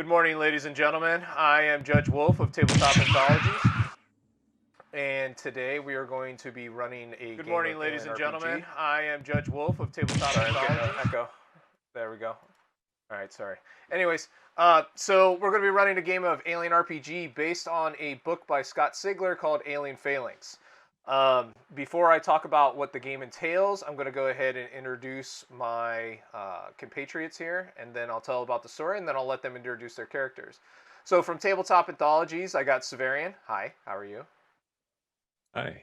morning, ladies and gentlemen. I am Judge Wolf of Tabletop Anthologies, and today we are going to be running a Good morning, ladies and gentlemen. I am Judge Wolf of Tabletop Anthologies. Echo. There we go. All right, sorry. Anyways, so we're going to be running a game of Alien RPG based on a book by Scott Sigler called Alien Phalanx. Before I talk about what the game entails, I'm going to go ahead and introduce my compatriots here, and then I'll tell about the story, and then I'll let them introduce their characters. So from Tabletop Anthologies, I got Severian. Hi, how are you? Hi.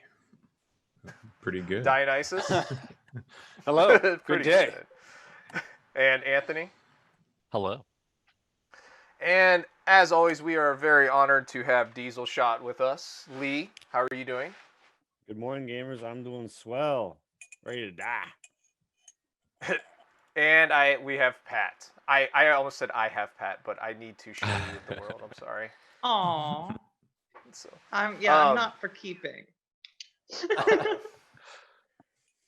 Pretty good. Dionysus. Hello. Good day. Good. And Anthony. Hello. And as always, we are very honored to have Diesel Shot with us. Lee, how are you doing? Good morning, gamers. I'm doing swell. Ready to die. And we have Pat. I almost said I have Pat, but I need to share you with the world. I'm sorry. Aww. So, I'm not for keeping.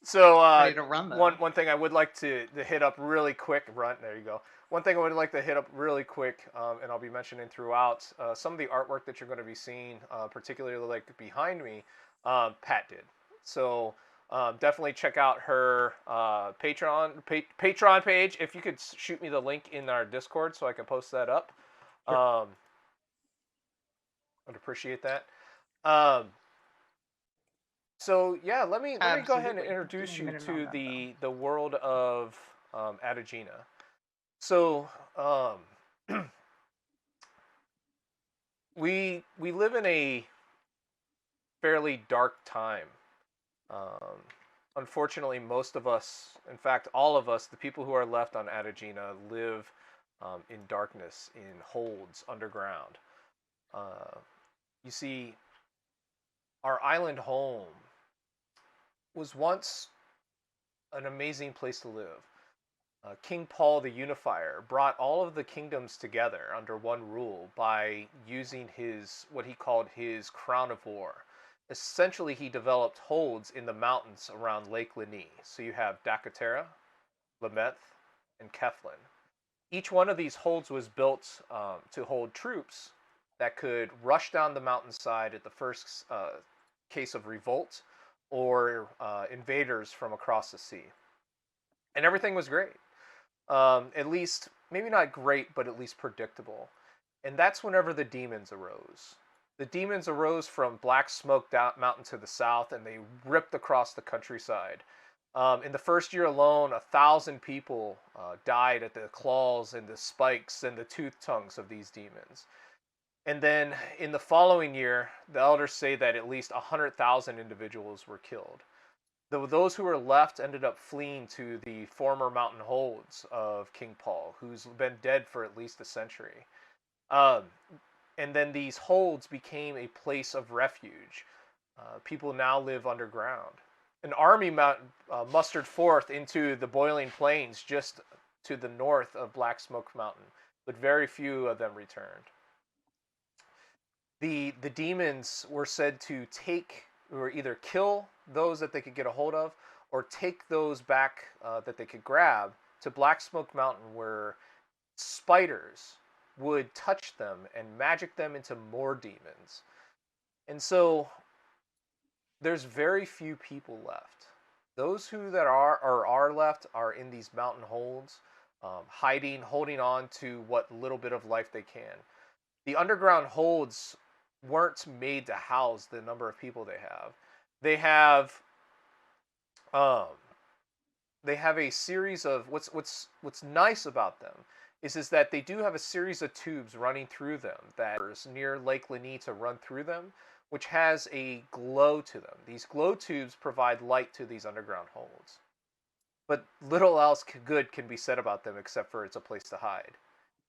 So Ready to run, though. one thing I would like to hit up really quick. There you go. One thing I would like to hit up really quick, and I'll be mentioning throughout, some of the artwork that you're going to be seeing, particularly like behind me, Pat did. So definitely check out her Patreon page. If you could shoot me the link in our Discord so I can post that up. Sure. I'd appreciate that. So yeah, let me go ahead and introduce you to the world of Ataegina. So we live in a fairly dark time. Unfortunately, most of us, in fact, all of us, the people who are left on Ataegina, live in darkness, in holds underground. You see, our island home was once an amazing place to live. King Paul the Unifier brought all of the kingdoms together under one rule by using what he called his crown of war. Essentially, he developed holds in the mountains around Lake Lani. So you have Dakotera, Lameth, and Keflin. Each one of these holds was built to hold troops that could rush down the mountainside at the first case of revolt or invaders from across the sea. And everything was great. At least, maybe not great, but at least predictable. And that's whenever the demons arose. The demons arose from Black Smoke Mountain to the south, and they ripped across the countryside. In the first year alone, 1,000 people died at the claws and the spikes and the tooth tongues of these demons. And then in the following year, the elders say that at least 100,000 individuals were killed. Those who were left ended up fleeing to the former mountain holds of King Paul, who's been dead for at least a century. And then these holds became a place of refuge. People now live underground. An army mustered forth into the boiling plains just to the north of Black Smoke Mountain, but very few of them returned. The demons were said to either kill those that they could get a hold of, or take those back that they could grab to Black Smoke Mountain, where spiders would touch them and magic them into more demons. And so there's very few people left. Those who are left are in these mountain holds, hiding, holding on to what little bit of life they can. The underground holds weren't made to house the number of people they have. They have a series of what's nice about them is that they do have a series of tubes running through them that is near Lake Lani to run through them, which has a glow to them. These glow tubes provide light to these underground holds. But little else good can be said about them except for it's a place to hide.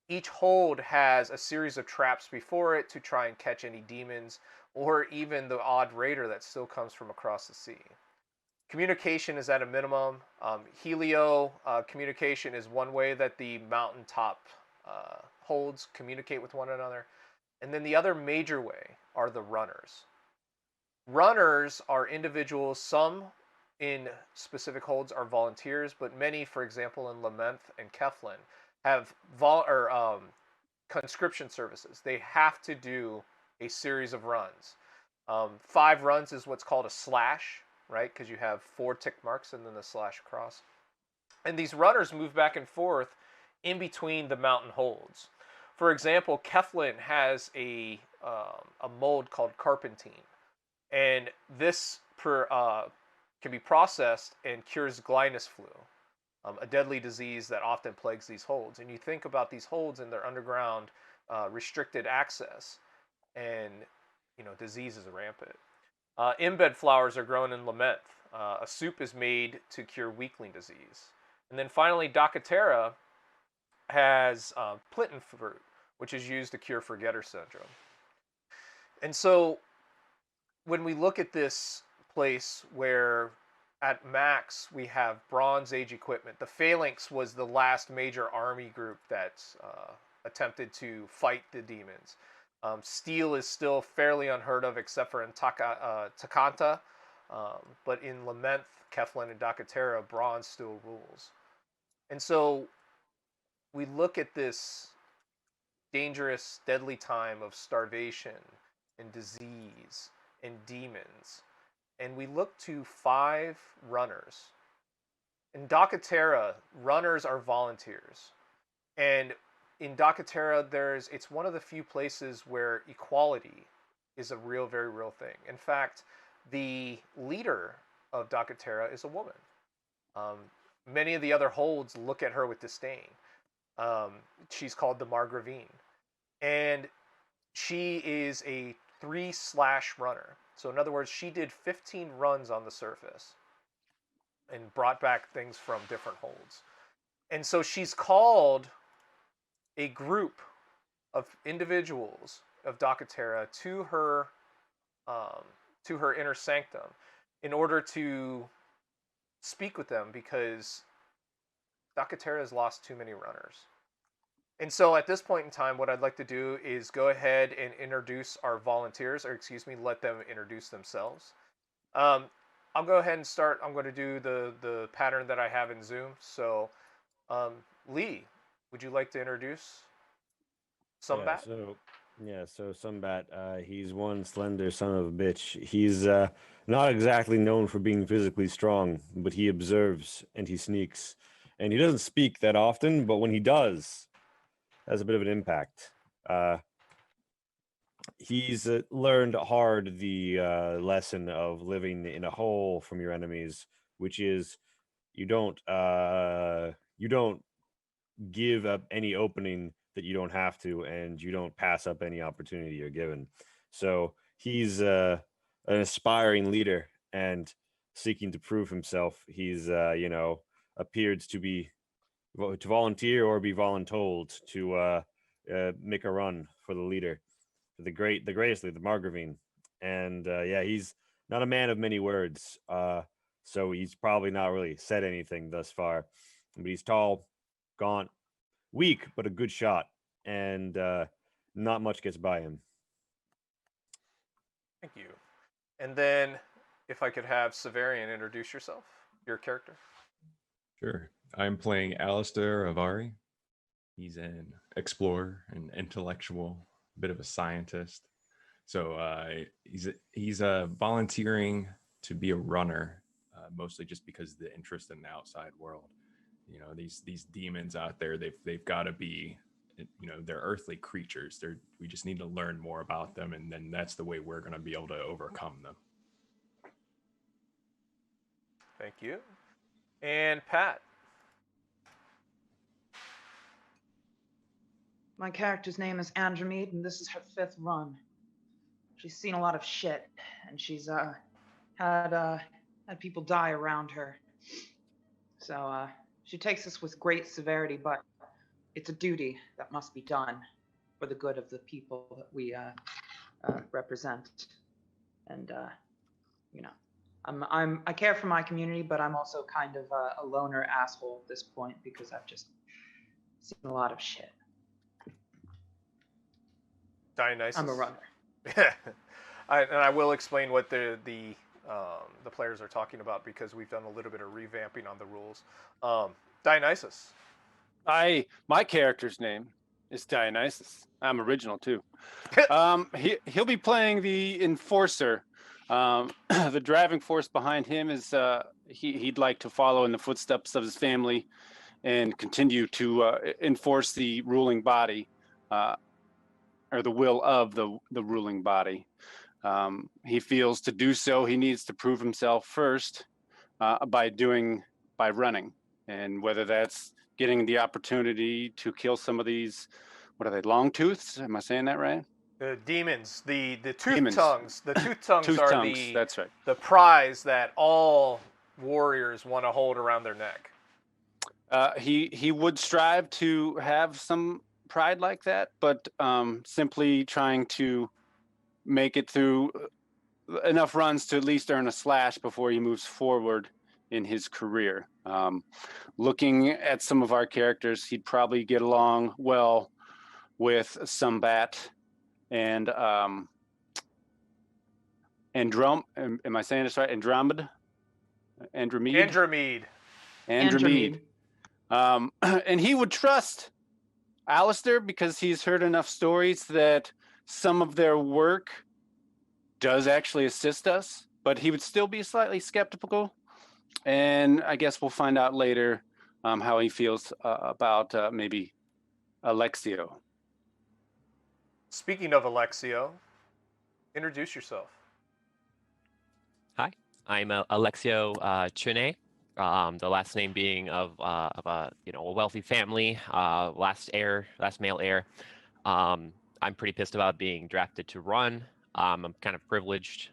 Each hold has a series of traps before it to try and catch any demons or even the odd raider that still comes from across the sea. Communication is at a minimum. Helio communication is one way that the mountaintop holds communicate with one another. And then the other major way are the runners. Runners are individuals, some in specific holds are volunteers, but many, for example, in Lameth and Keflin, have conscription services. They have to do a series of runs. 5 runs is what's called a slash, right? Because you have 4 tick marks and then the slash across. And these runners move back and forth in between the mountain holds. For example, Keflin has a mold called Carpentine, and this can be processed and cures Glynis flu, a deadly disease that often plagues these holds. And you think about these holds and their underground restricted access, and disease is rampant. Embed flowers are grown in Lament. A soup is made to cure weakling disease. And then finally, Docatera has Plitten fruit, which is used to cure Forgetter syndrome. And so when we look at this place where at max we have Bronze Age equipment, the Phalanx was the last major army group that attempted to fight the demons. Steel is still fairly unheard of except for in Takanta, but in Lament, Keflin, and Docatera, bronze still rules. And so we look at this dangerous, deadly time of starvation and disease and demons, and we look to 5 runners. In Docatera, runners are volunteers, and in Docatera, it's one of the few places where equality is a very real thing. In fact, the leader of Docatera is a woman. Many of the other holds look at her with disdain. She's called the Margravine, and she is a 3-slash runner. So in other words, she did 15 runs on the surface and brought back things from different holds. And so she's called a group of individuals of Docatera to her inner sanctum in order to speak with them, because Docatera has lost too many runners. And so at this point in time, what I'd like to do is go ahead and introduce our volunteers, or let them introduce themselves. I'll go ahead and start. I'm going to do the pattern that I have in Zoom. So, Lee, would you like to introduce Sumbat? So Sumbat, he's one slender son of a bitch. He's not exactly known for being physically strong, but he observes and he sneaks. And he doesn't speak that often, but when he does, has a bit of an impact. He's learned hard the lesson of living in a hole from your enemies, which is you don't give up any opening that you don't have to, and you don't pass up any opportunity you're given. So he's an aspiring leader and seeking to prove himself. He's appeared to volunteer or be voluntold to make a run for the leader, for the greatest leader, the Margravine. And he's not a man of many words, so he's probably not really said anything thus far. But he's tall, gaunt, weak, but a good shot, and not much gets by him. Thank you. And then, if I could have Severian introduce yourself, your character. Sure. I'm playing Alistair Avari. He's an explorer, an intellectual, bit of a scientist. So he's volunteering to be a runner, mostly just because of the interest in the outside world. These demons out there, they've got to be, they're earthly creatures. We just need to learn more about them, and then that's the way we're going to be able to overcome them. Thank you. And Pat. My character's name is Andromede, and this is her 5th run. She's seen a lot of shit, and she's had people die around her. So she takes this with great severity, but it's a duty that must be done for the good of the people that we represent. And I care for my community, but I'm also kind of a loner asshole at this point because I've just seen a lot of shit. Dionysus. I'm a runner. I will explain what the players are talking about, because we've done a little bit of revamping on the rules. Dionysus. My character's name It's Dionysus. I'm original too. He'll be playing the enforcer. The driving force behind him is he'd like to follow in the footsteps of his family and continue to enforce the ruling body, or the will of the ruling body. He feels to do so, he needs to prove himself first by running, and whether that's getting the opportunity to kill some of these, what are they, long tooths? Am I saying that right? The demons, the tooth Demons. tongues. The tooth tongues Tooth are tongues, that's right. the prize that all warriors want to hold around their neck. He would strive to have some pride like that, but simply trying to make it through enough runs to at least earn a slash before he moves forward in his career. Looking at some of our characters, he'd probably get along well with Sumbat and am I saying this right? Andromede. Andromede. And he would trust Alistair because he's heard enough stories that some of their work does actually assist us, but he would still be slightly skeptical. And I guess we'll find out later how he feels about maybe Alexio. Speaking of Alexio, introduce yourself. Hi, I'm Alexio Chune. The last name being of a a wealthy family, last male heir. I'm pretty pissed about being drafted to run. I'm kind of privileged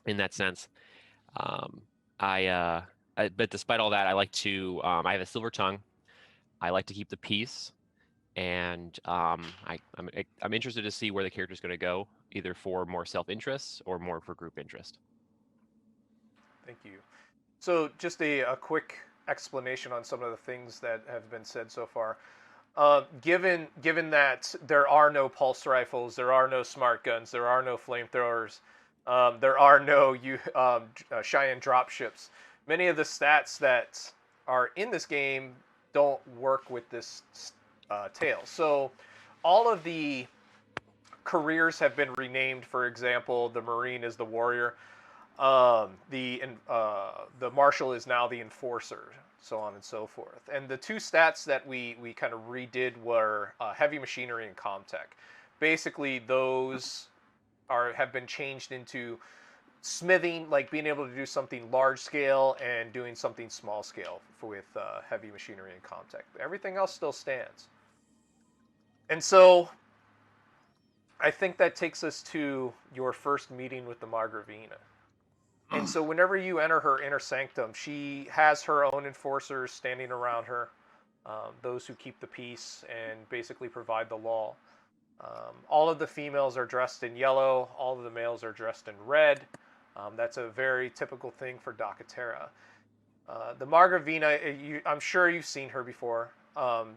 in that sense. But despite all that, I like to. I have a silver tongue. I like to keep the peace, and I'm interested to see where the character's going to go, either for more self-interest or more for group interest. Thank you. So just a quick explanation on some of the things that have been said so far. Given that there are no pulse rifles, there are no smart guns, there are no flamethrowers, there are no Cheyenne dropships, many of the stats that are in this game don't work with this tale. So all of the careers have been renamed. For example, the Marine is the warrior. The Marshal is now the enforcer, so on and so forth. And the two stats that we kind of redid were heavy machinery and comtech. Basically, those have been changed into smithing, like being able to do something large scale, and doing something small scale with heavy machinery and comtech. Everything else still stands. And so I think that takes us to your first meeting with the Margravina. And so whenever you enter her inner sanctum, she has her own enforcers standing around her, those who keep the peace and basically provide the law. All of the females are dressed in yellow. All of the males are dressed in red. That's a very typical thing for Docatera. The Margravina, I'm sure you've seen her before.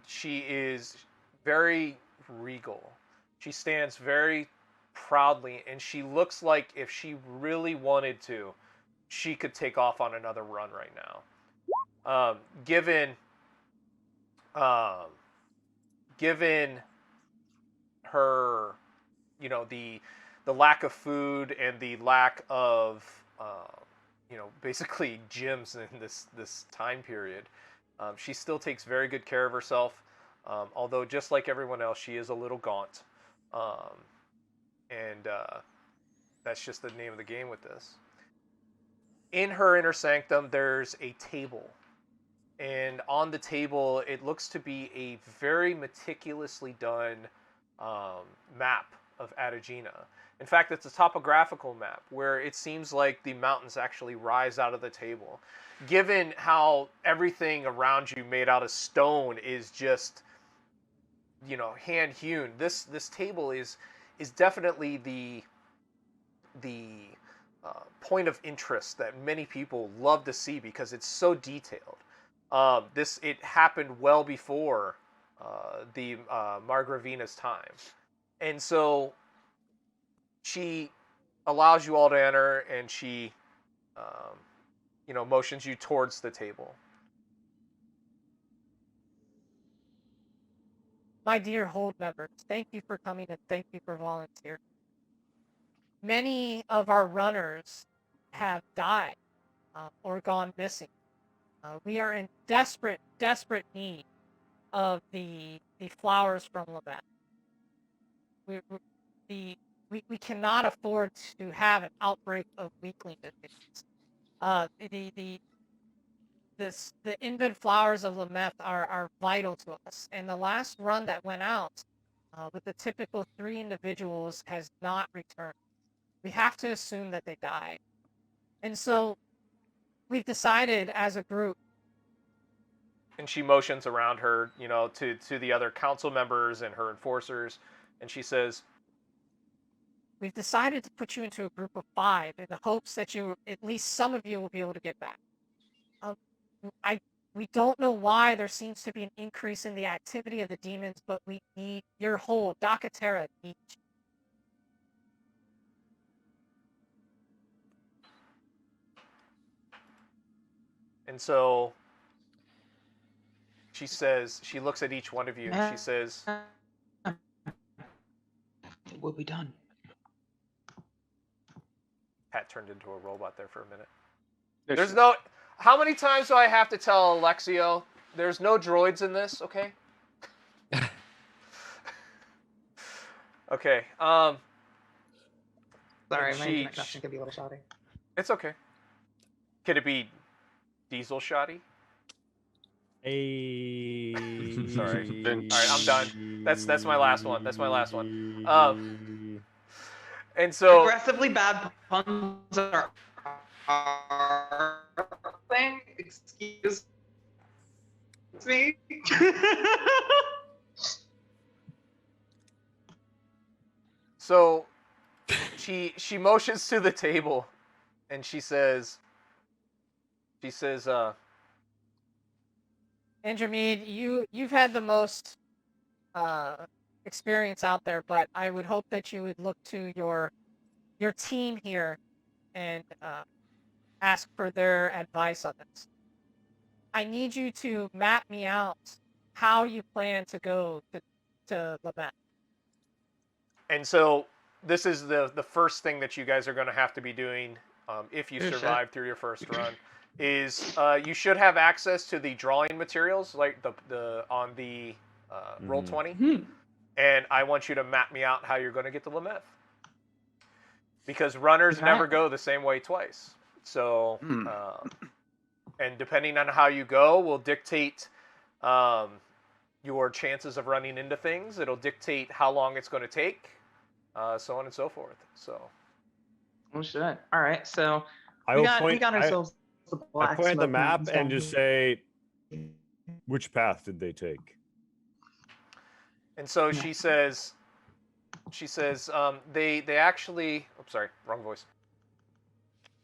She is very regal. She stands very proudly, and she looks like if she really wanted to, she could take off on another run right now. Given her, the lack of food and the lack of basically gyms in this time period, she still takes very good care of herself. Although just like everyone else, she is a little gaunt. And that's just the name of the game with this. In her inner sanctum, there's a table. And on the table, it looks to be a very meticulously done map of Ataegina. In fact, it's a topographical map where it seems like the mountains actually rise out of the table. Given how everything around you made out of stone is just, hand hewn, this table is definitely the point of interest that many people love to see because it's so detailed. It happened well before the Margravina's time, and so she allows you all to enter, and she motions you towards the table. my dear hold members, thank you for coming and thank you for volunteering. Many of our runners have died or gone missing. We are in desperate need of the flowers from Lamette. We cannot afford to have an outbreak of weakling disease. The invent flowers of Lameth are vital to us. And the last run that went out with the typical 3 individuals has not returned. We have to assume that they died. And so we've decided as a group. And she motions around her, to the other council members and her enforcers. And she says, we've decided to put you into a group of 5 in the hopes that at least some of you will be able to get back. We don't know why there seems to be an increase in the activity of the demons, but we need your whole Dakatera needs you. And so she says, she looks at each one of you and she says, it will be done. Pat turned into a robot there for a minute. There's no, how many times do I have to tell Alexio, there's no droids in this, okay? Okay, Sorry, my internet connection could be a little shoddy. It's okay. Could it be diesel shoddy? Hey. Sorry. All right, I'm done. That's my last one. That's my last one. And so Aggressively bad puns are thing. Excuse me. So she motions to the table and she says Andromede, you've had the most experience out there, but I would hope that you would look to your team here and ask for their advice on this. I need you to map me out how you plan to go to Lamette. And so this is the first thing that you guys are going to have to be doing if you survive through your first run. Is you should have access to the drawing materials, like the on the Roll20, and I want you to map me out how you're going to get to Lameth, because runners never go the same way twice. So, and depending on how you go, will dictate your chances of running into things. It'll dictate how long it's going to take, so on and so forth. So, oh shit! All right, so I we got ourselves. I point at the map and just say, which path did they take? And so she says, they actually, oops, sorry, wrong voice.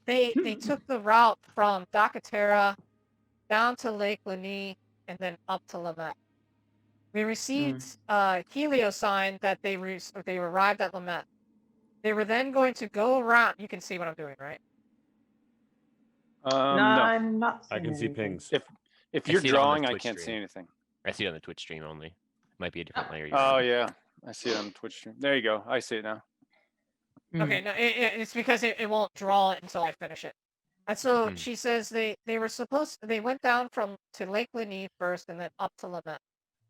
They took the route from Dakatera down to Lake Lani and then up to Lamette. We received helio sign that they arrived at Lamette. They were then going to go around. You can see what I'm doing, right? No, I'm not. I can see pings. If you're drawing, I can't see anything. I see it on the Twitch stream only. Might be a different layer. Oh yeah, I see it on the Twitch stream. There you go. I see it now. Okay, no, it's because it won't draw it until I finish it. And so she says they went down to Lake Lani first and then up to Lamette.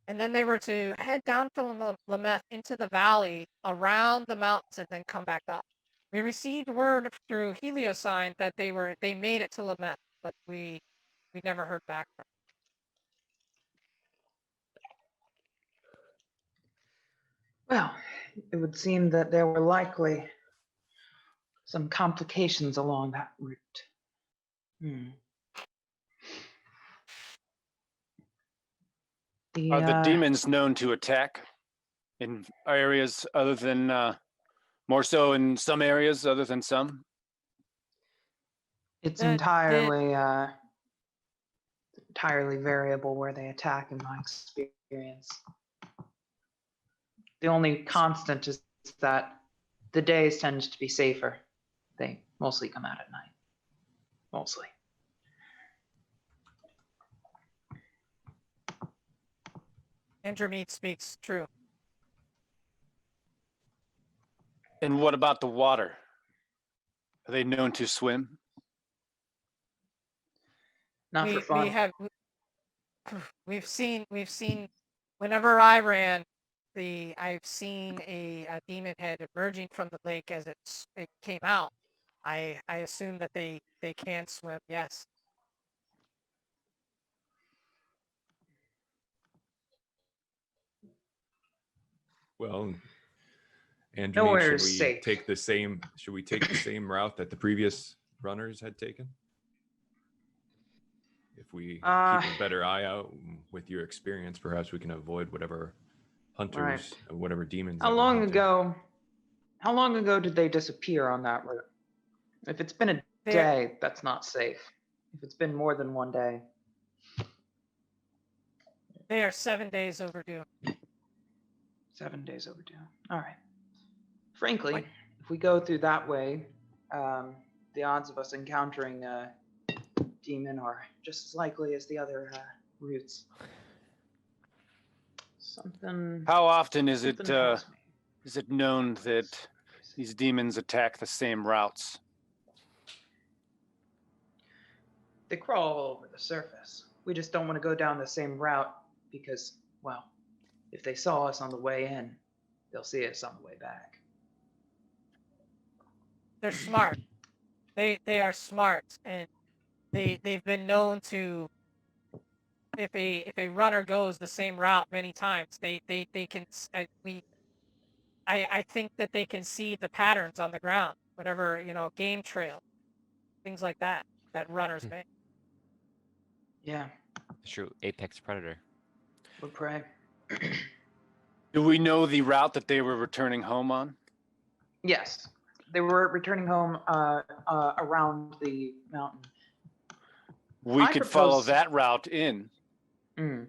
And then they were to head down from Lamette into the valley around the mountains and then come back up. We received word through helio sign that they made it to Lamette, but we never heard back from them. Well, it would seem that there were likely some complications along that route. Are the demons known to attack in areas other than more so in some areas other than some? It's entirely variable where they attack, in my experience. The only constant is that the days tend to be safer. They mostly come out at night. Mostly. Andromede speaks true. And what about the water? Are they known to swim? Not for fun. We've seen whenever I ran I've seen a demon head emerging from the lake as it came out. I assume that they can swim, yes. Well, Andrew, Nowhere should is we safe. take the same route that the previous runners had taken? If we keep a better eye out with your experience, perhaps we can avoid whatever hunters, whatever demons. How long ago did they disappear on that route? If it's been a day, that's not safe. If it's been more than one day. They are 7 days overdue. 7 days overdue. All right. Frankly, if we go through that way, the odds of us encountering a demon are just as likely as the other routes. How often is it known that these demons attack the same routes? They crawl all over the surface. We just don't want to go down the same route because, well, if they saw us on the way in, they'll see us on the way back. They're smart. They are smart, and they've been known to. If a runner goes the same route many times, they can. I think that they can see the patterns on the ground, whatever game trail, things like that runners make. Yeah. True apex predator. Would pray. Do we know the route that they were returning home on? Yes, they were returning home around the mountain. We could follow that route in. Mm.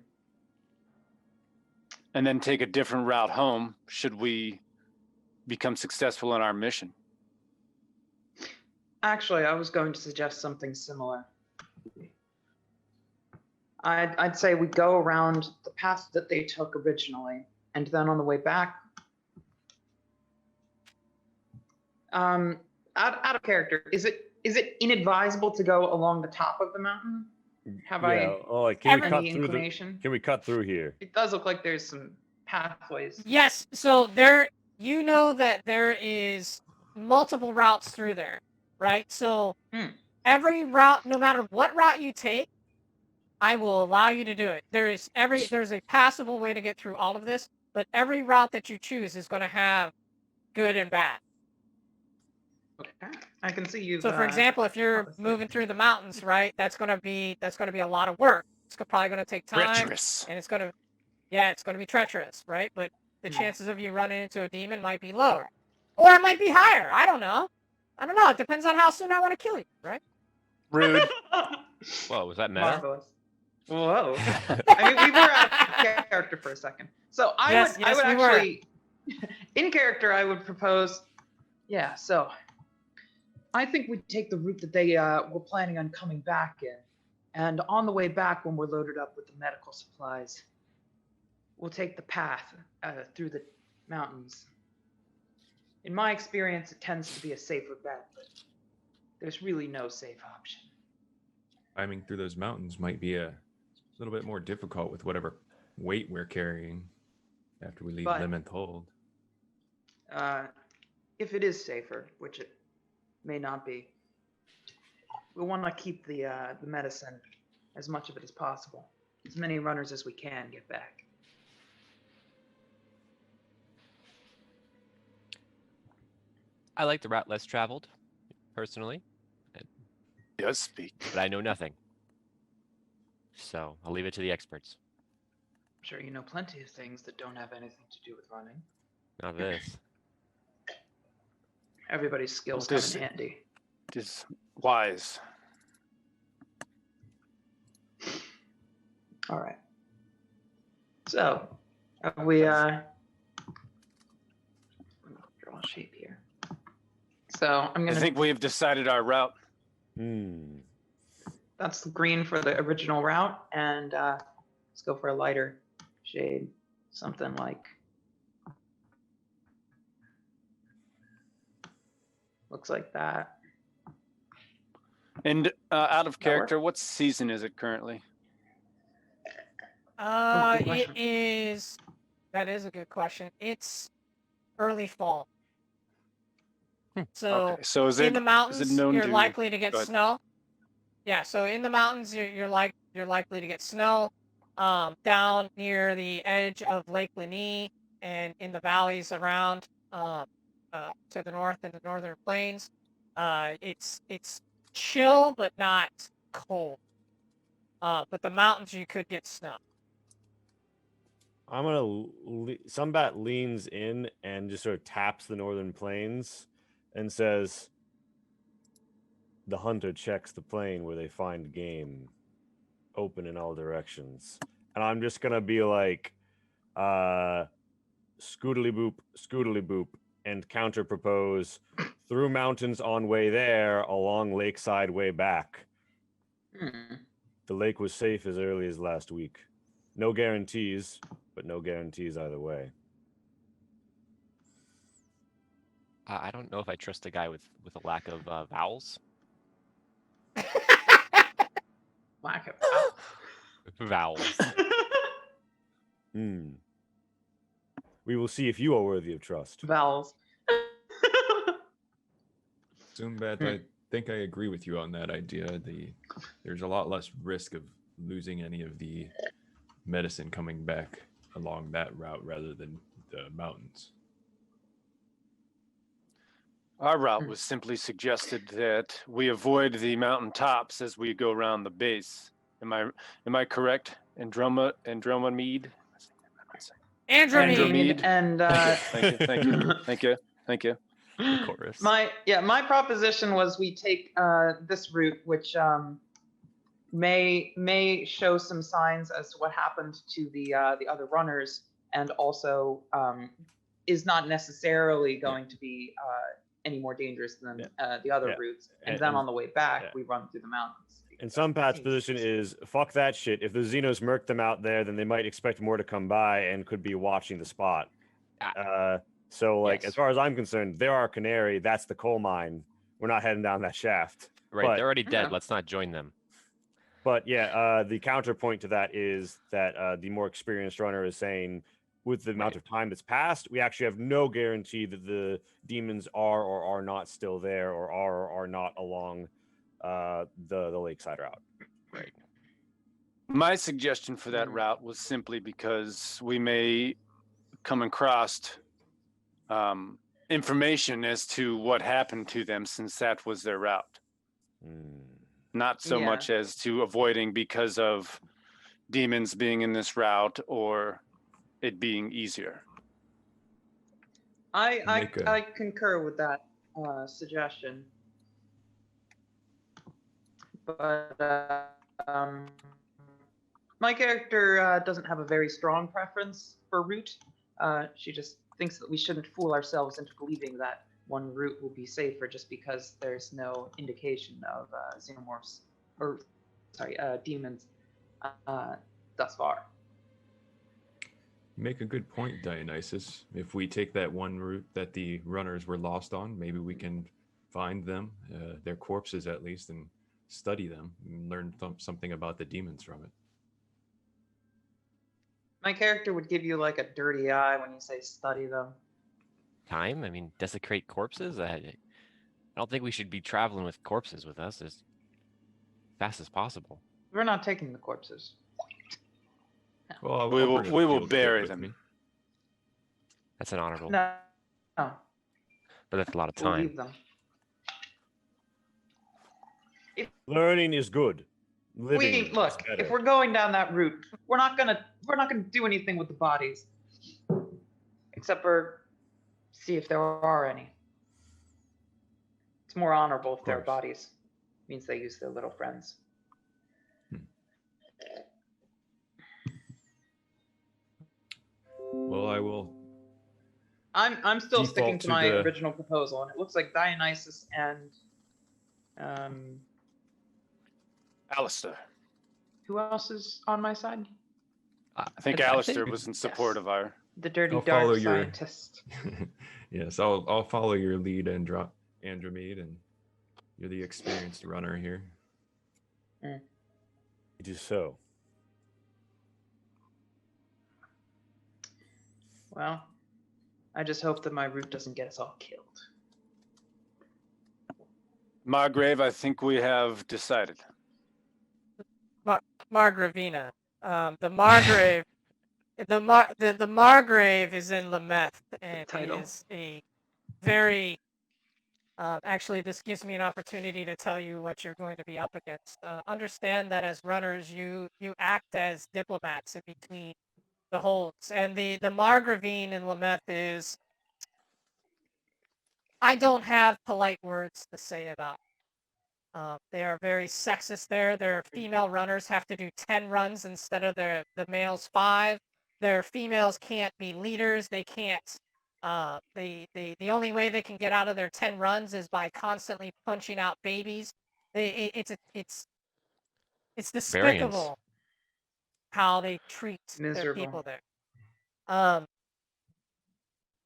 And then take a different route home should we become successful in our mission. Actually, I was going to suggest something similar. I'd say we go around the path that they took originally, and then on the way back, out of character, is it inadvisable to go along the top of the mountain? Can we cut through here? It does look like there's some pathways. Yes, so that there is multiple routes through there, right? So every route, no matter what route you take, I will allow you to do it. There's a passable way to get through all of this, but every route that you choose is going to have good and bad. Okay. I can see you. So, for example, if you're moving through the mountains, right, that's going to be a lot of work. It's probably going to take time. Treacherous. And it's going to be treacherous, right? But the chances of you running into a demon might be lower, or it might be higher. I don't know. It depends on how soon I want to kill you, right? Rude. Whoa, was that meta? Marvelous. Whoa. I mean, we were out of character for a second. So I would actually, in character, I would propose, so I think we'd take the route that they were planning on coming back in. And on the way back, when we're loaded up with the medical supplies, we'll take the path through the mountains. In my experience, it tends to be a safer bet, but there's really no safe option. Climbing through those mountains might be a little bit more difficult with whatever weight we're carrying after we leave Lementhold. If it is safer, which it may not be, we want to keep the medicine, as much of it as possible. As many runners as we can get back. I like the route less traveled, personally. It does speak. But I know nothing. So I'll leave it to the experts. I'm sure you know plenty of things that don't have anything to do with running. Not this. Everybody's skills come in handy. It is wise. All right. So, we draw a shape here. So I think we have decided our route. That's green for the original route, and let's go for a lighter shade. something like looks like that. And out of That work? character, what season is it currently? Good It question. is. That is a good question. It's early fall. So Okay, so is in it the mountains, known you're to? likely to get Go ahead. snow. Yeah, so in the mountains, you're likely to get snow. Down near the edge of Lake Leni and in the valleys around to the north in the northern plains, it's chill but not cold. But the mountains you could get snow. I'm gonna. Sunbat leans in and just sort of taps the northern plains, and says, "The hunter checks the plain where they find game, open in all directions." And I'm just gonna be like, "Scoodly boop," and counter propose, "Through mountains on way there, along lakeside way back. Hmm. The lake was safe as early as last week. No guarantees, but no guarantees either way." I don't know if I trust a guy with a lack of vowels. Lack of Vowels. Hmm. We will see if you are worthy of trust. vowels. Zumbat, I think I agree with you on that idea. There's a lot less risk of losing any of the medicine coming back along that route rather than the mountains. Our route was simply suggested that we avoid the mountain tops as we go around the base. Am I correct? Andromeda Mead. Andromede. And Thank you. The chorus. My proposition was we take this route, which may show some signs as to what happened to the other runners, and also is not necessarily going to be any more dangerous than the other routes. And then on the way back, we run through the mountains. And Sunpat's position is, fuck that shit. If the Xenos murk them out there, then they might expect more to come by and could be watching the spot. So, like, Yes. as far as I'm concerned, they're our canary. That's the coal mine. We're not heading down that shaft. Right, But- they're already dead. Let's not join them. But yeah, the counterpoint to that is that the more experienced runner is saying, with the amount of time that's passed, we actually have no guarantee that the demons are or are not still there, or are not along the lakeside route. Right. My suggestion for that route was simply because we may come across information as to what happened to them, since that was their route. Not so much as to avoiding because of demons being in this route or it being easier. I concur with that suggestion, but my character doesn't have a very strong preference for route. She just thinks that we shouldn't fool ourselves into believing that one route will be safer just because there's no indication of xenomorphs, or demons thus far. Make a good point, Dionysus. If we take that one route that the runners were lost on, maybe we can find them, their corpses at least, and study them and learn something about the demons from it. My character would give you like a dirty eye when you say study them. Time? I mean, desecrate corpses? I don't think we should be traveling with corpses with us as fast as possible. We're not taking the corpses. Well, We will bury them. That's an honorable. No. But that's a lot of We'll time. leave them. Learning is good. Living is Look, better. if we're going down that route, we're not gonna do anything with the bodies, except for see if there are any. It's more honorable if there are bodies. It means they use their little friends. Well, I will. I'm still Default sticking to to my the- original proposal, and it looks like Dionysus and Alistair. who else is on my side? I think I Alistair think- was in support of our. The dirty I'll follow dark your- scientist. Yes, I'll follow your lead, Andromede, and you're the experienced runner here. It is so. Well, I just hope that my route doesn't get us all killed. Margrave, I think we have decided. Margravina. The Margrave. The Margrave is in Lameth, and it Title. is a very. Actually, this gives me an opportunity to tell you what you're going to be up against. Understand that as runners, you act as diplomats in between the holds, and the Margravine in Lameth is. I don't have polite words to say about. They are very sexist there. Their female runners have to do 10 runs instead of the males 5. Their females can't be leaders. They can't. The only way they can get out of their 10 runs is by constantly punching out babies. It's despicable how they treat their people there.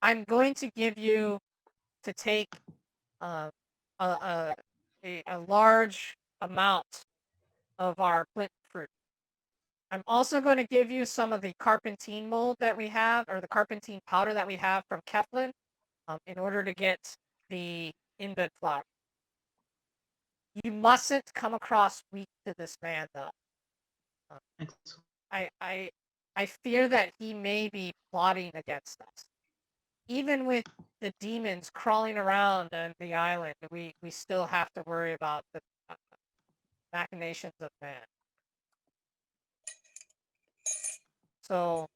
I'm going to give you to take a large amount of our flint fruit. I'm also going to give you some of the carpentine mold that we have, or the carpentine powder that we have from Keflin, in order to get the in-bed flour. You mustn't come across weak to this man, though. I fear that he may be plotting against us. Even with the demons crawling around on the island, we still have to worry about the machinations of man. So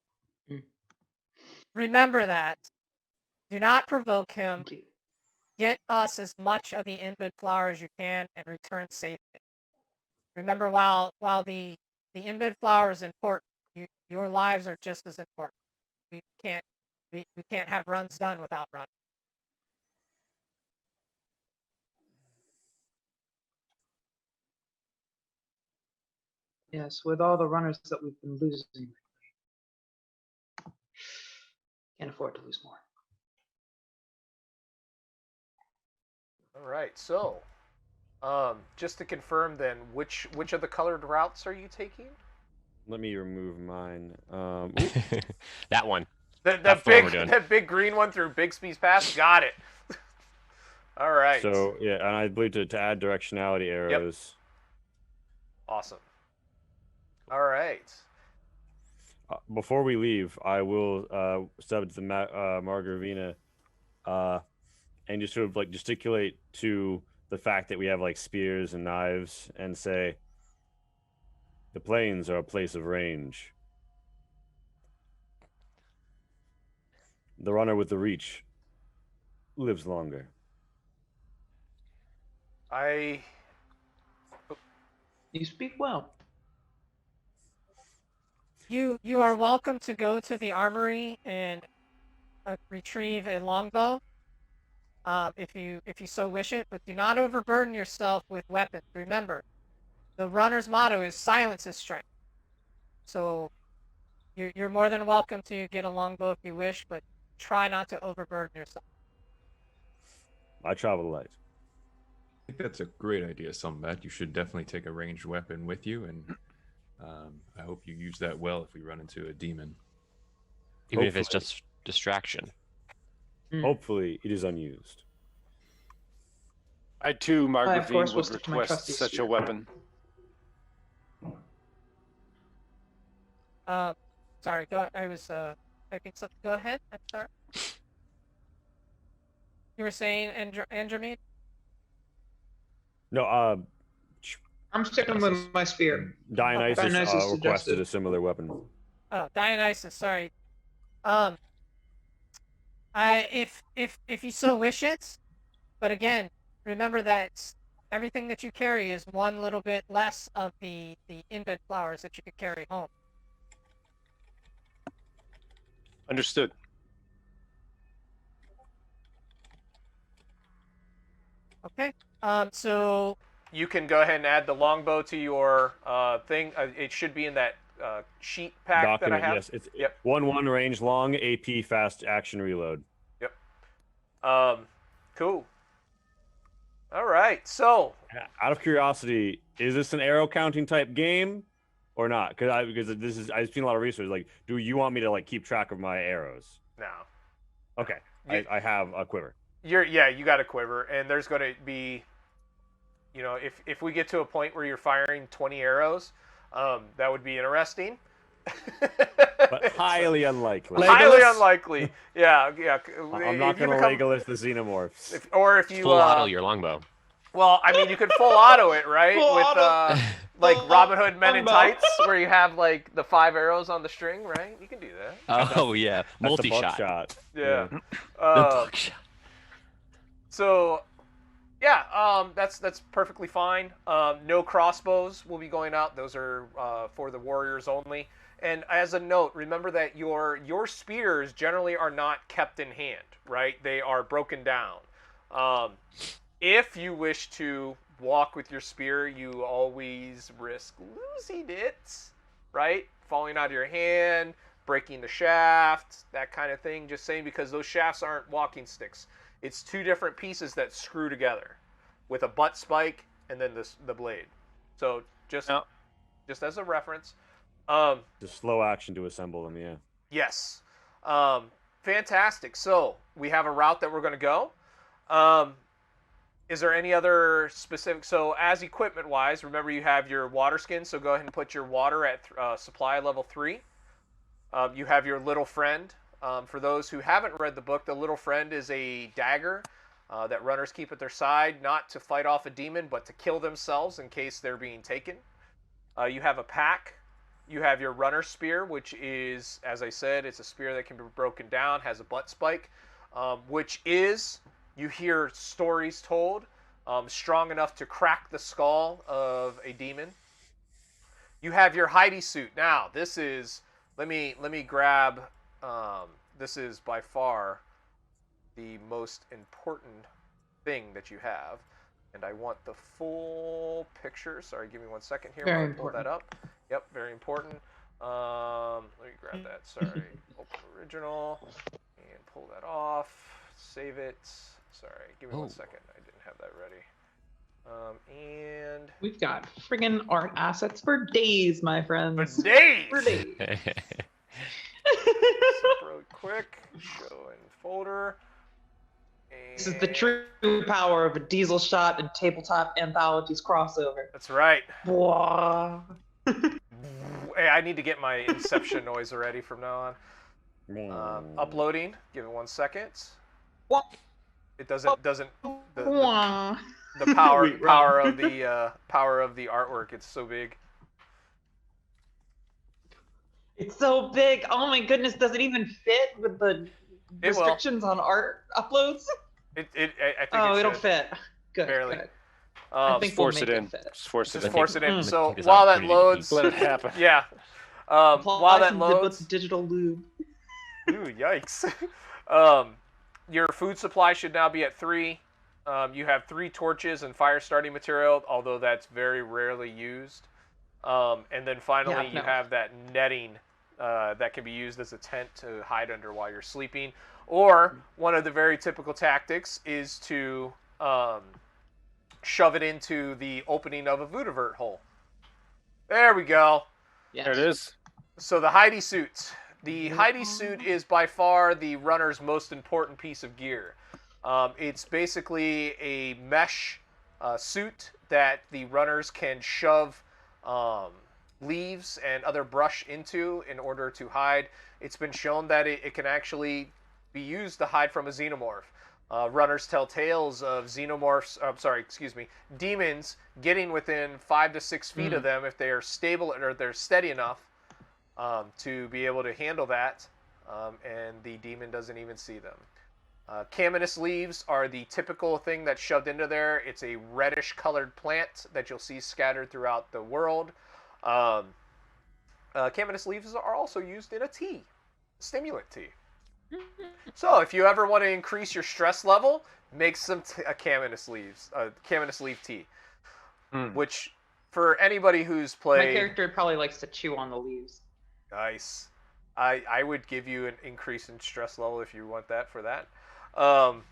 remember that. Do not provoke him. Get us as much of the inbid flour as you can and return safely. Remember, while the inbid flour is important, your lives are just as important. We can't have runs done without running. Yes, with all the runners that we've been losing, can't afford to lose more. All right, so just to confirm then, which of the colored routes are you taking? Let me remove mine. That one. That That's the one we're big doing. that big green one through Bixby's Pass. Got it. All right. So yeah, and I believe to add directionality arrows. Awesome. All right. Before we leave, I will step to the Margravina, and just sort of like gesticulate to the fact that we have like spears and knives, and say, "The plains are a place of range. The runner with the reach lives longer." You speak well. You are welcome to go to the armory and retrieve a longbow, if you so wish it, but do not overburden yourself with weapons. Remember, the runner's motto is silence is strength. So you're more than welcome to get a longbow if you wish, but try not to overburden yourself. I travel light. I think that's a great idea, Sombat. You should definitely take a ranged weapon with you, and I hope you use that well if we run into a demon. Even if it's just distraction. Hopefully, it is unused. I too, of course, Margravine, will would stick to my request trusty such spear. a weapon. Sorry, I was typing something. Go ahead. I'm sorry. You were saying Andromede? No, I'm sticking with my spear. Dionysus, Dionysus requested suggested. a similar weapon. Oh, Dionysus. Sorry. If you so wish it, but again, remember that everything that you carry is one little bit less of the inbed flowers that you could carry home. Understood. Okay. So You can go ahead and add the longbow to your thing. It should be in that sheet pack Document, that I have. yes. It's Yep. 1/1 range long, AP, fast action reload. Yep. Cool. All right. So, Out of curiosity, is this an arrow counting type game or not? Because this is I've seen a lot of research. Like, do you want me to like keep track of my arrows? no. Okay, I have a quiver. You got a quiver, and there's going to be, if we get to a point where you're firing 20 arrows, that would be interesting. But highly unlikely. Highly unlikely. Yeah. I'm not going to Legolas the Xenomorphs. If you full auto your longbow. Well, I mean, you could full auto it, right? Full With auto. like Robin Hood Men in Longbow. Tights, where you have like the 5 arrows on the string, right? You can do that. Oh yeah, That's the multi-shot. buckshot. Yeah. The buckshot. So, yeah, that's perfectly fine. No crossbows will be going out. Those are for the warriors only. And as a note, remember that your spears generally are not kept in hand, right? They are broken down. If you wish to walk with your spear, you always risk losing it, right? Falling out of your hand, breaking the shaft, that kind of thing. Just saying, because those shafts aren't walking sticks. It's 2 different pieces that screw together with a butt spike and then the blade. So just as a reference. Just slow action to assemble them, yeah. Yes. Fantastic. So we have a route that we're going to go. Is there any other specific? So as equipment-wise, remember you have your water skin, so go ahead and put your water at supply level 3. You have your little friend. For those who haven't read the book, the little friend is a dagger that runners keep at their side, not to fight off a demon, but to kill themselves in case they're being taken. You have a pack. You have your runner spear, which is, as I said, it's a spear that can be broken down, has a butt spike, which is, you hear stories told, strong enough to crack the skull of a demon. You have your hidey suit. Now, this is, let me grab, this is by far the most important thing that you have. And I want the full picture. Sorry, give me 1 second here while I pull that up. Yep, very important. Let me grab that. Sorry. Open original and pull that off. Save it. Sorry, give me 1 second. I didn't have that ready. And We've got friggin' art assets for days, my friends. for days. For days. Really quick. Show in folder. This is the true power of a Diesel Shot and Tabletop Anthologies crossover. That's right. Whoa. Hey, I need to get my Inception noise already from now on. Uploading. Give me 1 second. It doesn't the power of the artwork. It's so big. It's so big. Oh my goodness, does it even fit with the restrictions on art uploads? I think it'll fit. Good. Barely. Good. I think force we'll it make in. It fit. Just force it in. Force it in. So It's while that pretty loads, Let it happen. yeah. While that loads, digital lube. ooh, yikes. Your food supply should now be at 3. You have 3 torches and fire starting material, although that's very rarely used. And then finally, you have that netting that can be used as a tent to hide under while you're sleeping. Or one of the very typical tactics is to shove it into the opening of a Voodivert hole. There we go. Yes. There it is. So the hidey suit. The hidey suit is by far the runner's most important piece of gear. It's basically a mesh suit that the runners can shove leaves and other brush into in order to hide. It's been shown that it can actually be used to hide from a xenomorph. Runners tell tales of demons getting within 5 to 6 feet of them if they are stable or they're steady enough to be able to handle that, and the demon doesn't even see them. Caminus leaves are the typical thing that's shoved into there. It's a reddish colored plant that you'll see scattered throughout the world. Caminus leaves are also used in a tea, stimulant tea. So if you ever want to increase your stress level, make some Caminus leaf tea, which for anybody who's My played, character probably likes to chew on the leaves. nice. I would give you an increase in stress level if you want that for that. Um,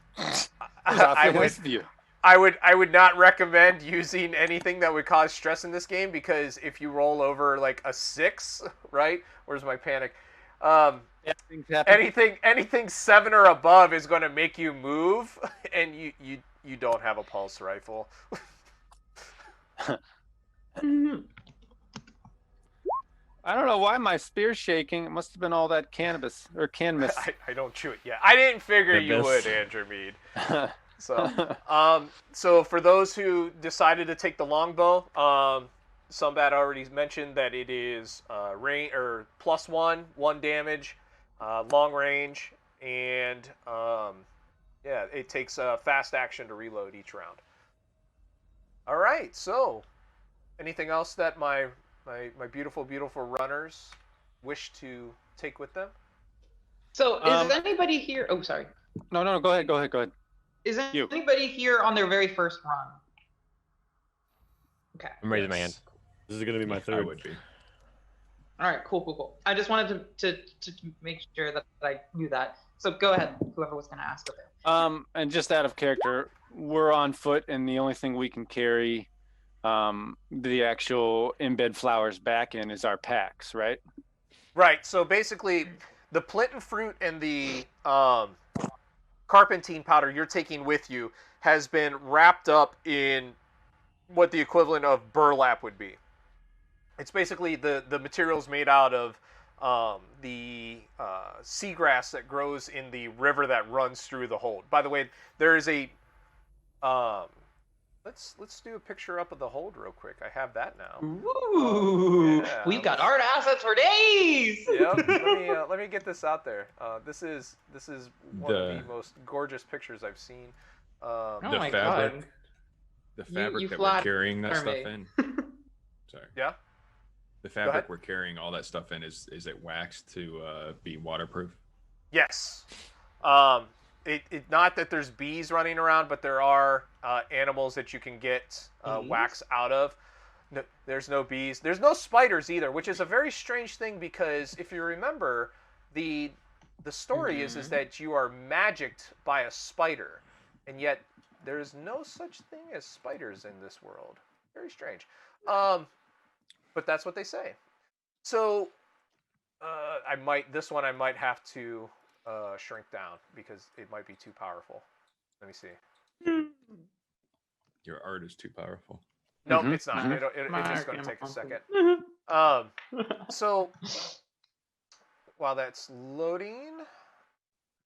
I would. Nice of you. I would not recommend using anything that would cause stress in this game, because if you roll over like a 6, right? Where's my panic? Things happen. Anything 7 or above is going to make you move, and you don't have a pulse rifle. I don't know why my spear's shaking. It must have been all that cannabis or canvas. I don't chew it yet. I didn't figure you Cannabis. would, Andrew Mead. So for those who decided to take the longbow, Sumbat already mentioned that it is range or +1 damage, long range, and yeah, it takes a fast action to reload each round. All right, so anything else that my beautiful runners wish to take with them? So is anybody here? Oh, sorry. No, go ahead. Is You. anybody here on their very first run? Okay. I'm raising my hand. This is gonna be my I third. would be. All right. Cool. I just wanted to make sure that I knew that. So go ahead, whoever was going to ask it there. And just out of character, we're on foot, and the only thing we can carry the actual embed flowers back in is our packs, right? Right. So basically, the plantain fruit and the carpentine powder you're taking with you has been wrapped up in what the equivalent of burlap would be. It's basically the materials made out of the seagrass that grows in the river that runs through the hold. By the way, there is a let's do a picture up of the hold real quick. I have that now. Ooh, yeah. we've got art assets for days. Yep. Let me get this out there. This is one of the most gorgeous pictures I've seen. Oh The my fabric. god. The fabric you that we're carrying that stuff me. in. Sorry. Yeah. The ahead. fabric we're carrying all that stuff in is it waxed to be waterproof? Yes. It not that there's bees running around, but there are animals that you can get wax out of. No, there's no bees. There's no spiders either, which is a very strange thing, because if you remember, the story is that you are magicked by a spider, and yet there's no such thing as spiders in this world. Very strange. But that's what they say. So I might have to shrink down because it might be too powerful. Let me see. Your art is too powerful. Nope, it's not. It's just going to take a second. So while that's loading,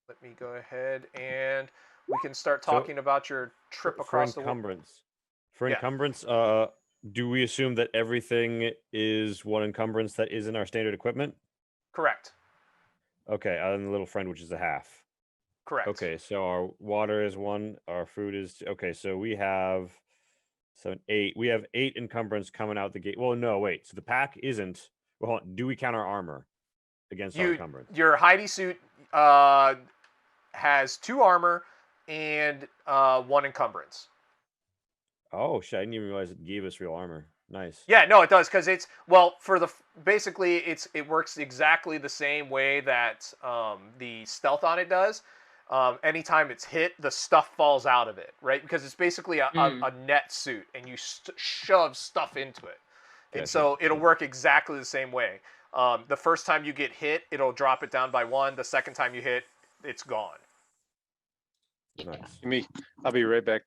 let me go ahead and we can start talking about your trip across the world. For Yeah. encumbrance, do we assume that everything is one encumbrance that is in our standard equipment? Correct. Okay, other than the little friend, which is a half. Correct. Okay, so our water is 1, our food is okay. So we have 7, 8. We have 8 encumbrance coming out the gate. Well, no, wait. So the pack isn't. Well, hold on. Do we count our armor against our encumbrance? Your Heidi suit has 2 armor and 1 encumbrance. Oh shit! I didn't even realize it gave us real armor. Nice. Yeah, no, it does, because basically it works exactly the same way that the stealth on it does. Anytime it's hit, the stuff falls out of it, right? Because it's basically a net suit, and you shove stuff into it, and so it'll work exactly the same way. The first time you get hit, it'll drop it down by 1. The second time you hit, it's gone. Nice. I'll be right back.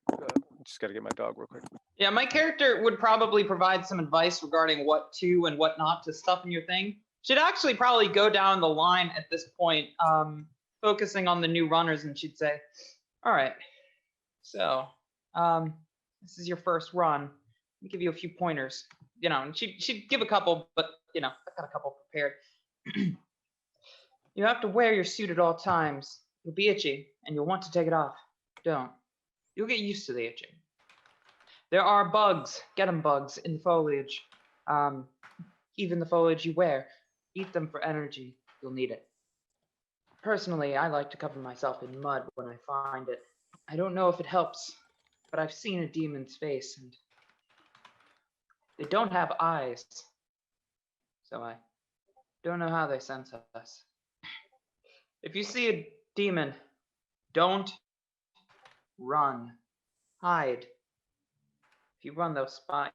Just got to get my dog real quick. Yeah, my character would probably provide some advice regarding what to and what not to stuff in your thing. She'd actually probably go down the line at this point, focusing on the new runners, and she'd say, all right, so this is your first run. Let me give you a few pointers. And she'd give a couple, but I've got a couple prepared. You have to wear your suit at all times. You'll be itchy, and you'll want to take it off. Don't. You'll get used to the itching. There are bugs, get 'em bugs, in the foliage. Even the foliage you wear. Eat them for energy. You'll need it. Personally, I like to cover myself in mud when I find it. I don't know if it helps, but I've seen a demon's face, and They don't have eyes. So I don't know how they sense us. If you see a demon, don't run. Hide. If you run, they'll spot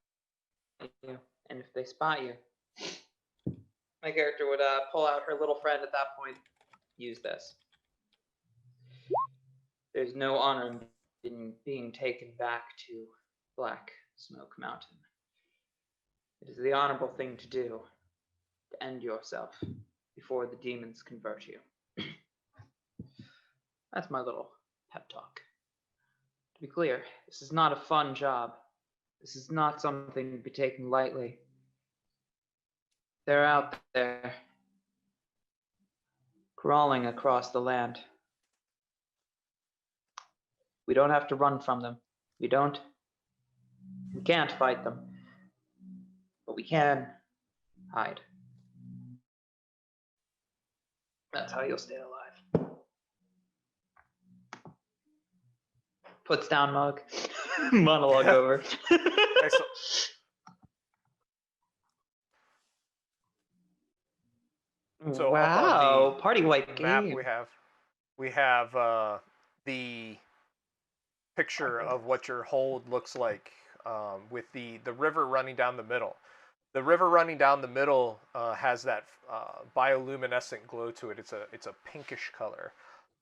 you. And if they spot you, my character would pull out her little friend at that point. Use this. There's no honor in being taken back to Black Smoke Mountain. It is the honorable thing to do to end yourself before the demons convert you. That's my little pep talk. To be clear, this is not a fun job. This is not something to be taken lightly. They're out there, crawling across the land. We don't have to run from them. We can't fight them. But we can hide. That's how you'll stay alive. Puts down mug. Monologue over. Excellent. So wow, up party white on the map game. we have the picture of what your hold looks like with the river running down the middle. The river running down the middle has that bioluminescent glow to it. It's a pinkish color.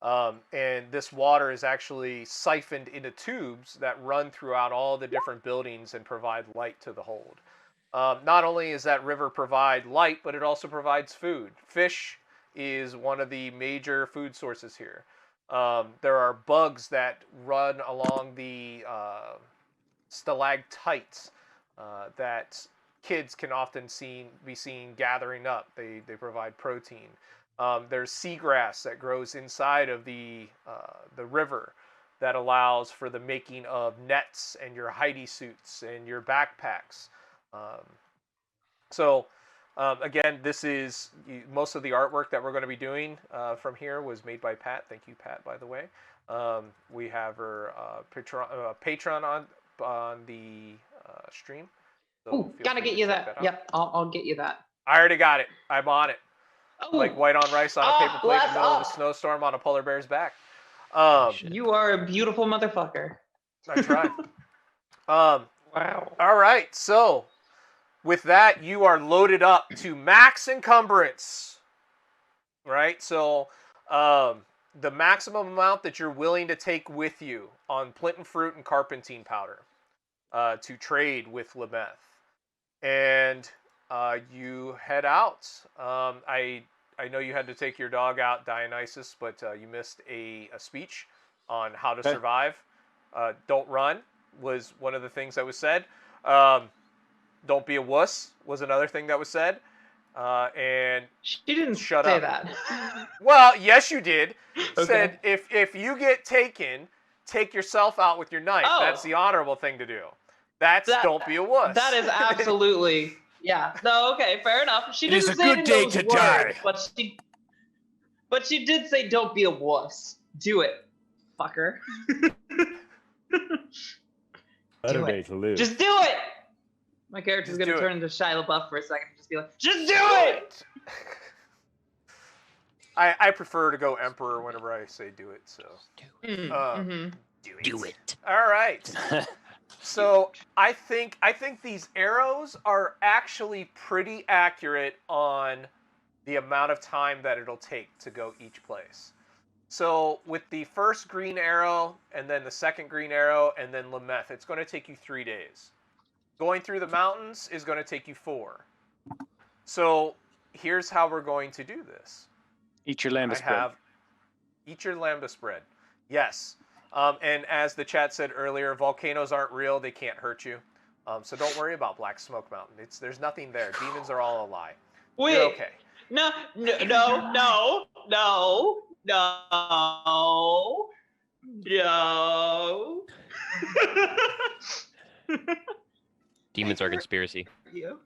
And this water is actually siphoned into tubes that run throughout all the different buildings and provide light to the hold. Not only does that river provide light, but it also provides food. Fish is one of the major food sources here. There are bugs that run along the stalactites that kids can often be seen gathering up. They provide protein. There's seagrass that grows inside of the river that allows for the making of nets and your hidey suits and your backpacks. Again, this is most of the artwork that we're going to be doing from here was made by Pat. Thank you, Pat, by the way. We have her Patreon on the stream. So Ooh, gotta get you that. Yep, I'll get you that. I already got it. I'm on it. Ooh. Like white on rice on a paper plate in the middle of a snowstorm on a polar bear's back. You are a beautiful motherfucker. I tried. Wow. All right, so with that, you are loaded up to max encumbrance. Right? So the maximum amount that you're willing to take with you on Plint and Fruit and Carpentine powder to trade with Lemeth. And you head out. I know you had to take your dog out, Dionysus, but you missed a speech on how to survive. Don't run was one of the things that was said. Don't be a wuss was another thing that was said. And she didn't shut say up. That. Well, yes, you did. Okay. Said if you get taken, take yourself out with your knife. Oh. That's the honorable thing to do. Don't be a wuss. That is absolutely yeah. No, okay, fair enough. She didn't is a say good it in day those to words, die. but she did say don't be a wuss. Do it, fucker. Better Do day it. to live. Just do it. My character's Just gonna do turn it. into Shia LaBeouf for a second and just be like, just do it! I prefer to go Emperor whenever I say do it, so. Do it. All right. So I think these arrows are actually pretty accurate on the amount of time that it'll take to go each place. So with the first green arrow and then the second green arrow and then Lemeth, it's going to take you 3 days. Going through the mountains is going to take you 4. So here's how we're going to do this. Eat your lambda spread. Eat your lambda spread. Yes. And as the chat said earlier, volcanoes aren't real. They can't hurt you. So don't worry about Black Smoke Mountain. There's nothing there. Demons are all a lie. Wait. You're okay. No. Demons are conspiracy. You.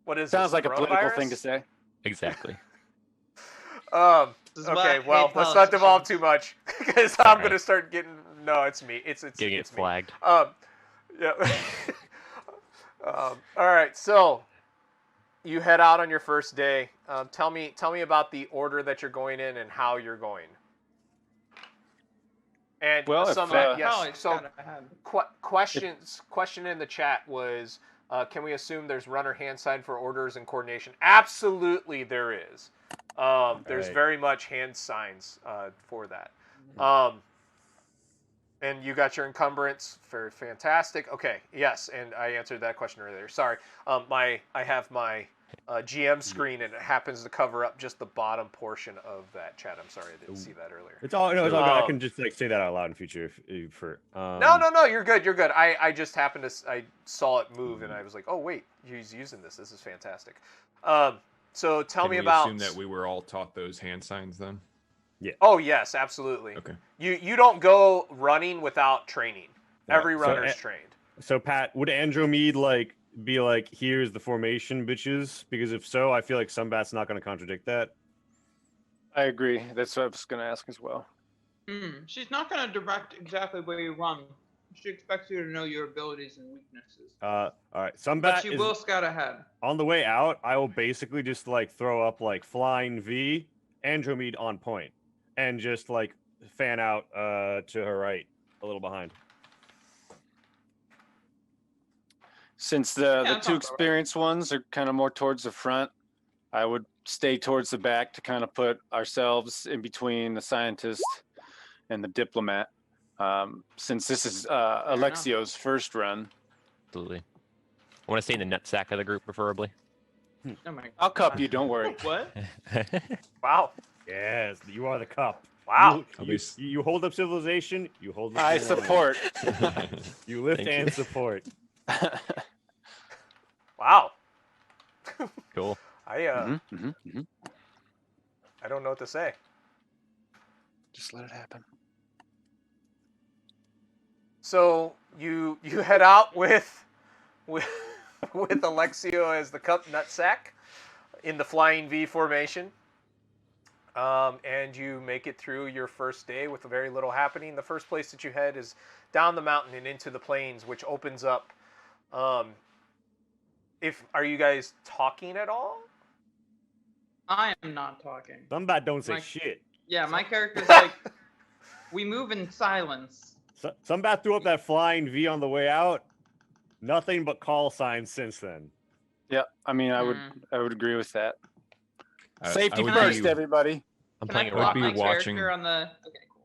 What is Sounds this, like a political coronavirus? thing to say. Exactly. This is why I Okay, hate well, let's not devolve politicians. too much because I'm Alright. gonna start getting. No, it's me. It's Getting it's it me. flagged. Yeah. All right, so you head out on your first day. Tell me about the order that you're going in and how you're going. And Well, if, Probably so Scott ahead. question in the chat was, can we assume there's runner hand sign for orders and coordination? Absolutely, there is. There's Right. very much hand signs for that. And you got your encumbrance. Very fantastic. Okay, yes, and I answered that question earlier. Sorry. I have my GM screen, and it happens to cover up just the bottom portion of that chat. I'm sorry, I didn't see that earlier. It's all good. I can just like say that out loud in future No, you're good. You're good. I just happened to I saw it move, and I was like, oh wait, he's using this. This is fantastic. So tell Can me we about. assume that we were all taught those hand signs then? Yeah. Oh yes, absolutely. Okay. You don't go running without training. Right. Every runner's trained. So Pat, would Andromede like be like, here's the formation, bitches? Because if so, I feel like Sunbat's not going to contradict that. I agree. That's what I was going to ask as well. She's not going to direct exactly where you run. She expects you to know your abilities and weaknesses. All right. Sunbat But she will scout ahead. On the way out, I will basically just like throw up like flying V, Andromede on point, and just like fan out to her right, a little behind. Since the two experienced ones are kind of more towards the front, I would stay towards the back to kind of put ourselves in between the scientist and the diplomat. Since this is Alexio's first run. Absolutely. I want to stay in the nutsack of the group, preferably. Oh my God. I'll cup you, don't worry. What? Wow. Yes, you are the cup. Wow. You hold up civilization. You hold up. I support. You lift Thank and you. support. Wow. Cool. I don't know what to say. Just let it happen. So you head out with Alexio as the cup nutsack in the flying V formation, and you make it through your first day with very little happening. The first place that you head is down the mountain and into the plains, which opens up. Are you guys talking at all? I am not talking. Sunbat don't say shit. Yeah, my character's like, we move in silence. Sunbat threw up that flying V on the way out. Nothing but call signs since then. Yeah, I mean, I would agree with that. I Safety would first, be- everybody. I'm Can I playing would plot be my watching- character on the? Okay, cool.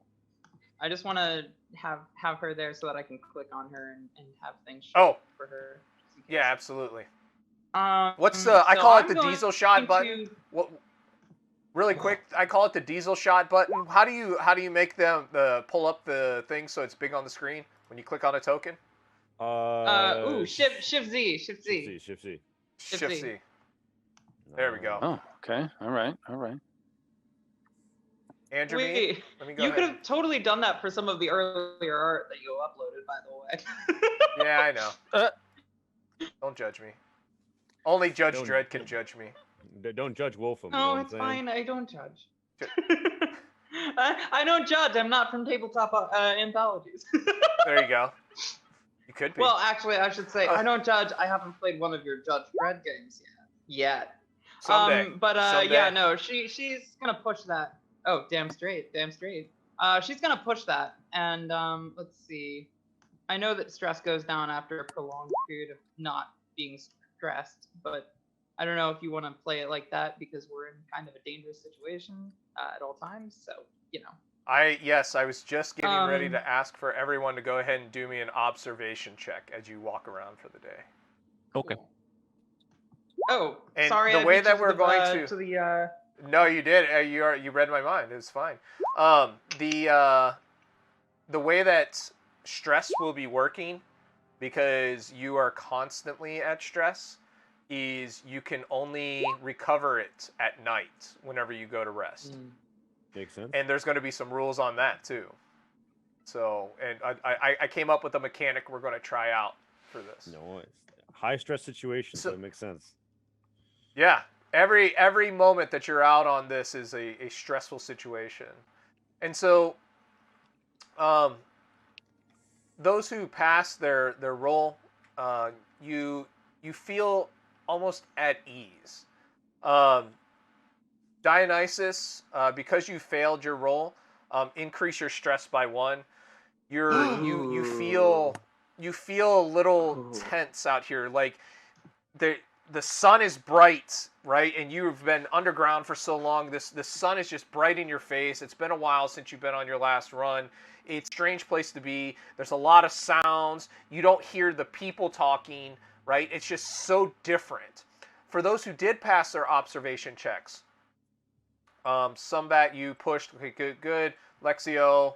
I just want to have her there so that I can click on her and have things show for her. Yeah, absolutely. What's the? I call it the diesel shot button. What? Really quick, I call it the diesel shot button. How do you make them pull up the thing so it's big on the screen when you click on a token? Shift Z. Shift Z. Shift Z. There we go. Oh, okay. All right. Andrew, Wait, let me go you ahead. could have totally done that for some of the earlier art that you uploaded, by the way. Yeah, I know. Don't judge me. Only Judge Don't- Dredd can judge me. Don't judge Wolfham. No, it's fine. I don't judge. I don't judge. I'm not from Tabletop Anthologies. There you go. You could be. Well, actually, I should say I don't judge. I haven't played one of your Judge Dredd games yet. Someday. Someday. Yeah, no, she's gonna push that. Oh, damn straight. She's gonna push that, and let's see. I know that stress goes down after a prolonged period of not being stressed, but I don't know if you want to play it like that because we're in kind of a dangerous situation at all times. So, you know. I was just getting ready to ask for everyone to go ahead and do me an observation check as you walk around for the day. Okay. Cool. Oh, And sorry. the I way beat that you we're the, going to the No, you did. You read my mind. It was fine. The way that stress will be working, because you are constantly at stress, is you can only recover it at night whenever you go to rest. Makes sense. And there's going to be some rules on that too. So, and I came up with a mechanic we're going to try out for this. No, it's high stress situation, so it makes sense. Yeah, every moment that you're out on this is a stressful situation. And so those who pass their roll, you you feel almost at ease. Um, Dionysus, because you failed your roll, increase your stress by 1. You feel a little tense out here, like the sun is bright, right? And you've been underground for so long. The sun is just bright in your face. It's been a while since you've been on your last run. It's a strange place to be. There's a lot of sounds. You don't hear the people talking, right? It's just so different. For those who did pass their observation checks, Sumbat, you pushed. Okay, good. Lexio.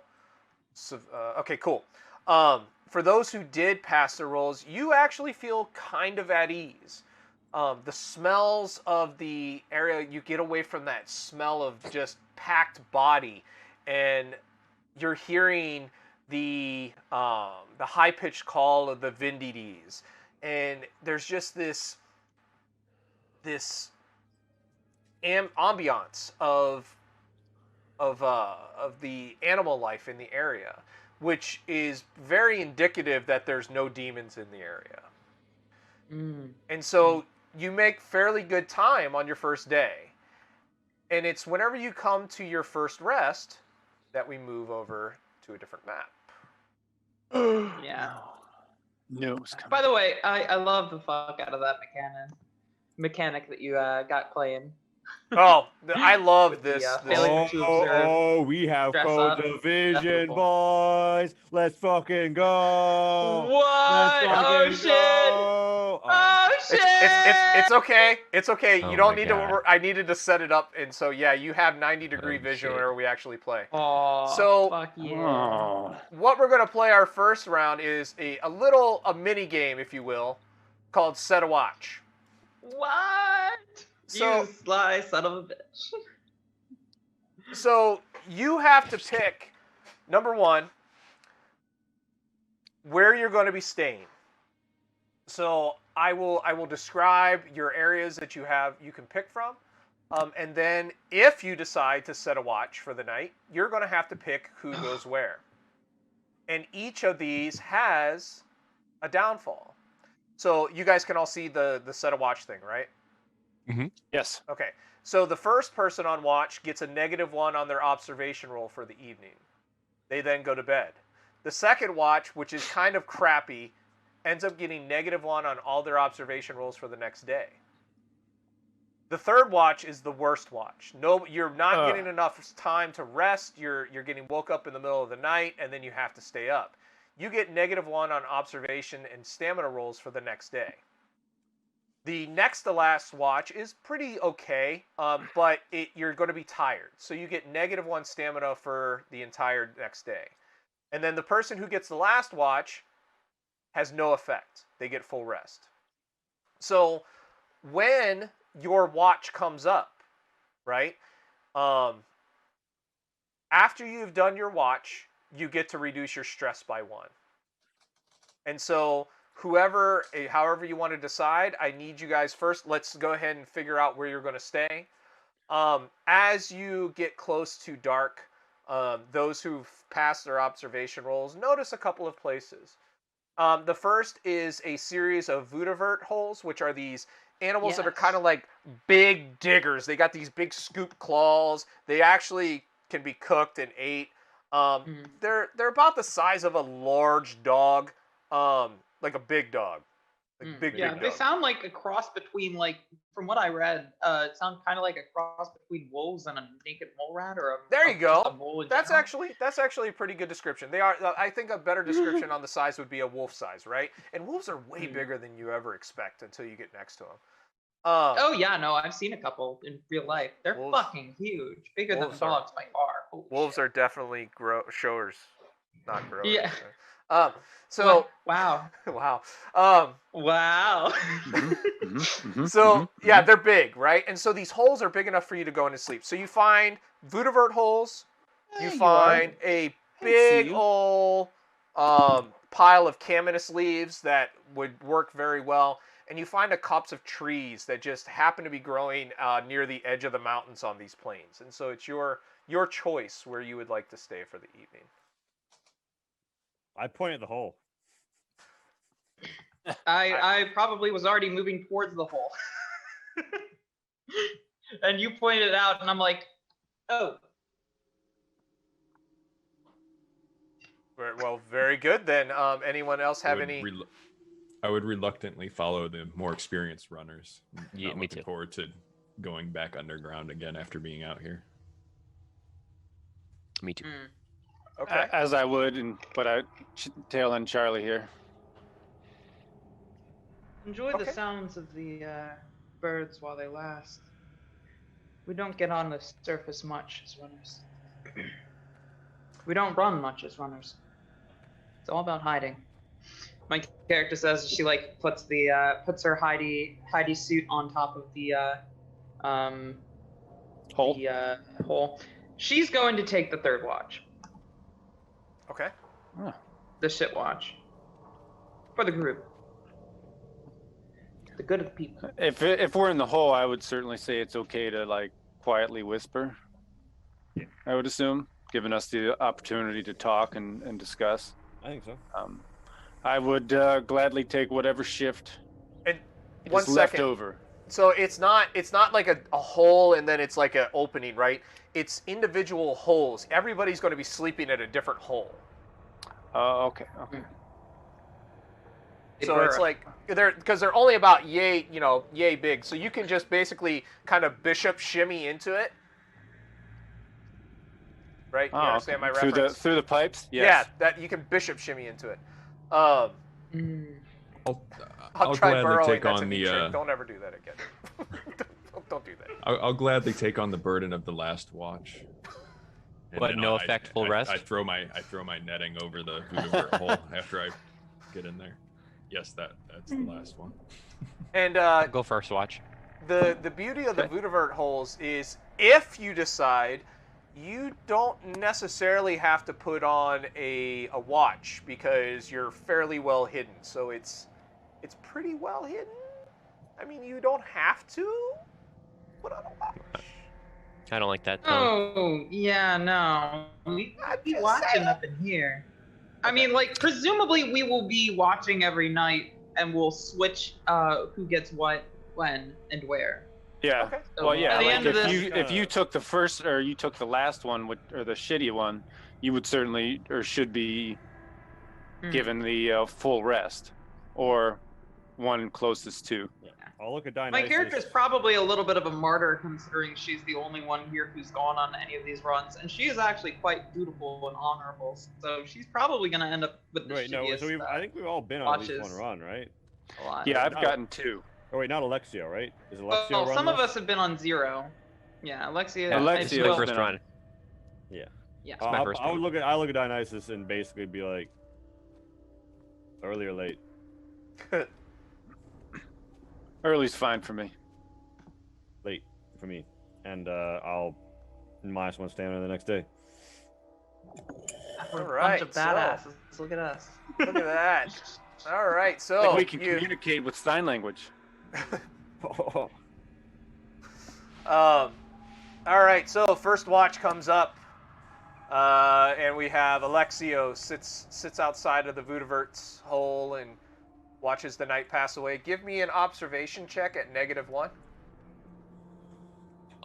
Okay, cool. For those who did pass their rolls, you actually feel kind of at ease. The smells of the area, you get away from that smell of just packed body, and you're hearing the high-pitched call of the Vindides, and there's just this ambiance of the animal life in the area, which is very indicative that there's no demons in the area. And so you make fairly good time on your first day. And it's whenever you come to your first rest that we move over to a different map. Yeah. No, it's coming. By the way, I love the fuck out of that mechanic that you got playing. Oh, I love With this. the, failing to observe, we have dress code up. division, Cool. boys. Let's fucking go. What? Let's Oh fucking shit! go. Oh shit! It's okay. It's okay. Oh You don't my need God. to. I needed to set it up, and so yeah, you have 90-degree Oh, vision shit. whenever we actually play. Oh, So- fuck yeah. Oh. What we're gonna play our first round is a mini game, if you will, called Set a Watch. What? So- You sly son of a bitch. So you have to pick, number 1, where you're going to be staying. So I will describe your areas that you can pick from, and then if you decide to set a watch for the night, you're going to have to pick who goes where. And each of these has a downfall. So you guys can all see the set a watch thing, right? Yes. Okay. So the first person on watch gets a -1 on their observation roll for the evening. They then go to bed. The second watch, which is kind of crappy, ends up getting -1 on all their observation rolls for the next day. The third watch is the worst watch. No, you're not getting enough time to rest. You're getting woke up in the middle of the night, and then you have to stay up. You get -1 on observation and stamina rolls for the next day. The next to last watch is pretty okay, but you're going to be tired. So you get -1 stamina for the entire next day. And then the person who gets the last watch has no effect. They get full rest. So when your watch comes up, right, after you've done your watch, you get to reduce your stress by 1. And so however you want to decide, I need you guys first. Let's go ahead and figure out where you're going to stay. As you get close to dark, those who've passed their observation rolls notice a couple of places. The first is a series of Vudavert holes, which are these animals that are kind of like big diggers. They got these big scoop claws. They actually can be cooked and ate. They're about the size of a large dog. Like a big dog. Like big Yeah, dog. they sound like a cross between, like, from what I read, it sounds kind of like a cross between wolves and a naked mole rat, or There you go. just a mole in That's general. actually a pretty good description. They are. I think a better description on the size would be a wolf size, right? And wolves are way bigger than you ever expect until you get next to them. Oh yeah, no, I've seen a couple in real life. They're Wolves- fucking huge, bigger than wolves are- dogs by far. Holy Wolves shit. are definitely showers, not growers. Yeah. So Wow. wow. Wow. So yeah, they're big, right? And so these holes are big enough for you to go into sleep. So you find Vudavert holes. You find a big old pile of caminus leaves that would work very well. And you find a copse of trees that just happen to be growing near the edge of the mountains on these plains. And so it's your choice where you would like to stay for the evening. I point at the hole. I probably was already moving towards the hole. And you pointed it out, and I'm like, oh. Well, very good then. Anyone else have any? I would reluctantly follow the more experienced runners. Yeah, Not me looking too. forward to going back underground again after being out here. Me too. Okay. As I would, but I tail end Charlie here. Enjoy the sounds of the birds while they last. We don't get on the surface much as runners. We don't run much as runners. It's all about hiding. My character says she like puts her Heidi suit on top of the Hole. hole. She's going to take the third watch. Okay. The shit watch. For the group. The good of the people. If we're in the hole, I would certainly say it's okay to like quietly whisper. Yeah. I would assume, giving us the opportunity to talk and discuss. I think so. I would gladly take whatever shift And is left over. So it's not like a hole and then it's like an opening, right? It's individual holes. Everybody's going to be sleeping at a different hole. Okay. So it's like because they're only about yay big. So you can just basically kind of bishop shimmy into it. Right? You understand my reference? Through the pipes? Yes. Yeah, that you can bishop shimmy into it. I'll try gladly burrowing. take That's on a new the. trick. Don't ever do that again. don't do that. I'll gladly take on the burden of the last watch. And But then no effect, full rest? I throw my netting over the voodoo hole after I get in there. Yes, that's the last one. And Go first watch. the beauty of the Voodoo holes is if you decide you don't necessarily have to put on a watch because you're fairly well hidden. So it's pretty well hidden. I mean, you don't have to put on a watch. I don't like that. Oh, yeah, no. We be watching up in here. I mean, like, presumably we will be watching every night and we'll switch who gets what, when, and where. Yeah. Okay. Well, yeah. At the Like end of this- if you took the first or you took the last one or the shitty one, you would certainly or should be given the full rest or one closest to. Yeah. I'll look at Dionysus. My character's probably a little bit of a martyr considering she's the only one here who's gone on any of these runs, and she is actually quite dutiful and honorable. So she's probably going to end up with the Wait, no. shittiest, So I think we've all been on at least watches. one run, right? a lot. Yeah, I've No. gotten 2. Oh wait, not Alexio, right? Is Alexio Well, run some of this? us have been on 0. Yeah, Alexia. Alexia This is well, my first been- run. Yeah. Yeah. my first I would one. I look at Dionysus and basically be like, early or late. Early's fine for me. Late for me, and I'll -1 stamina the next day. We're All a right, bunch of so- badasses. Look at us. Look at that. All right, so Like we can communicate with sign language. All right, so first watch comes up, and we have Alexio sits outside of the Voodoovert's hole and watches the night pass away. Give me an observation check at -1.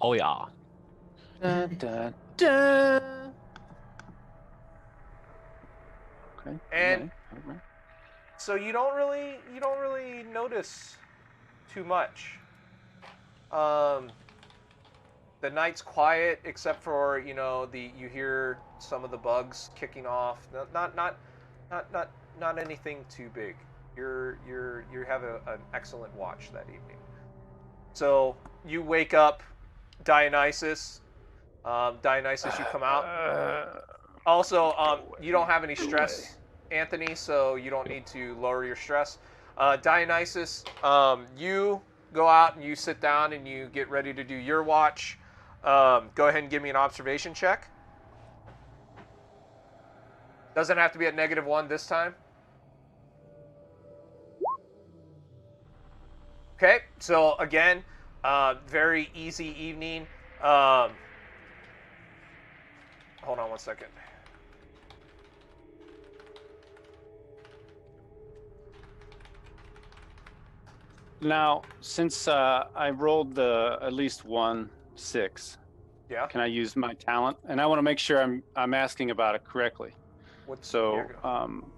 Oh yeah. Dun, dun, dun. Okay. And- okay. So you don't really notice too much. The night's quiet except for you hear some of the bugs kicking off. Not anything too big. You have an excellent watch that evening. So you wake up, Dionysus. Dionysus, you come out. Also, you don't have any stress, Anthony, so you don't need to lower your stress. Dionysus, you go out and you sit down and you get ready to do your watch. Go ahead and give me an observation check. Doesn't have to be at -1 this time. Okay, so again, very easy evening. Hold on one second. Now, since I rolled the at least 1-6, Yeah. can I use my talent? And I want to make sure I'm asking about it correctly. So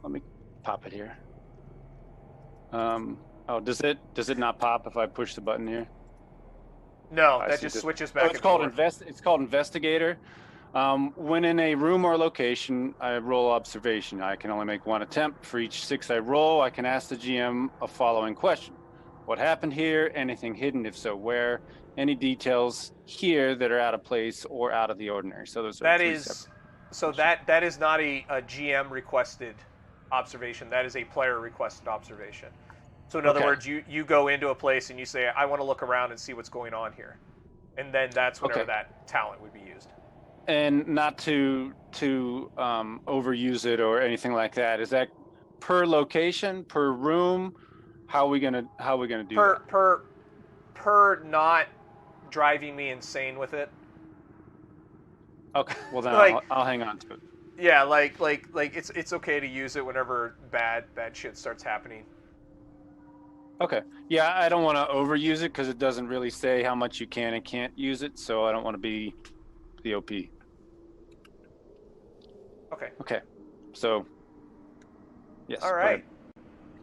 let me pop it here. Oh, does it not pop if I push the button here? No, I that see just this. switches So back it's and called forth. It's called investigator. When in a room or location, I roll observation. I can only make one attempt. For each 6 I roll, I can ask the GM a following question. What happened here? Anything hidden? If so, where? Any details here that are out of place or out of the ordinary? So those are That 3 is, separate so questions. that is not a GM requested observation. That is a player requested observation. So in other Okay. words, you go into a place and you say, I want to look around and see what's going on here. And then that's whenever Okay. that talent would be used. And not to overuse it or anything like that. Is that per location, per room? How are we gonna do that? Per not driving me insane with it. Okay, well then Like- I'll hang on to it. Yeah, like it's okay to use it whenever bad shit starts happening. Okay, yeah, I don't want to overuse it because it doesn't really say how much you can and can't use it, so I don't want to be the OP. Okay. Okay, so yes. All go right. ahead.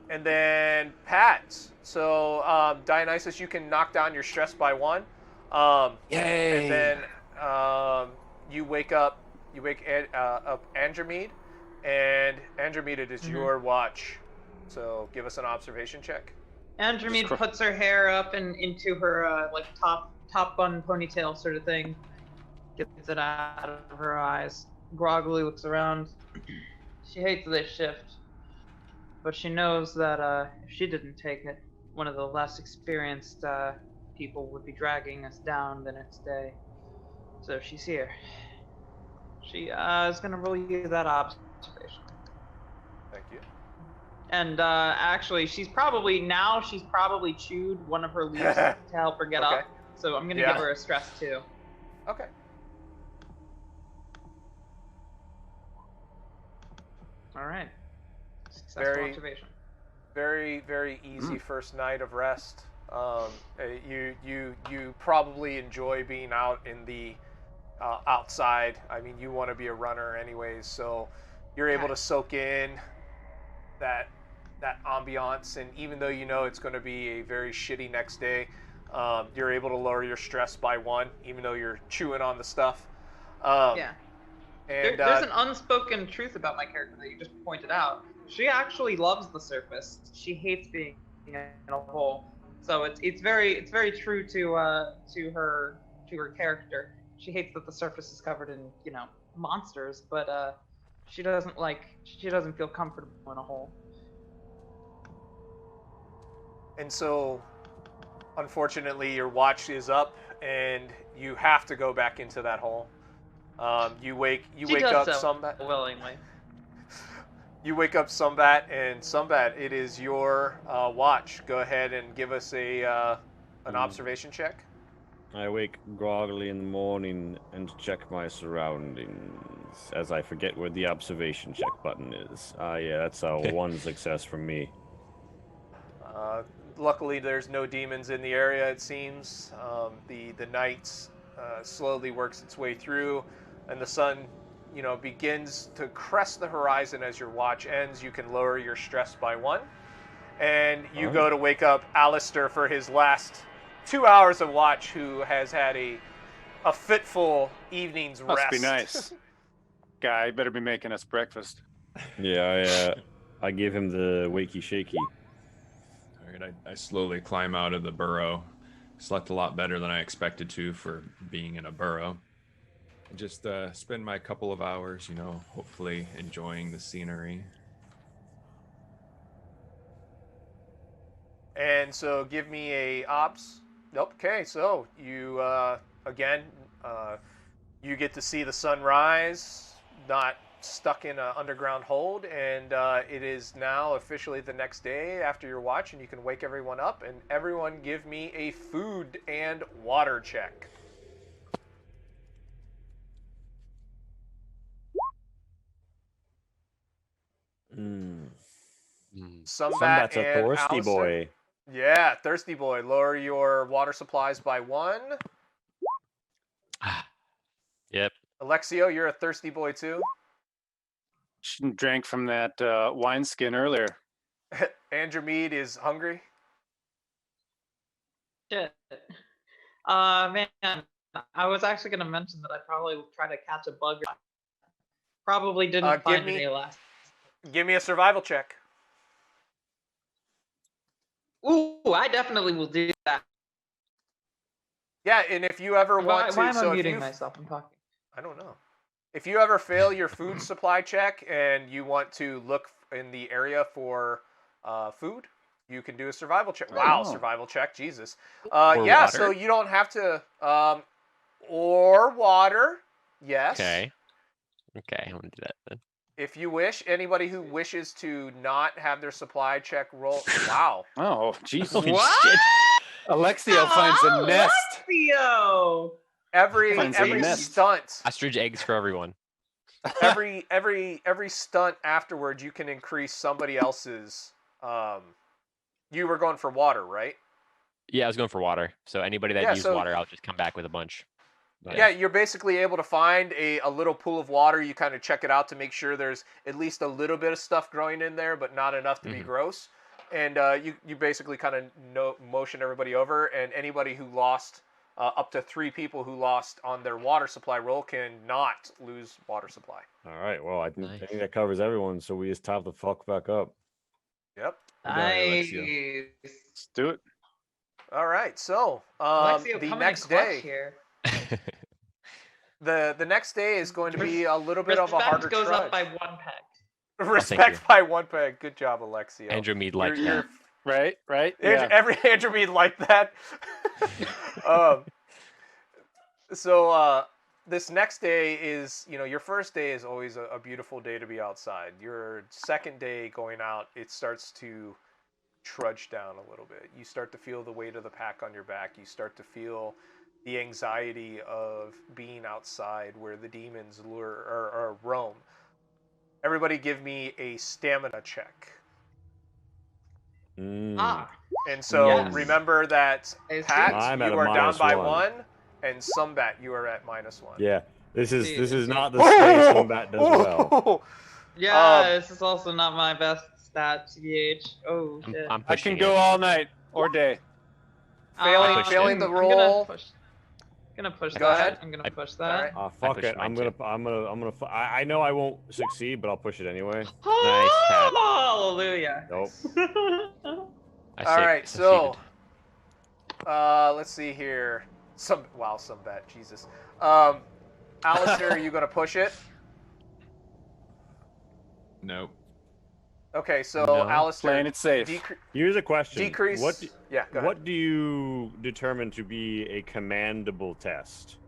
And then Pat. So Dionysus, you can knock down your stress by 1. Yay! And then you wake up Andromede, and Andromede, it is your watch. So give us an observation check. Andromede puts her hair up and into her like top bun ponytail sort of thing. Gets it out of her eyes. Groggily looks around. She hates this shift, but she knows that if she didn't take it, one of the less experienced people would be dragging us down the next day. So she's here. She is gonna roll you that observation. Thank you. And actually, she's probably chewed one of her leaves to help her get up. So I'm gonna give her a stress too. Okay. All right. Successful observation. Very, very easy first night of rest. You probably enjoy being out in the outside. I mean, you want to be a runner anyways, so you're able to soak in that ambiance, and even though you know it's going to be a very shitty next day, you're able to lower your stress by 1, even though you're chewing on the stuff. And there's an unspoken truth about my character that you just pointed out. She actually loves the surface. She hates being in a hole. So it's very true to her character. She hates that the surface is covered in monsters, but she doesn't feel comfortable in a hole. And so, unfortunately, your watch is up, and you have to go back into that hole. You wake up Sumbat willingly. You wake up Sumbat, and Sumbat, it is your watch. Go ahead and give us an observation check. I wake groggily in the morning and check my surroundings as I forget where the observation check button is. Yeah, that's a 1 success from me. Luckily, there's no demons in the area, it seems. The night slowly works its way through, and the sun, begins to crest the horizon as your watch ends. You can lower your stress by 1. And you go to wake up Alistair for his last 2 hours of watch, who has had a fitful evening's rest. Must be nice. Guy, better be making us breakfast. Yeah, I give him the wakey shaky. All right, I slowly climb out of the burrow. Slept a lot better than I expected to for being in a burrow. I just spend my couple of hours, hopefully enjoying the scenery. And so give me a ops. Okay, so you, again, you get to see the sunrise, not stuck in an underground hold, and it is now officially the next day after your watch, and you can wake everyone up, and everyone give me a food and water check. Sumbat Sumbat's a and thirsty Alistair. boy. Yeah, thirsty boy. Lower your water supplies by 1. Yep. Alexio, you're a thirsty boy too. Drank from that wineskin earlier. Andromede is hungry. Shit. Man, I was actually gonna mention that I probably will try to catch a bug. Probably didn't find any last. Give me a survival check. Ooh, I definitely will do that. Yeah, and if you ever want to, Why am so I if muting you, myself? I'm talking. I don't know. If you ever fail your food supply check and you want to look in the area for food, you can do a survival check. Wow, survival check, Jesus. Yeah, water? so you don't have to. Or water, yes. Okay. Okay, I'm gonna do that then. If you wish, anybody who wishes to not have their supply check roll. Wow. Oh, Jesus. Holy What? shit. Alexio finds a nest. Alexio! Every Finds a nest. stunt, Ostrich eggs for everyone. every stunt afterwards, you can increase somebody else's. You were going for water, right? Yeah, I was going for water. So anybody that used water, I'll just come back with a bunch. Yeah, you're basically able to find a little pool of water. You kind of check it out to make sure there's at least a little bit of stuff growing in there, but not enough to be gross. And you basically kind of motion everybody over, and anybody who lost, up to 3 people who lost on their water supply roll can not lose water supply. All right. Well, I think Nice. that covers everyone. So we just top the fuck back up. Yep. Nice. Let's do it. All right. So Alexio the coming next in clutch day, here. the next day is going to be a little bit of a harder goes trudge. up by 1 peg. Respect by 1 peg. Good job, Alexio. Andromede liked You're- that. Right? Yeah. Every Andromede like that. So this next day is, your first day is always a beautiful day to be outside. Your second day going out, it starts to trudge down a little bit. You start to feel the weight of the pack on your back. You start to feel the anxiety of being outside where the demons lure or roam. Everybody give me a stamina check. Ah. And so Yes. remember that I Pat, I'm you at a are down by -1. 1, and Sumbat, you are at -1. Yeah. This is See. not the space Combat does well. Yeah, this is also not my best stat, CH. Oh, shit. I'm I pushing can go it. all night or day. Failing the roll. I'm gonna push Go that. ahead. I'm gonna push All that. right. Fuck pushed it. I'm gonna. I know I won't succeed, but I'll push it anyway. Nice, Pat. Hallelujah. Nope. All right, so let's see here. Sumbat, Jesus. Alistair, are you gonna push it? Nope. Okay, so No. Alistair, Playing it safe. Here's a question. decrease. Go ahead. What do you determine to be a commandable test?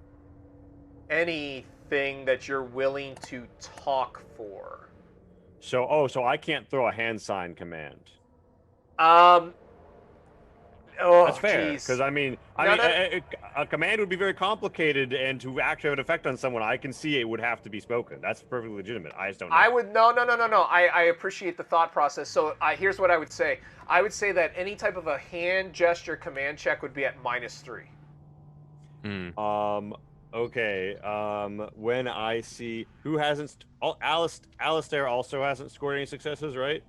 Anything that you're willing to talk for. So I can't throw a hand sign command. That's fair, geez. because a command would be very complicated, and to actually have an effect on someone, I can see it would have to be spoken. That's perfectly legitimate. I just don't know. I would no. I appreciate the thought process. So here's what I would say. I would say that any type of a hand gesture command check would be at -3. Okay. When I see who hasn't, Alistair also hasn't scored any successes, right?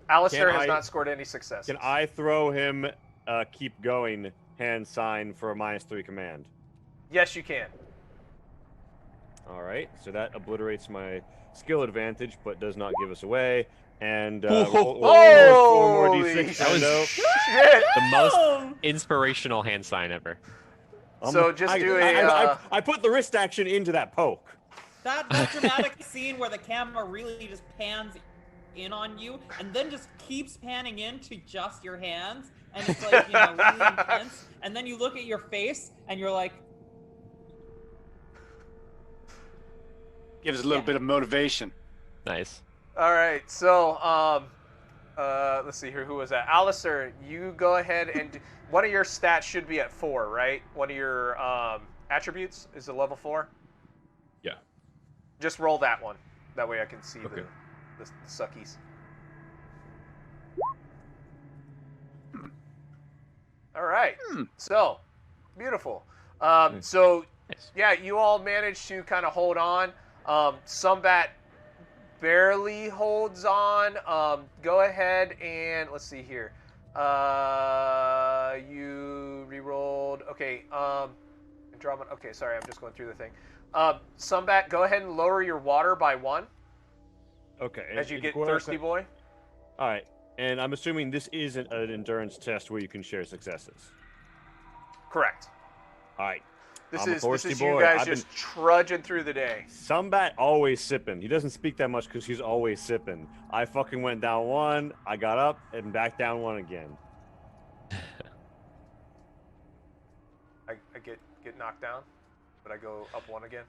Alistair has not scored any successes. Can I throw him keep going hand sign for a -3 command? Yes, you can. All right, so that obliterates my skill advantage, but does not give us away. And four more d6. That was Shit. the most inspirational hand sign ever. So just I put the wrist action into that poke. That dramatic scene where the camera really just pans in on you and then just keeps panning into just your hands, and it's like, really intense, and then you look at your face and you're like, Gives a little bit of motivation. Nice. All right, so let's see here. Who was that? Alistair, you go ahead and one of your stats should be at 4, right? One of your attributes is a level 4. Yeah. Just roll that one. That way I can see Okay. the suckies. All right. So, beautiful. Nice. So, Nice. yeah, you all managed to kind of hold on. Sombat barely holds on. Go ahead and let's see here. You re-rolled. Okay. Drama. Okay, sorry, I'm just going through the thing. Sombat, go ahead and lower your water by 1 Okay. as you and get Gordon- thirsty, boy. All right. And I'm assuming this is an endurance test where you can share successes. Correct. All right. This I'm a is thirsty you boy. guys I've just trudging through the day. Sombat always sipping. He doesn't speak that much because he's always sipping. I fucking went down 1. I got up and back down 1 again. I get knocked down, but I go up 1 again.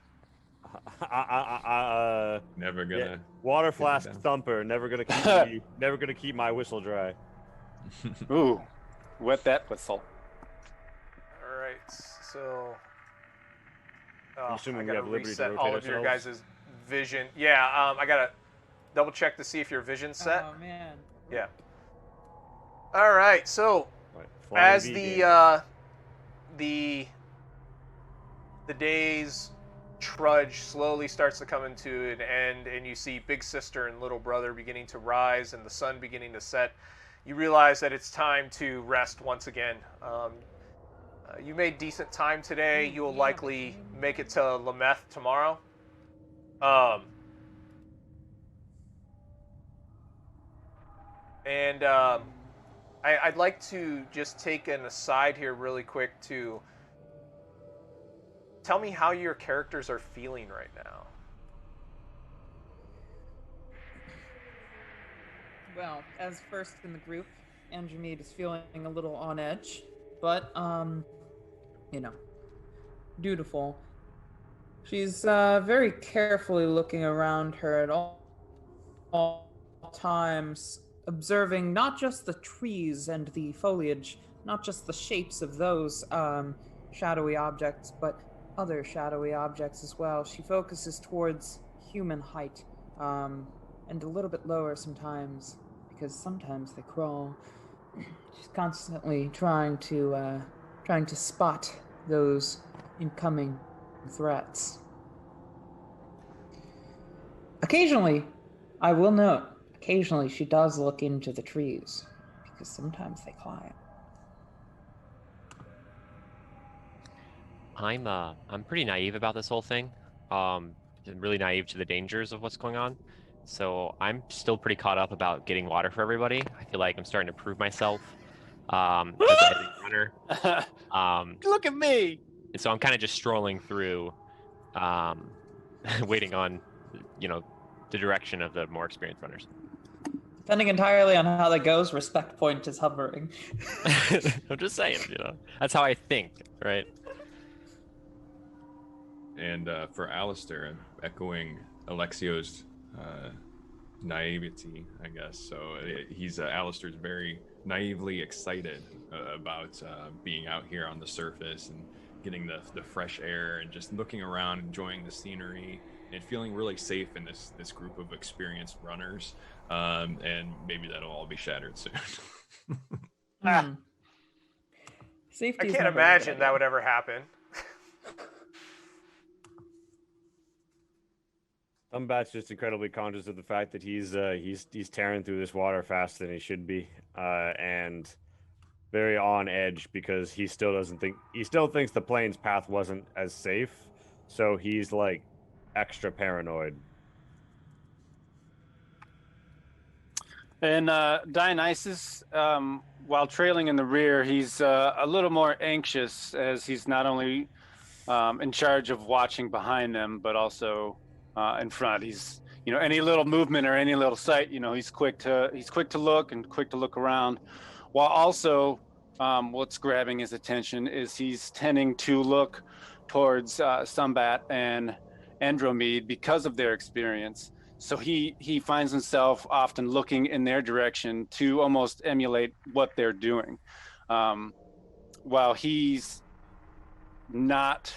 Never gonna. Yeah, water flask down. thumper. Never gonna keep me. Never gonna keep my whistle dry. Ooh, wet that whistle. All right, so I'm assuming I we gotta have liberty to reset rotate all of your ourselves? guys' vision. Yeah, I gotta double check to see if your vision's set. Oh man. Yeah. All right, so Right. as Flying the day's trudge slowly starts to come into an end, and you see big sister and little brother beginning to rise and the sun beginning to set, you realize that it's time to rest once again. You made decent time today. You'll likely make it to Lameth tomorrow. I'd like to just take an aside here really quick to tell me how your characters are feeling right now. Well, as first in the group, Andromeda is feeling a little on edge, but dutiful. She's very carefully looking around her at all times, observing not just the trees and the foliage, not just the shapes of those shadowy objects, but other shadowy objects as well. She focuses towards human height, and a little bit lower sometimes, because sometimes they crawl. She's constantly trying to spot those incoming threats. Occasionally, I will note, occasionally she does look into the trees, because sometimes they climb. I'm pretty naive about this whole thing. Really naive to the dangers of what's going on. So I'm still pretty caught up about getting water for everybody. I feel like I'm starting to prove myself as a runner. Look at me. And so I'm kind of just strolling through, waiting on, the direction of the more experienced runners. Depending entirely on how that goes, respect point is hovering. I'm just saying, that's how I think, right? And for Alistair, echoing Alexio's naivety, I guess. So Alistair's very naively excited about being out here on the surface and getting the fresh air and just looking around, enjoying the scenery, and feeling really safe in this group of experienced runners. And maybe that'll all be shattered soon. Safety I can't imagine that would ever happen. Umbat's just incredibly conscious of the fact that he's tearing through this water faster than he should be, and very on edge because he still thinks the plane's path wasn't as safe, so he's like extra paranoid. And Dionysus, while trailing in the rear, he's a little more anxious as he's not only in charge of watching behind them, but also in front. He's, any little movement or any little sight, he's quick to look and quick to look around. While also, what's grabbing his attention is he's tending to look towards Sombat and Andromede because of their experience. So he finds himself often looking in their direction to almost emulate what they're doing. While he's not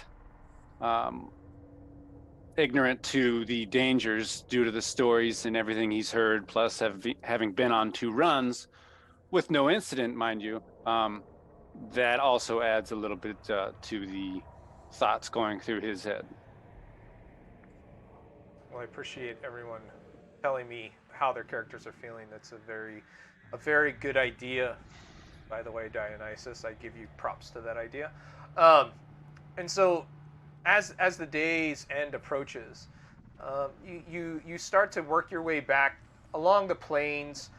ignorant to the dangers due to the stories and everything he's heard, plus having been on 2 runs with no incident, mind you, that also adds a little bit to the thoughts going through his head. Well, I appreciate everyone telling me how their characters are feeling. That's a very good idea. By the way, Dionysus, I give you props to that idea. And so, as the day's end approaches, you start to work your way back along the plains,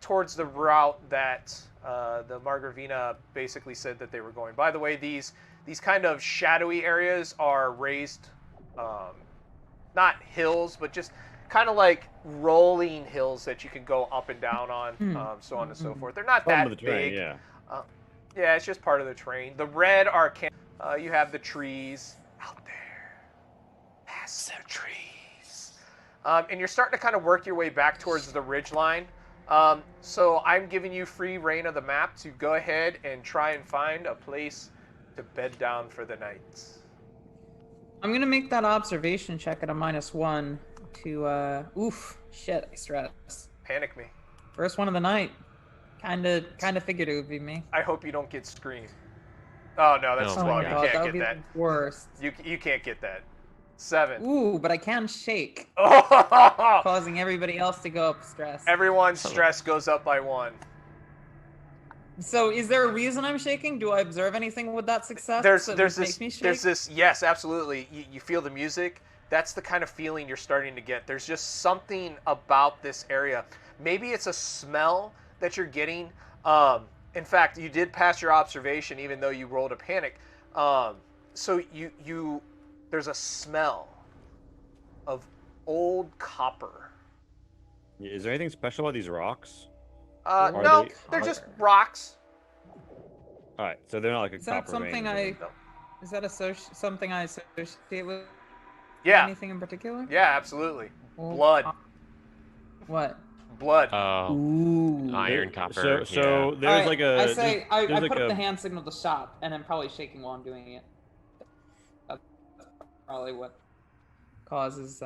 towards the route that the Margravina basically said that they were going. By the way, these kind of shadowy areas are raised, not hills, but just kind of like rolling hills that you can go up and down on, so on and so forth. They're not that big. Yeah. Yeah, it's just part of the terrain. The red are you have the trees out there, past the trees, and you're starting to kind of work your way back towards the ridge line. So I'm giving you free reign of the map to go ahead and try and find a place to bed down for the night. I'm gonna make that observation check at a -1 to oof, shit, I stress. Panic me. First one of the night. Kinda figured it would be me. I hope you don't get screamed. Oh no, that's Oh 12. my You God, can't would get be that. the worst. You can't get that. 7. Ooh, but I can shake, Oh! causing everybody else to go up stress. Everyone's stress goes up by 1. So is there a reason I'm shaking? Do I observe anything with that success? There's that this would make me shake? there's this yes, absolutely. You feel the music. That's the kind of feeling you're starting to get. There's just something about this area. Maybe it's a smell that you're getting. In fact, you did pass your observation even though you rolled a panic. So you there's a smell of old copper. Is there anything special about these rocks? No, they're just rocks. All right, so they're not like a Is that copper something vein. Is that something I associate with Yeah. anything in particular? Yeah, absolutely. Well, Blood. What? Blood. Oh, Ooh. iron, copper. So there's like a. I say I there's put like up a- the hand signal to stop, and I'm probably shaking while I'm doing it. That's probably what causes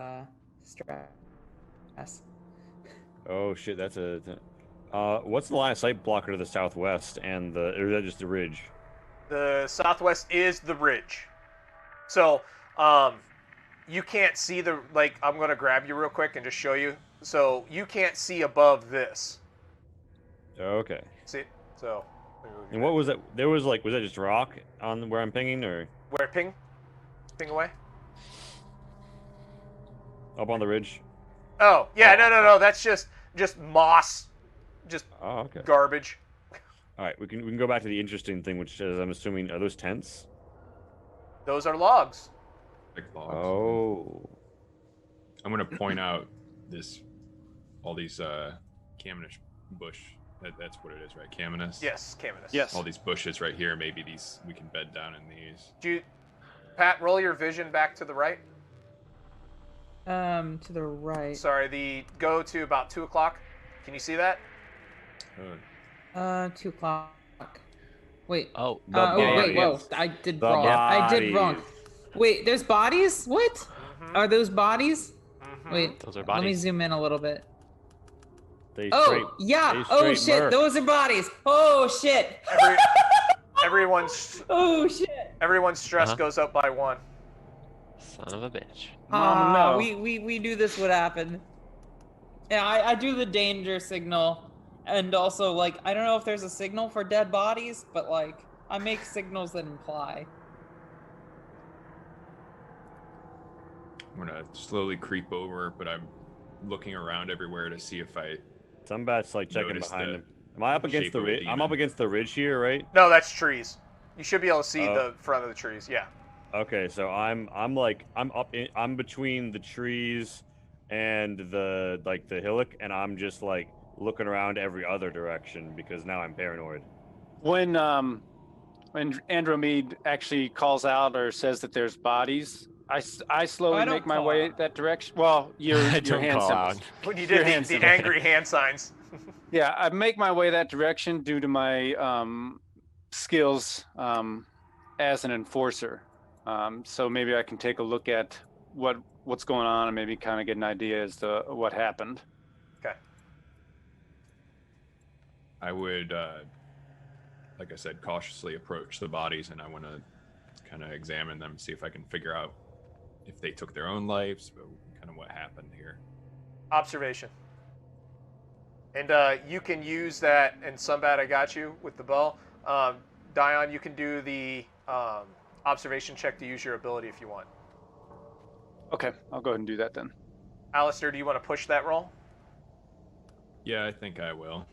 stress. Oh shit, that's a. What's the line of sight blocker to the southwest and or is that just the ridge? The southwest is the ridge. So, you can't see I'm going to grab you real quick and just show you. So, you can't see above this. Okay. See? So, And what was that? There was was that just rock on where I'm pinging, or where ping? Ping away? up on the ridge? Oh, yeah, no. That's just moss. Just Oh, okay. garbage. All right, we can go back to the interesting thing, which is I'm assuming are those tents? Those are logs. Big logs. Oh. I'm gonna point out all these Caminus bush. That's what it is, right? Caminus. Yes, Caminus. Yes. All these bushes right here. Maybe we can bed down in these. Pat, roll your vision back to the right. To the right. Sorry, go to about 2 o'clock. Can you see that? 2 o'clock. Wait. Oh, wait, whoa! I did wrong. I did wrong. Wait, there's bodies? What? Mm-hmm. Are those bodies? Mm-hmm. Wait, Those are let me bodies. zoom in a little bit. They Yeah. they Oh straight shit, murk. those are bodies. Oh shit. Everyone's Oh shit. everyone's stress Uh-huh. goes up by 1. Son of a bitch. No. We knew this would happen. Yeah, I do the danger signal, and also I don't know if there's a signal for dead bodies, but I make signals that imply. I'm gonna slowly creep over, but I'm looking around everywhere to see if I. Some bats checking Notice behind the them. Am I up against shape the of a ridge? I'm up demon. against the ridge here, right? No, that's trees. You should be able to see Oh. the front of the trees. Yeah. Okay, so I'm I'm between the trees and the hillock, and I'm just looking around every other direction because now I'm paranoid. When Andromede actually calls out or says that there's bodies, I slowly I don't make my call way out. that direction. Well, your Don't hand call symbols. out. When you Your did hand the symbol. angry hand signs. Yeah, I make my way that direction due to my skills as an enforcer. So maybe I can take a look at what's going on and maybe kind of get an idea as to what happened. Okay. I would like I said, cautiously approach the bodies, and I want to kind of examine them, see if I can figure out if they took their own lives, but kind of what happened here. Observation. And you can use that, and Sunbat, I got you with the bow. Dion, you can do the observation check to use your ability if you want. Okay, I'll go ahead and do that then. Alistair, do you want to push that roll? Yeah, I think I will.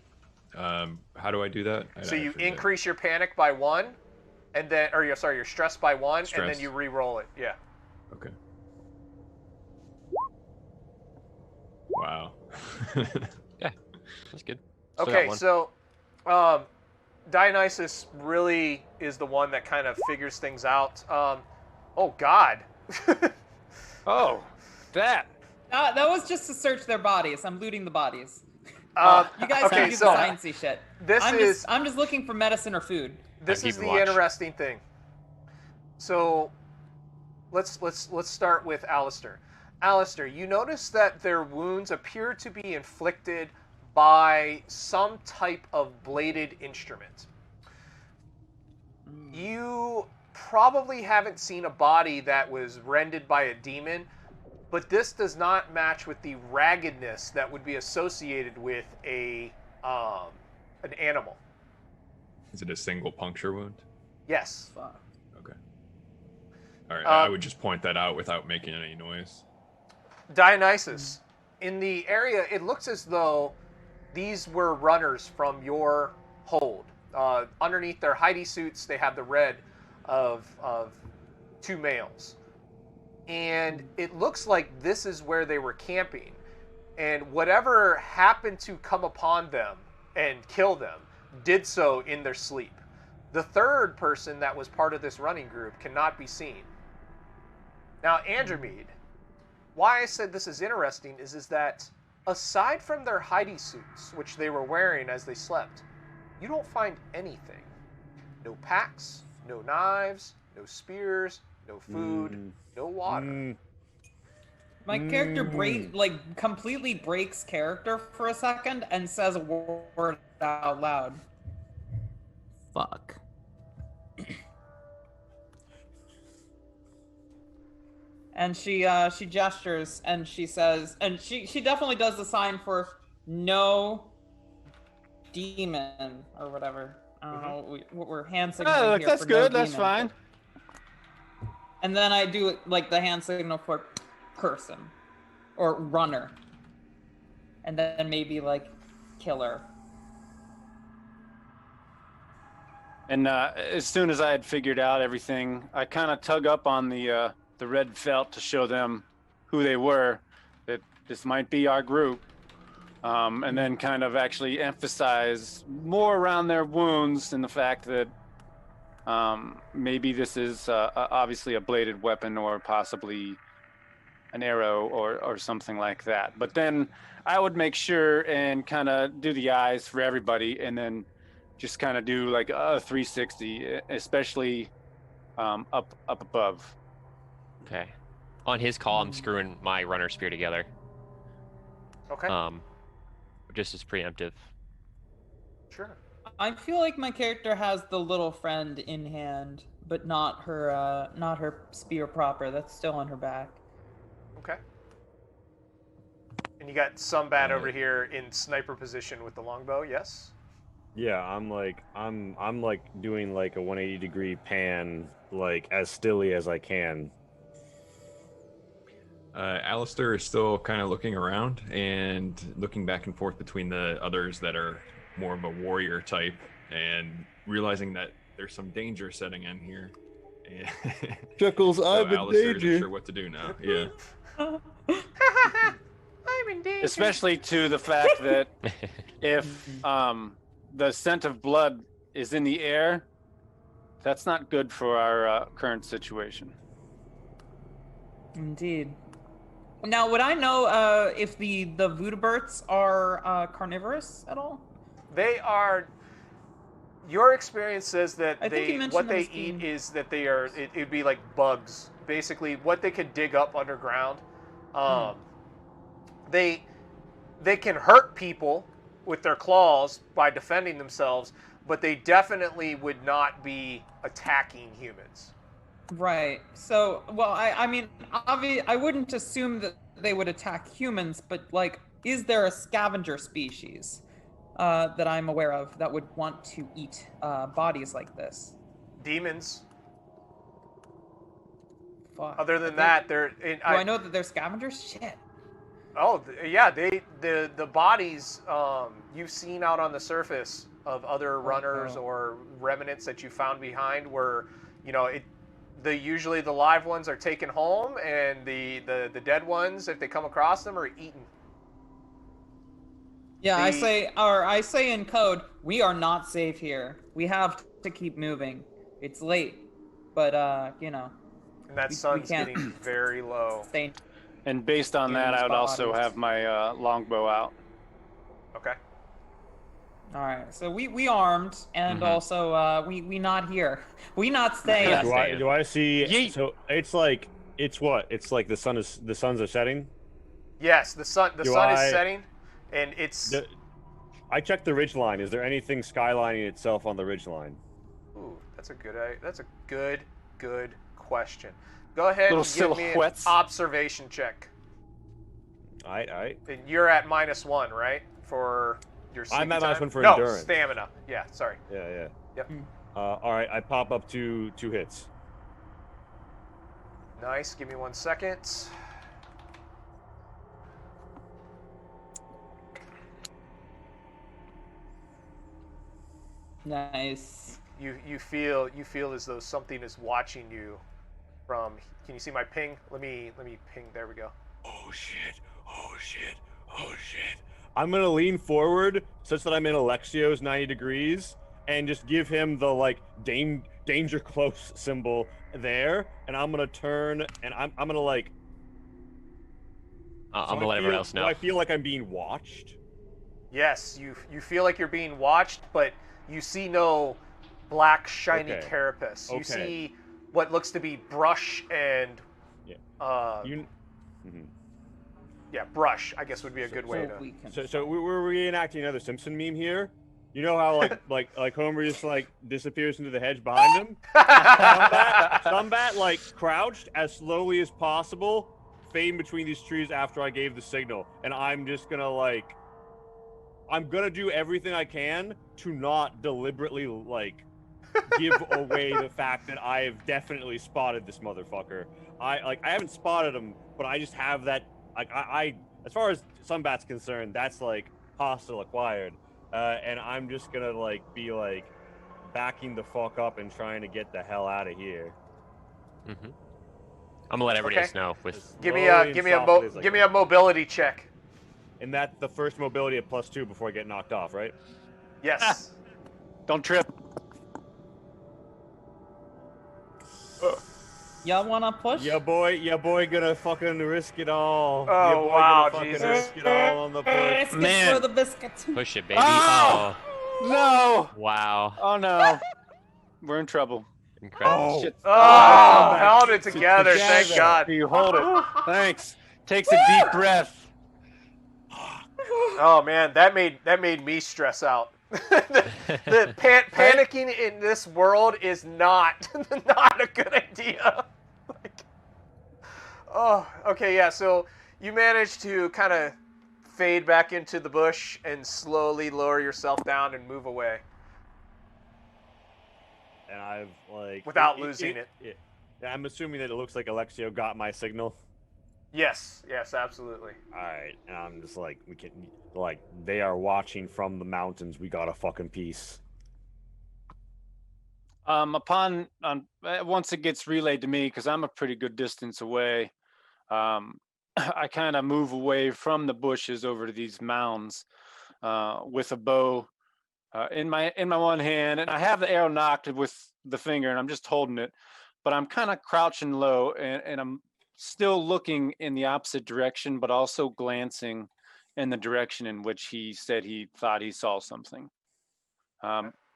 How do I do that? So you increase your panic by 1, and then, or your stress by 1, Stress. and then you re-roll it. Yeah. Okay. Wow. Yeah, that's good. Okay, so Dionysus really is the one that kind of figures things out. Oh God. Oh, that. That was just to search their bodies. I'm looting the bodies. You guys okay, can do so the sciencey shit. I'm just looking for medicine or food. This is the interesting thing. So let's start with Alistair. Alistair, you notice that their wounds appear to be inflicted by some type of bladed instrument. You probably haven't seen a body that was rended by a demon, but this does not match with the raggedness that would be associated with an animal. Is it a single puncture wound? Yes. Fuck. Okay. All right, I would just point that out without making any noise. Dionysus, in the area, it looks as though these were runners from your hold. Underneath their hidey suits, they have the red of 2 males. And it looks like this is where they were camping. And whatever happened to come upon them and kill them did so in their sleep. The third person that was part of this running group cannot be seen. Now, Andromede, why I said this is interesting is that aside from their hidey suits, which they were wearing as they slept, you don't find anything. No packs, no knives, no spears, no food, no water. My character completely breaks character for a second and says a word out loud. Fuck. And she gestures and she says, and she definitely does the sign for no demon or whatever. I don't know what we're hand signaling here. That's for good. No That's demon. fine. And then I do like the hand signal for person or runner, and then maybe like killer. And as soon as I had figured out everything, I kind of tug up on the red felt to show them who they were, that this might be our group, and then kind of actually emphasize more around their wounds and the fact that maybe this is obviously a bladed weapon or possibly an arrow or something like that. But then I would make sure and kind of do the eyes for everybody, and then just kind of do like a 360, especially up above. Okay. On his call, I'm screwing my runner spear together. Okay. Just as preemptive. Sure. I feel like my character has the little friend in hand, but not her spear proper. That's still on her back. Okay. And you got Sunbat over here in sniper position with the longbow, yes? Yeah, I'm doing like a 180 degree pan, like as stilly as I can. Alistair is still kind of looking around and looking back and forth between the others that are more of a warrior type, and realizing that there's some danger setting in here. And Chuckles, so I'm in Alistair danger. isn't sure what to do now. Yeah. I'm in danger. Especially to the fact that if the scent of blood is in the air, that's not good for our current situation. Indeed. Now, would I know if the Voodoo-Birds are carnivorous at all? They are. Your experience says that I think you mentioned what them they as being- eat is that they are. It'd be like bugs, basically. What they could dig up underground. They can hurt people with their claws by defending themselves, but they definitely would not be attacking humans. Right. So, well, I mean, I wouldn't assume that they would attack humans, but like, is there a scavenger species that I'm aware of that would want to eat bodies like this? Demons. Fuck. Other than that, they're. Do I know that they're scavengers? Shit. Oh yeah, the bodies you've seen out on the surface of other runners or remnants that you found behind were, usually the live ones are taken home, and the dead ones, if they come across them, are eaten. Yeah, I say in code, we are not safe here. We have to keep moving. It's late, but And that sun's getting very low. Stay. And based on that, I would also have my longbow out. Okay. All right, so we armed, and also we not here. We not staying. Do I see? Yeet. So it's like what? It's like the sun's setting. Yes, the sun is setting, and it's. I checked the ridgeline. Is there anything skylining itself on the ridgeline? Ooh, that's a good question. Go ahead and give me an observation check. All right. And you're at -1, right? For your I'm at -1 for no, endurance. Stamina. Yeah, sorry. Yeah. Yep. All right, I pop up two hits. Nice. Give me 1 second. Nice. You feel as though something is watching you from. Can you see my ping? Let me ping. There we go. Oh shit. I'm gonna lean forward such that I'm in Alexio's 90 degrees and just give him the like danger close symbol there, and I'm gonna turn and I'm gonna like. I'm gonna let everyone else know. Do I feel like I'm being watched? Yes, you feel like you're being watched, but you see no black shiny carapace. You see what looks to be brush and brush, I guess, would be a good way to. So we're reenacting another Simpson meme here. You know how like Homer just like disappears into the hedge behind him. Sumbat like crouched as slowly as possible, fading between these trees after I gave the signal, and I'm just gonna I'm gonna do everything I can to not deliberately give away the fact that I have definitely spotted this motherfucker. I haven't spotted him, but I just have that. I as far as Sunbat's concerned, that's hostile acquired, and I'm just gonna be backing the fuck up and trying to get the hell out of here. I'm gonna let everybody else know. Give me a mobility check. And that's the first mobility at +2 before I get knocked off, right? Yes. Don't trip. Y'all wanna push? Yeah, boy, gonna fucking risk it all. Oh, wow, Jesus. Risk it all on the push. Man. For the biscuits. Push it, baby. Oh! No! Wow. Oh, no. We're in trouble. Incredible. Shit. Held it together. Thank God. You hold it. Thanks. Takes a deep breath. Oh man, that made me stress out. Panicking in this world is not a good idea. So you managed to kind of fade back into the bush and slowly lower yourself down and move away. And I've without losing it. I'm assuming that it looks like Alexio got my signal. Yes, absolutely. All right, and I'm just we can they are watching from the mountains. We got a fucking piece. Once it gets relayed to me, because I'm a pretty good distance away, I kind of move away from the bushes over to these mounds with a bow in my one hand, and I have the arrow knocked with the finger, and I'm just holding it, but I'm kind of crouching low, and I'm still looking in the opposite direction, but also glancing in the direction in which he said he thought he saw something.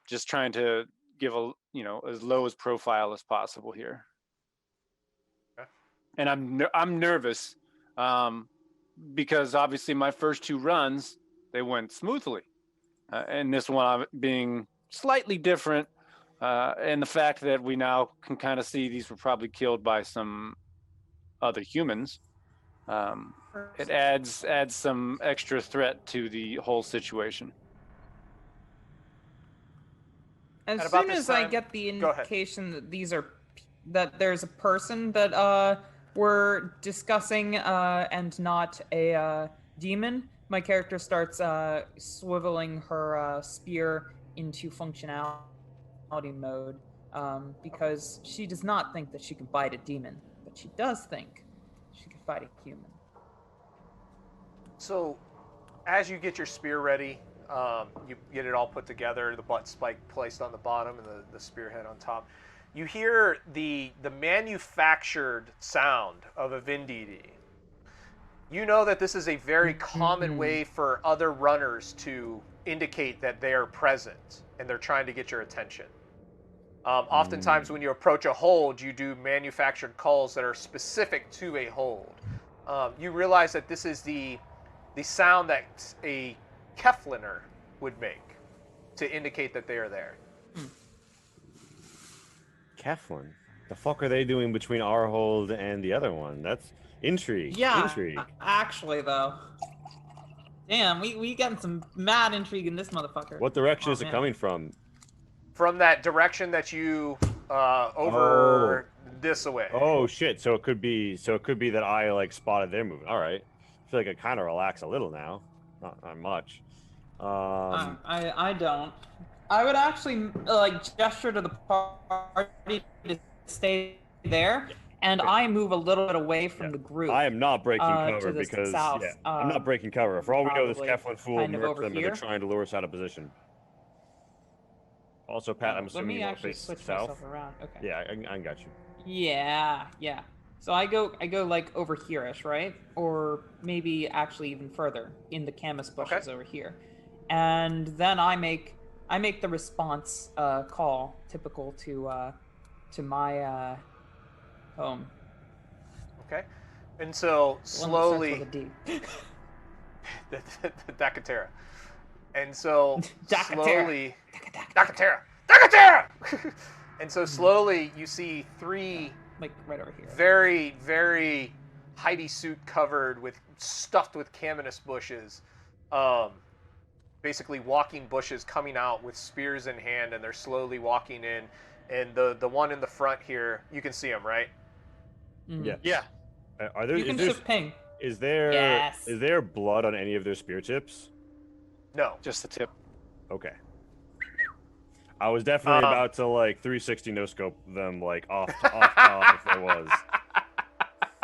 Just trying to give as low as profile as possible here. Okay. And I'm nervous because obviously my first two runs, they went smoothly. And this one being slightly different in the fact that we now can kind of see these were probably killed by some other humans. It adds some extra threat to the whole situation. As At about soon this as I time- get the go ahead. indication that there's a person that we're discussing and not a demon, my character starts swiveling her spear into functionality mode because she does not think that she can fight a demon, but she does think she can fight a human. So, as you get your spear ready, you get it all put together, the butt spike placed on the bottom and the spearhead on top. You hear the manufactured sound of a Vendidi. You know that this is a very common way for other runners to indicate that they are present and they're trying to get your attention. Oftentimes when you approach a hold, you do manufactured calls that are specific to a hold. You realize that this is the sound that a Kefliner would make to indicate that they are there. Keflin? The fuck are they doing between our hold and the other one? That's intrigue. Yeah, Intrigue. actually though. Damn, we getting some mad intrigue in this motherfucker. What direction Oh, is it man. coming from? From that direction that you over this away. Oh shit! So it could be that I like spotted their movement. All right. I feel like I kind of relax a little now. Not much. I don't. I would actually like gesture to the party to stay there, and I move a little bit away from the group. I am not breaking cover to the because south, I'm not breaking cover. For all we know, this probably Keflin fool kind of murked over them and they're here. trying to lure us out of position. Also, Pat, I'm Let assuming me you want to actually face switch south. myself around. Okay. Yeah, I got you. Yeah. So I go like over here-ish, right? Or maybe actually even further in the camas bushes over here. And then I make the response call typical to my home. Okay. And so slowly One that starts with a D. the Dakatera. And so Dakatera. slowly Dakatera! And so slowly you see three like right over here. very, very Heidi suit covered with stuffed with caminus bushes. Basically walking bushes coming out with spears in hand, and they're slowly walking in. And the one in the front here, you can see them, right? Yeah. Yeah. Are there? You can is there, shift ping. is there Yes. is there blood on any of their spear tips? No. Just the tip. Okay. I was definitely about to like 360 no scope them like off top if there was.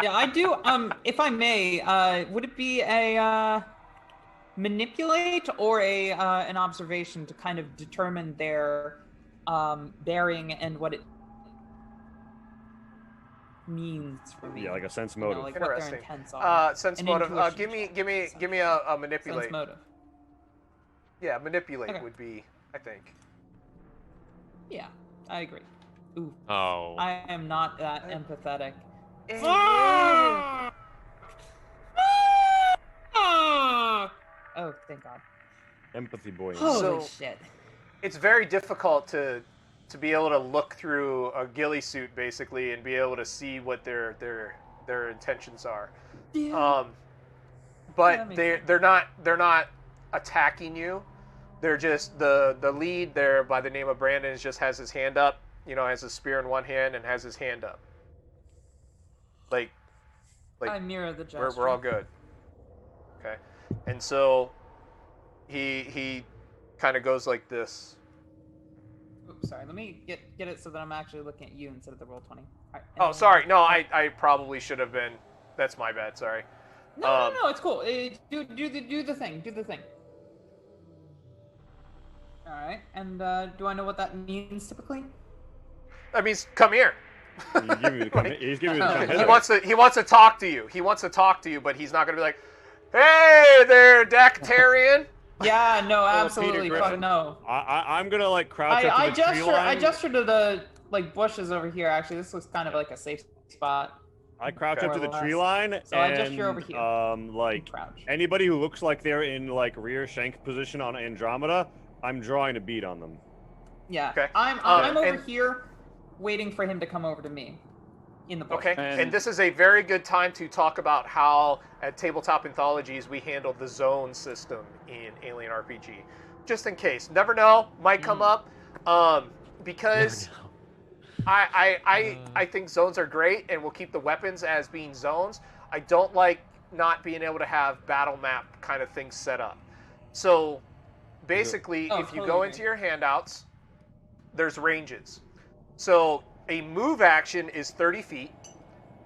Yeah, I do. If I may, would it be a manipulate or a an observation to kind of determine their bearing and what it means for me? Yeah, like a sense You know, motive. like what their Interesting. intents are. Sense An motive. intuition Give me a manipulate. Sense motive. Yeah, manipulate Okay. would be, I think. Yeah, I agree. Ooh, Oh. I am not that empathetic. Oh, thank God. Empathy boy. Holy So- shit. It's very difficult to be able to look through a ghillie suit basically and be able to see what their intentions are. Yeah. But that makes they're not attacking you. They're just the lead there by the name of Brandon just has his hand up, has his spear in one hand and has his hand up. Like I mirror the gesture. we're all good. Okay. And so he kind of goes like this. Oops, sorry. Let me get it so that I'm actually looking at you instead of the roll 20. All right, and Oh, then- sorry. No, I probably should have been. That's my bad. Sorry. No, it's cool. Do the thing. Do the thing. All right. And do I know what that means typically? That means come here. He's giving me the He wants to talk to you. He wants to talk to you, but he's not gonna be like, "Hey there, Dactarian." Yeah, no, Peter absolutely. Fuck Griffin. no. I'm gonna like crouch up I to the tree line. I gesture to the like bushes over here. Actually, this looks kind of like a safe spot. I crouch Okay. up to the More or tree less. line So I and gesture over here. like Crouch. anybody who looks like they're in like rear shank position on Andromeda, I'm drawing a bead on them. Yeah. Okay. I'm over and- here waiting for him to come over to me in the bush. Okay, and this is a very good time to talk about how at Tabletop Anthologies we handle the zone system in Alien RPG. Just in case. Never know, might come up. Because I think zones are great and we'll keep the weapons as being zones. I don't like not being able to have battle map kind of things set up. So basically, if you go into your handouts, there's ranges. So a move action is 30 feet.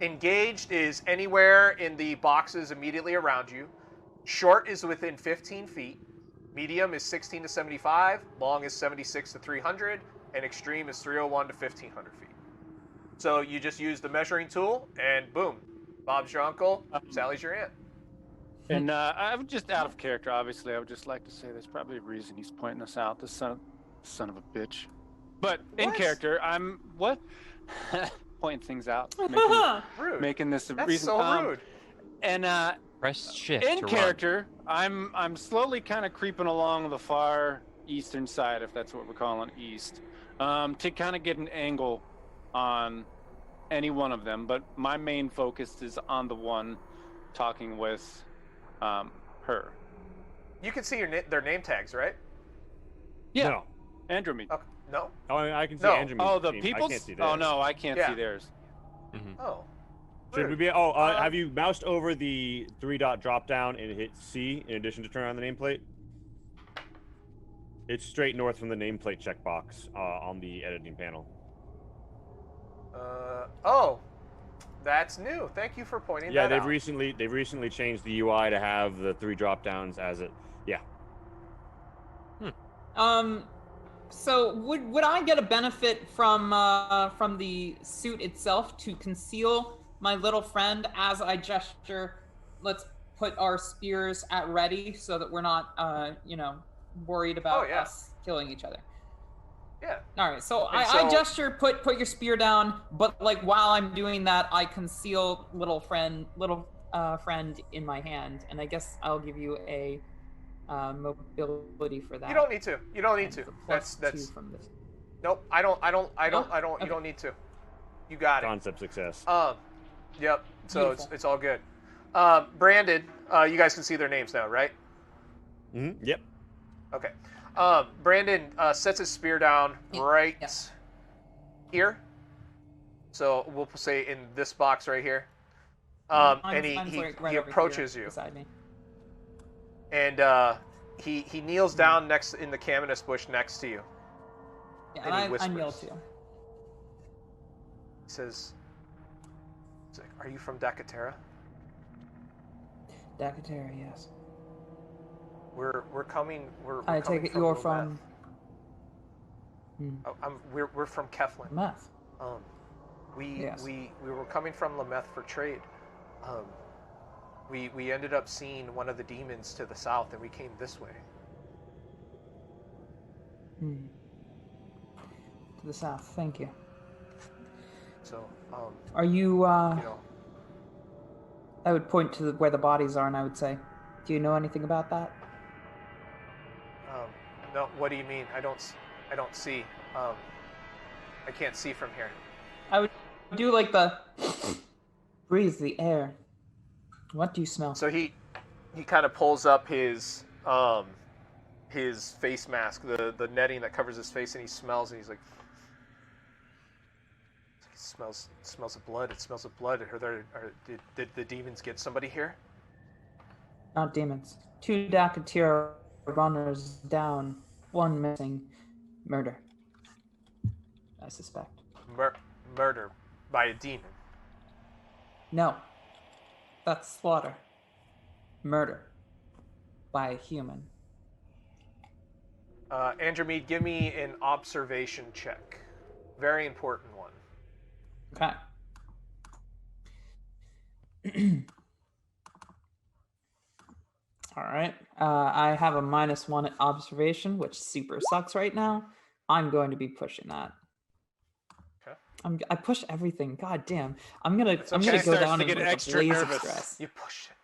Engaged is anywhere in the boxes immediately around you. Short is within 15 feet. Medium is 16 to 75. Long is 76 to 300. And extreme is 301 to 1500 feet. So you just use the measuring tool, and boom, Bob's your uncle, Sally's your aunt. And I'm just out of character. Obviously, I would just like to say there's probably a reason he's pointing us out. The son of a bitch. But in character, I'm pointing things out, Rude. making this a That's reason. so rude. And Press shift in to character, I'm slowly kind of creeping along the far eastern side, if that's what we're calling east, to kind of get an angle on any one of them. But my main focus is on the one talking with her. You can see their name tags, right? Yeah. No. Andromede. Okay. No. Oh, I can see No. Andromede. Oh, the name. people's? I can't see Oh theirs. no, I can't Yeah. see theirs. Oh. Should we Rude. be? Have you moused over the 3-dot drop down and hit C in addition to turn on the nameplate? It's straight north from the nameplate checkbox on the editing panel. Oh. That's new. Thank you for pointing Yeah, that they've out. recently changed the UI to have the 3 drop downs as it. Yeah. So would I get a benefit from the suit itself to conceal my little friend as I gesture? Let's put our spears at ready so that we're not worried about us killing each other. Yeah. All right, so And I so- gesture, put your spear down, but like while I'm doing that, I conceal little friend in my hand, and I guess I'll give you a mobility for that. You don't need to. You don't need to. Plus That's 2 from this. Nope. I don't. Okay. You don't need to. You got it. Concept success. Yep. So Beautiful. it's all good. Brandon, you guys can see their names now, right? Yep. Okay. Brandon sets his spear down right here. So we'll say in this box right here. And he like right over approaches here you. beside me. And he kneels down next in the calamus bush next to you. Yeah, And he and I kneel whispers. too. He says, he's like, "Are you from Dakatera? Dakatera, yes. We're coming. We're I coming take it from you're Lometh. from We're from Keflin. Meth. We were coming from Lometh for trade. We ended up seeing one of the demons to the south, and we came this way. To the south, thank you. So, Are you, you know, I would point to where the bodies are and I would say, do you know anything about that? no. What do you mean? I don't see. I can't see from here. I would do like the breathe the air. What do you smell? So he kind of pulls up his face mask, the netting that covers his face, and he smells, and he's like, it smells of blood. It smells of blood. Did the demons get somebody here? Not demons. 2 Dakatera runners down, 1 missing. Murder. I suspect. Murder by a demon. No. That's slaughter. Murder. By a human. Andromede, give me an observation check. Very important one. Okay. All right. I have a -1 at observation, which super sucks right now. I'm going to be pushing that. Okay. I push everything. God damn. I'm gonna okay. go Starts down to in get like a extra blaze of nervous. stress. You push it.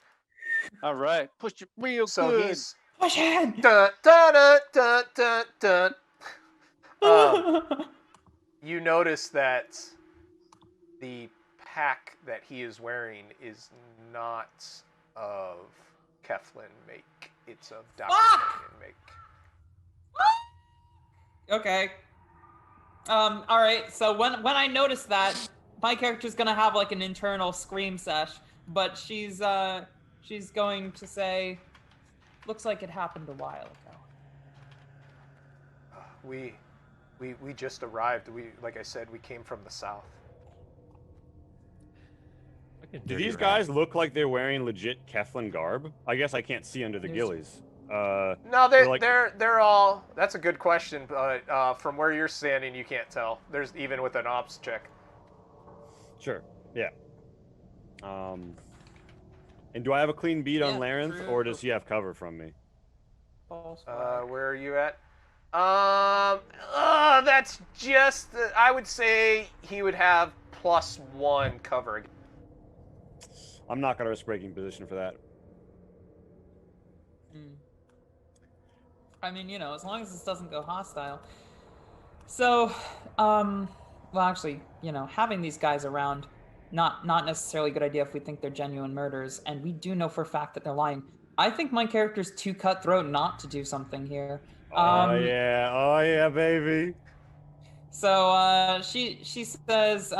All right, push it real So good. he's Push it. dun dun dun dun dun dun. You notice that the pack that he is wearing is not of Keflin make. It's of Dr. make. Okay. All right. So when I notice that, my character's gonna have like an internal scream sesh, but she's going to say, "Looks like it happened a while ago." We just arrived. Like I said, we came from the south. Do these guys look like they're wearing legit Keflin garb? I guess I can't see under the ghillies. No, they're all. That's a good question, but from where you're standing, you can't tell. There's even with an ops check. Sure. Yeah. And do I have a clean beat on Larenth, or does he have cover from me? Where are you at? That's just. I would say he would have +1 cover. I'm not gonna risk breaking position for that. I mean, as long as this doesn't go hostile. So, well, actually, having these guys around, not necessarily a good idea if we think they're genuine murders, and we do know for a fact that they're lying. I think my character's too cutthroat not to do something here. Oh yeah, baby. So she says,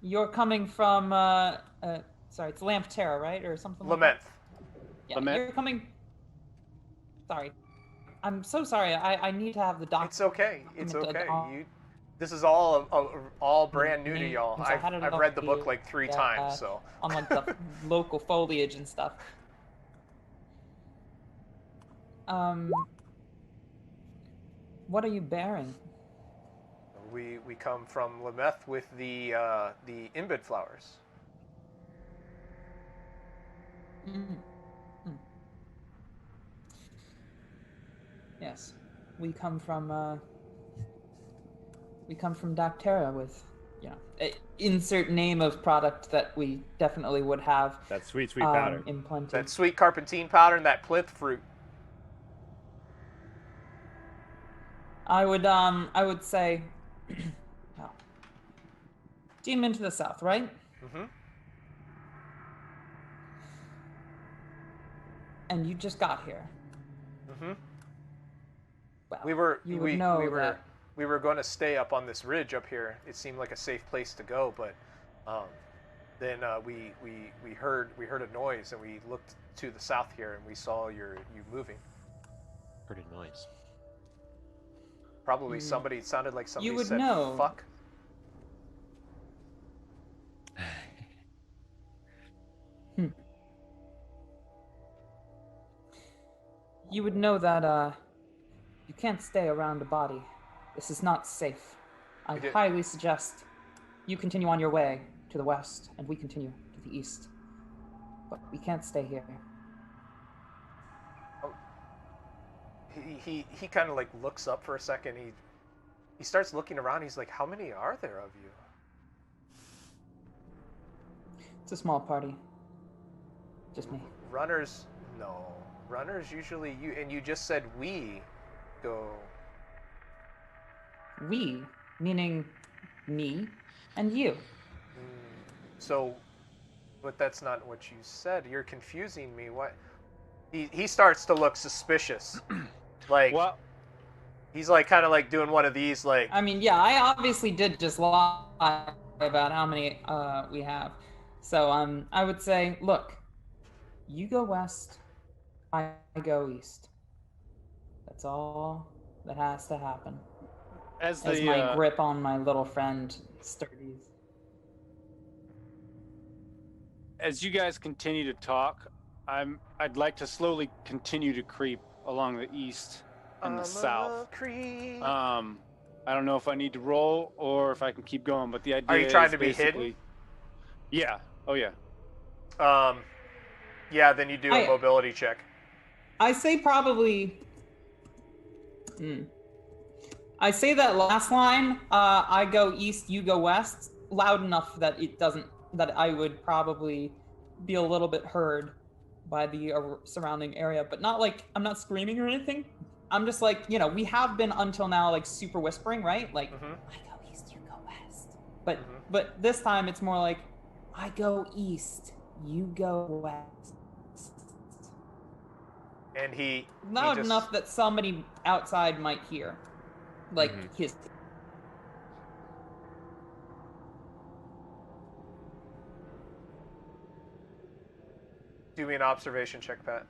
you're coming from sorry, it's Lampterra, right, or something. Lament. Yeah, you're coming. Sorry, I'm so sorry. I need to have the doctor. It's okay. It's okay. This is all brand new to y'all. I've read the book like 3 times, so. On like the local foliage and stuff. What are you bearing? We come from Lameth with the imbid flowers. Yes, we come from Dactera with, insert name of product that we definitely would have. That sweet powder. In plenty. That sweet carpentine powder and that plinth fruit. I would say, demon to the south, right? Mm-hmm. And you just got here. Mm-hmm. Well, we were going to stay up on this ridge up here. It seemed like a safe place to go, but then we heard a noise and we looked to the south here and we saw you moving. Heard a noise. Probably somebody. It sounded like somebody you would said know. "fuck." You would know that you can't stay around a body. This is not safe. I highly suggest you continue on your way to the west, and we continue to the east. But we can't stay here. He kind of like looks up for a second. He starts looking around. He's like, "How many are there of you?" It's a small party. Just me. Runners, no. Runners usually you just said we go. We, meaning me and you. So, but that's not what you said. You're confusing me. What? He starts to look suspicious. Like, what? He's like kind of like doing one of these like. I mean, yeah, I obviously did just lie about how many we have. So I would say, look, you go west, I go east. That's all that has to happen. As my grip on my little friend sturdies. As you guys continue to talk, I'd like to slowly continue to creep along the east and the south. I don't know if I need to roll or if I can keep going, but the idea Are you trying is to be hidden? Yeah. Oh yeah. Yeah, then you do a mobility check. I say probably. I say that last line. I go east, you go west, loud enough that it doesn't. That I would probably be a little bit heard by the surrounding area, but not like I'm not screaming or anything. I'm just like, we have been until now like super whispering, right? Like, Mm-hmm. I go east, you go west. But this time it's more like, I go east, you go west. And he Not just, enough that somebody outside might hear, like his. do me an observation check, Pat.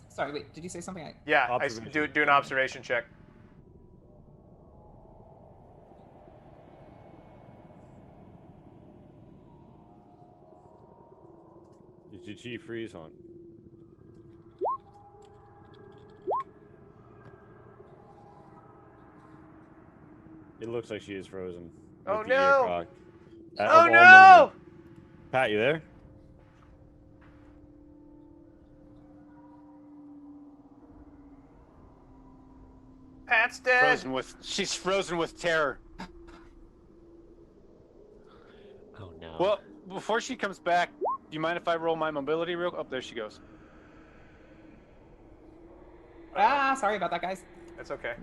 Sorry, wait. Did you say something? Yeah, do an observation check. Is your chi freeze on? It looks like she is frozen. Oh, with the ear no! cocked. Oh no! Pat, you there? Pat's dead. She's frozen with terror. Oh no. Well, before she comes back, do you mind if I roll my mobility real? Oh, there she goes. Sorry about that, guys. That's okay.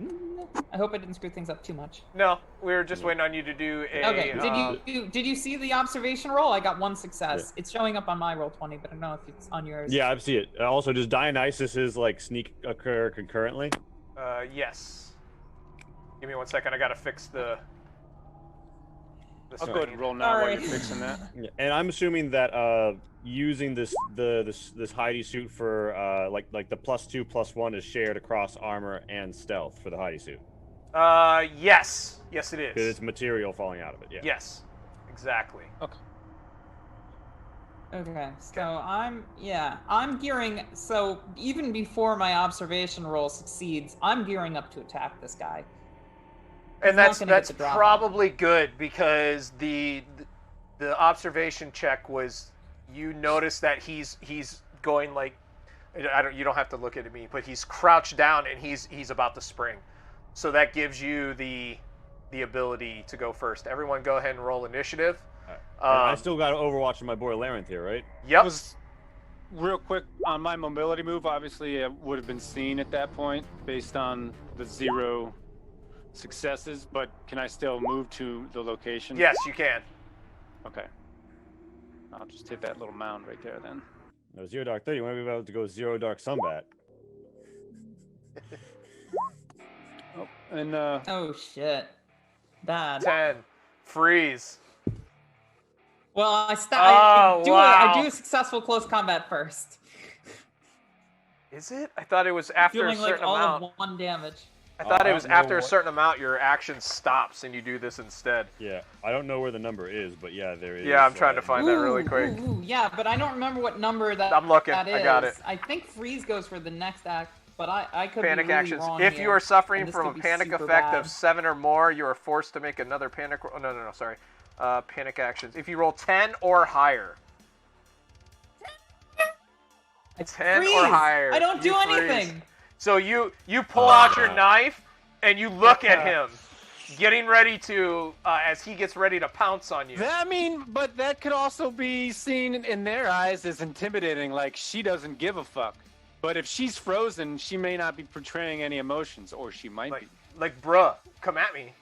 I hope I didn't screw things up too much. No, we were just waiting on you to do a. Okay. Did you see the observation roll? I got one success. Yeah. It's showing up on my roll 20, but I don't know if it's on yours. Yeah, I see it. Also, does Dionysus's like sneak occur concurrently? Yes. Give me 1 second. I gotta fix the. I'll go ahead and roll now while you're fixing that. Yeah. And I'm assuming that using this Heidi suit for like the +2/+1 is shared across armor and stealth for the Heidi suit. Yes, it is. Because it's material falling out of it. Yeah. Yes, exactly. Okay, so I'm gearing. So even before my observation roll succeeds, I'm gearing up to attack this guy. And that's probably good because the observation check was, you notice that he's going like, you don't have to look at me, but he's crouched down and he's about to spring, so that gives you the ability to go first. Everyone, go ahead and roll initiative. I still got Overwatch on my boy Larenth here, right? Yep. Real quick on my mobility move, obviously it would have been seen at that point based on the 0 successes, but can I still move to the location? Yes, you can. Okay. I'll just hit that little mound right there then. No, 0 Dark 30. You want to be able to go 0 Dark Sunbat. Oh shit. Bad. 10. Freeze. Well, wow. I do a successful close combat first. Is it? I thought it was after a certain like all amount. of 1 damage. I thought it was after a certain amount, your action stops and you do this instead. Yeah, I don't know where the number is, but yeah, there is. Yeah, I'm trying to find that really quick. Yeah, but I don't remember what number that. I'm looking. That is. I got it. I think freeze goes for the next act, but I could panic be really actions. wrong If here, you are suffering and this from a could be panic super effect bad. of 7 or more, you are forced to make another panic. Oh, no, sorry. Panic actions. If you roll 10 or higher. 10 freeze! Or higher. I don't do freeze. anything. So you pull out your knife and you look at him, getting ready to as he gets ready to pounce on you. But that could also be seen in their eyes as intimidating, like she doesn't give a fuck. But if she's frozen, she may not be portraying any emotions, or she might be. Like, bruh, come at me.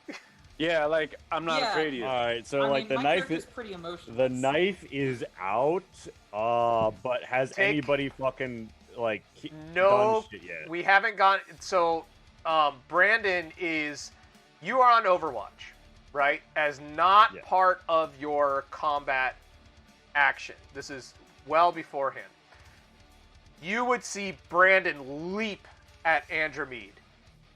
Yeah, like, I'm not afraid of you. All right, so the knife is pretty emotional. The knife is out, but has anybody fucking like done shit yet? We haven't gone. So, Brandon you are on Overwatch, right? As not part of your combat action. This is well beforehand. You would see Brandon leap at Andromede.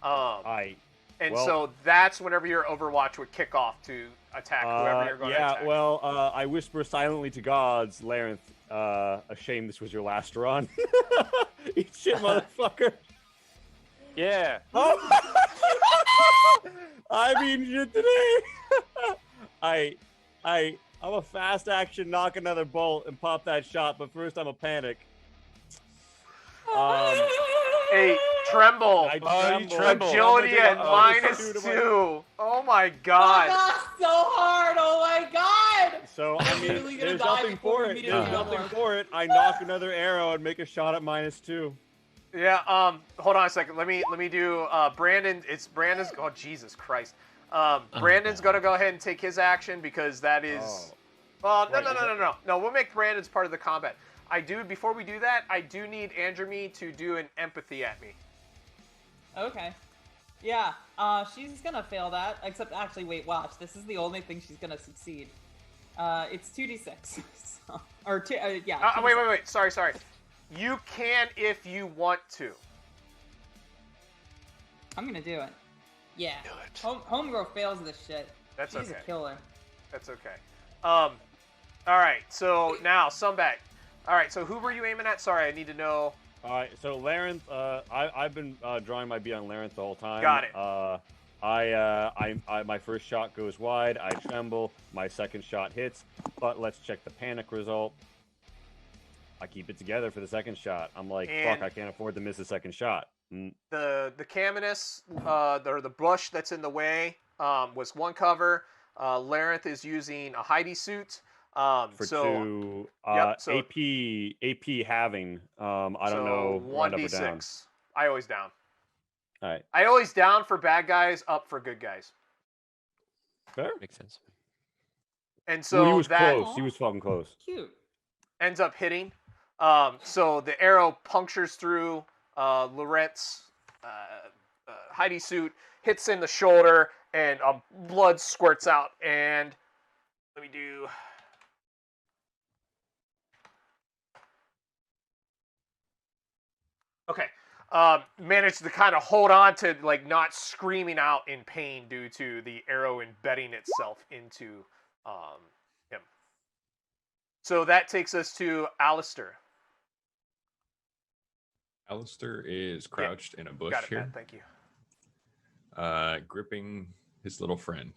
So that's whenever your Overwatch would kick off to attack whoever you're going to attack. Yeah, well, I whisper silently to gods, Larenth, a shame this was your last run. Eat shit, motherfucker. Yeah. Oh. I mean shit today. I'm a fast action, knock another bolt and pop that shot, but first I'm a panic. Hey, tremble. Tremble. Agility at -2. Oh my god. Oh, so hard. Oh my god. So I mean, Literally gonna there's die nothing before for we it. meet There's anymore. nothing for it. I knock another arrow and make a shot at -2. Yeah. Hold on a second. Let me do Brandon. It's Brandon's. Oh Jesus Christ. Brandon's gonna go ahead and take his action because that is. Well, no. We'll make Brandon's part of the combat. Before we do that, I do need Andromede to do an empathy at me. Okay. Yeah, she's gonna fail that, except actually, wait, watch. This is the only thing she's gonna succeed. It's 2d6. So, or, yeah. Wait. Sorry. You can if you want to. I'm gonna do it. Yeah. Do it. Homegirl fails this shit. That's She's okay. a killer. That's okay. Alright, so now, Sunback. Alright, so who were you aiming at? Sorry, I need to know. Alright, so Larenth, I've been drawing my beat on Larenth the whole time. Got it. My first shot goes wide, I tremble, my second shot hits, but let's check the panic result. I keep it together for the second shot. I'm like, fuck, I can't afford to miss a second shot. The Caminus, or the bush that's in the way, was one cover. Larenth is using a Heidi suit. For two, AP halving. I don't know. 1d6. I always down. All right. I always down for bad guys, up for good guys. Fair. Makes sense. And so he was that close. He was fucking close. Cute. ends up hitting. So the arrow punctures through Lorette's Heidi suit, hits in the shoulder, and blood squirts out. And let me do. Okay. Managed to kind of hold on to, like, not screaming out in pain due to the arrow embedding itself into him. So that takes us to Alistair. Alistair is crouched in a bush Got it, here, Matt, thank you. gripping his little friend,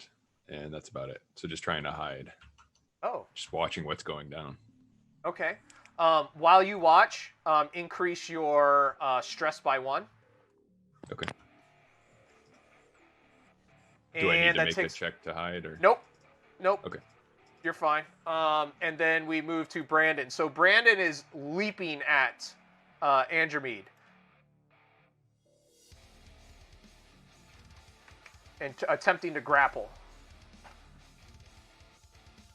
and that's about it. So just trying to hide. Oh. Just watching what's going down. Okay. While you watch, increase your stress by 1. Okay. Do I need to make a check to hide, or? Nope. Okay. You're fine. And then we move to Brandon. So Brandon is leaping at Andromede. And attempting to grapple.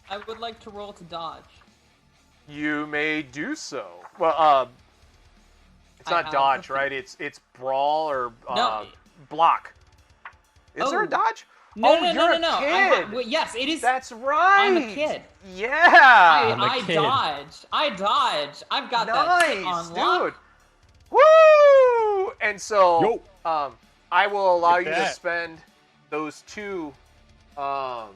I would like to roll to dodge. You may do so. Well, it's not dodge, right? It's brawl or block. Is there a dodge? No, you're a kid. Yes, it is. That's right. I'm a kid. Yeah. I dodged. I've got that shit on lock. Dude. Woo! And so, I will allow you to spend those two, the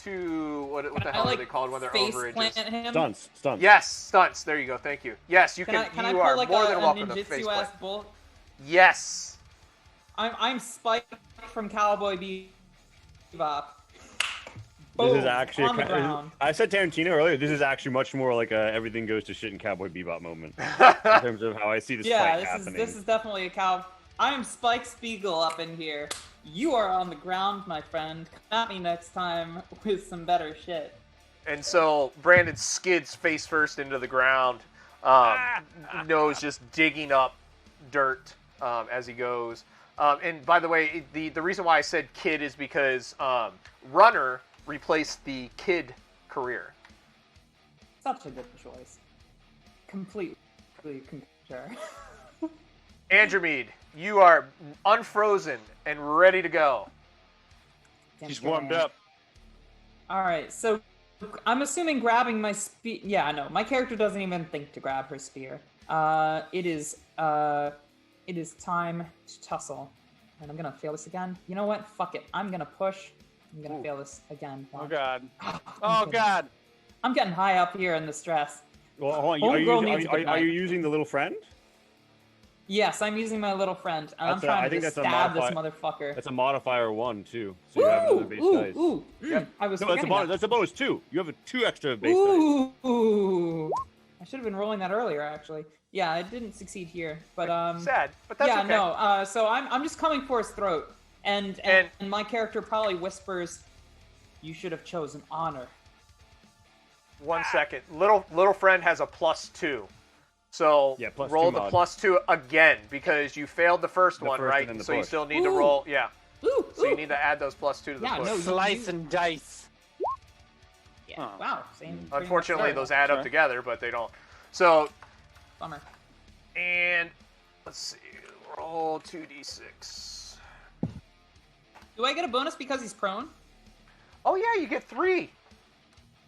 two, what the hell are they called when they're overages? Stunts. Yes, stunts. There you go. Thank you. Yes, you can. You are more than welcome to face play. Yes. I'm Spike from Cowboy Bebop. This is actually. I said Tarantino earlier. This is actually much more like a everything goes to shit in Cowboy Bebop moment in terms of how I see this fight happening. This is definitely a cow. I am Spike Spiegel up in here. You are on the ground, my friend. Come at me next time with some better shit. And so Brandon skids face first into the ground, nose just digging up dirt as he goes. And by the way, the reason why I said kid is because runner replaced the kid career. Such a good choice. Completely concur. Andromede, you are unfrozen and ready to go. She's warmed up. All right, so I'm assuming grabbing my spear. Yeah, no, my character doesn't even think to grab her spear. It is time to tussle, and I'm gonna fail this again. You know what? Fuck it. I'm gonna push. I'm gonna fail this again. Oh god. Oh god. I'm getting high up here in the stress. Well, hold on. Are you using the little friend? Yes, I'm using my little friend, and I'm trying to stab this motherfucker. That's a modifier 1 too, so you have another base dice. I was. That's a bonus 2. You have 2 extra base dice. Ooh. I should have been rolling that earlier, actually. Yeah, I didn't succeed here, but sad, but that's okay. Yeah, no. So I'm just coming for his throat, and my character probably whispers, You should have chosen honor. 1 second. Little friend has a +2. So Yeah, +2 roll the mod. +2 again because you failed the first one, first right? and then the So you push. still need to Ooh. roll. Yeah. Ooh, So you ooh. need to add those +2 to the Yeah, push. no, Slice and dice. Yeah. Oh. Wow. Same. Unfortunately, those add up Sorry. together, but they don't. So, Bummer. and let's see. Roll 2d6. Do I get a bonus because he's prone? Oh yeah, you get 3.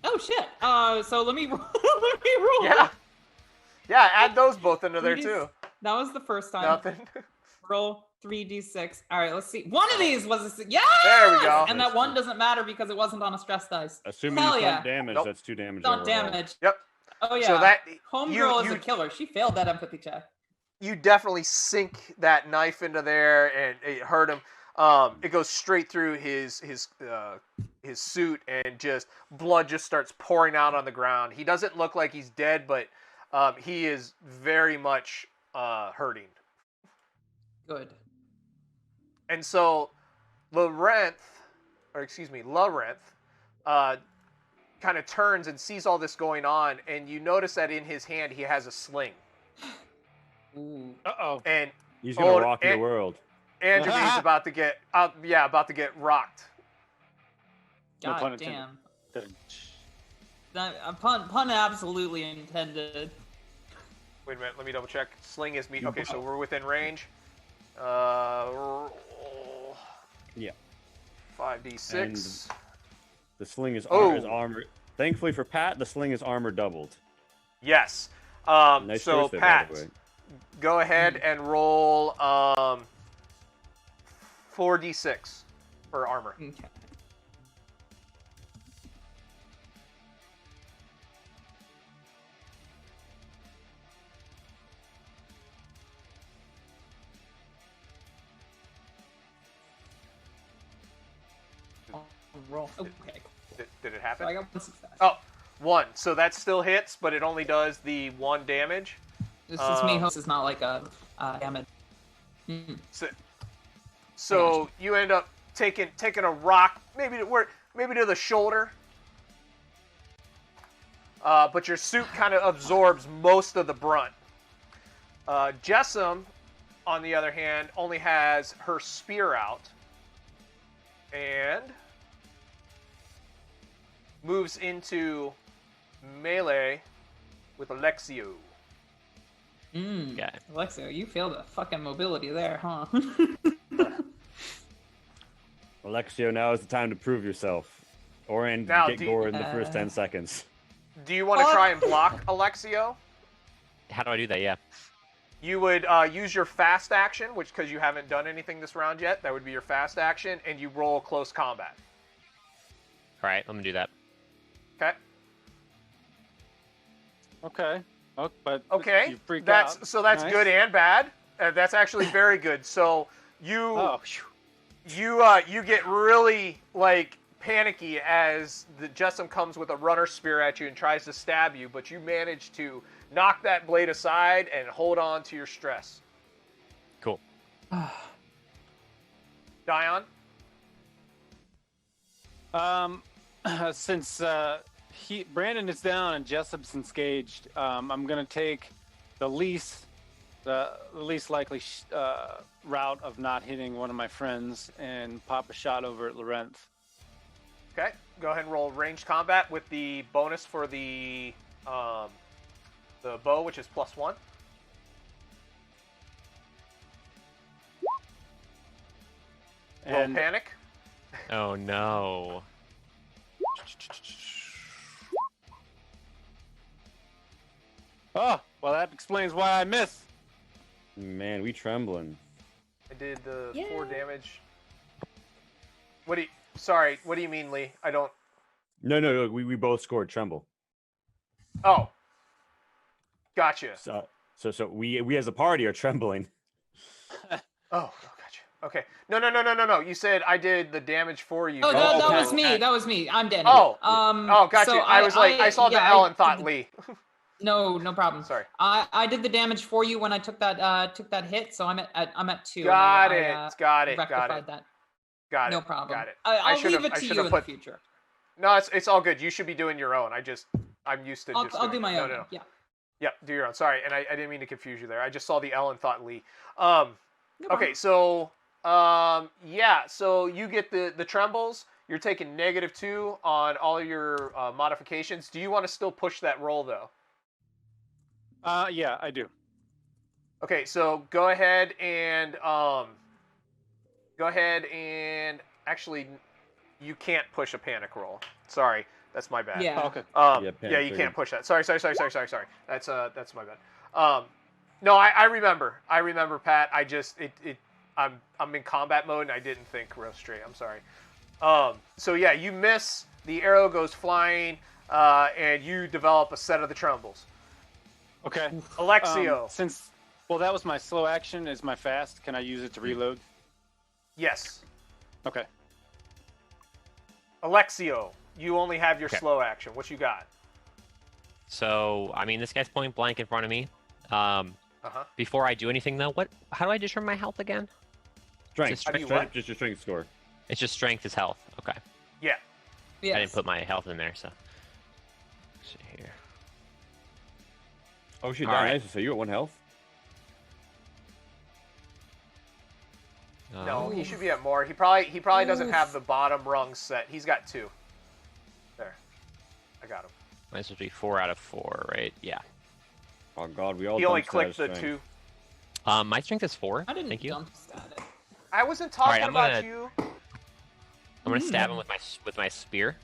Oh shit. So let me let me roll. Yeah. Yeah, add those both into there 3D too. That was the first time. Nothing. Roll 3d6. All right, let's see. One of these was a yeah. There we go. And that one doesn't matter because it wasn't on a stress dice. Assuming Hell you yeah. don't damage, Nope. that's 2 damage. Not overall. damage. Yep. Oh yeah. So that Homegirl you- is a killer. She failed that empathy check. you definitely sink that knife into there and it hurt him. It goes straight through his suit and just blood just starts pouring out on the ground. He doesn't look like he's dead, but he is very much hurting. Good. And so Larenth kind of turns and sees all this going on, and you notice that in his hand he has a sling. Ooh. Uh-oh. And He's gonna Oh, rock your and- world. Andromed's about to get rocked. No pun God intended. damn. That, a pun absolutely intended. Wait a minute, let me double check. Sling is me. Okay, so we're within range. Roll Yeah. 5d6. The sling is, Oh. is armor. Thankfully for Pat, the sling is armor doubled. Yes. Nice So choice there, by Pat, the way. go ahead and roll 4d6 for armor. Okay. Roll. Okay. Did it So happen? I got one success. Oh, 1. So that still hits, but it only does the 1 damage. This is me. This is not like a damage. Mm. So you end up taking a rock, maybe to the shoulder. But your suit kind of absorbs most of the brunt. Jessam, on the other hand, only has her spear out and moves into melee with Alexio. Okay. Alexio, you failed a fucking mobility there, huh? Alexio, now is the time to prove yourself. Or Now, get do- gored in the first 10 seconds. Do you want to try and block Alexio? How do I do that? Yeah. You would use your fast action, which because you haven't done anything this round yet, that would be your fast action, and you roll close combat. All right. Let me do that. Okay. Okay. Oh, but Okay. you freaked That's out. so that's Nice. good and bad. That's actually very good. So you Oh, phew. you get really like panicky as the Jessam comes with a runner spear at you and tries to stab you, but you manage to knock that blade aside and hold on to your stress. Cool. Dion? Since Brandon is down and Jessup's engaged, I'm gonna take the least likely route of not hitting one of my friends and pop a shot over at Larenth. Okay. Go ahead and roll ranged combat with the bonus for the bow, which is +1. Roll And panic. Oh no. oh, well, that explains why I miss. Man, we trembling. I did the 4 Yeah. damage. What do you mean, Lee? I don't. No. We both scored tremble. Oh. Gotcha. So we as a party are trembling. Oh, gotcha. Okay. No. You said I did the damage for you. Oh, guys. that okay. was me. That was me. I'm Danny. Oh. Gotcha. So I was like, I saw the yeah, L I and thought did- Lee. No problem. Sorry. I did the damage for you when I took that hit, so I'm at 2. Got and it. I Got it. rectified that. Got it. No problem. Got it. I'll should leave have- it I to should you have in put- the future. No, it's all good. You should be doing your own. I'm used to just. I'll do my own. No. Yeah. Yeah, do your own. Sorry, and I didn't mean to confuse you there. I just saw the L and thought Lee. No Okay, problem. so yeah, so you get the trembles. You're taking -2 on all of your modifications. Do you want to still push that roll though? Yeah, I do. Okay, so go ahead and actually, you can't push a panic roll. Sorry, that's my bad. Yeah. Oh, okay. Yeah, you can't push that. Sorry. That's my bad. No, I remember, Pat. I'm in combat mode and I didn't think real straight. I'm sorry. So yeah, you miss. The arrow goes flying, and you develop a set of the trembles. Okay. Alexio. Well, that was my slow action. Is my fast? Can I use it to reload? Yes. Okay. Alexio, you only have your Okay. slow action. What you got? So, I mean, this guy's point blank in front of me. Uh-huh. Before I do anything, though, how do I determine my health again? Strength. How do you what? Just your strength score. It's just strength is health. Okay. Yeah. Yes. I didn't put my health in there, so. Let's see here. Oh shit, All right. nice. So you at 1 health? No, he should be at more. He probably doesn't have the bottom rung set. He's got 2. There. I got him. Mine's supposed to be 4 out of 4, right? Yeah. Oh god, we all. He only dumped that clicked the strength. 2. My strength is 4. I didn't Thank you. dump stat it. I wasn't All right, talking I'm about gonna- you. I'm gonna stab him with my spear.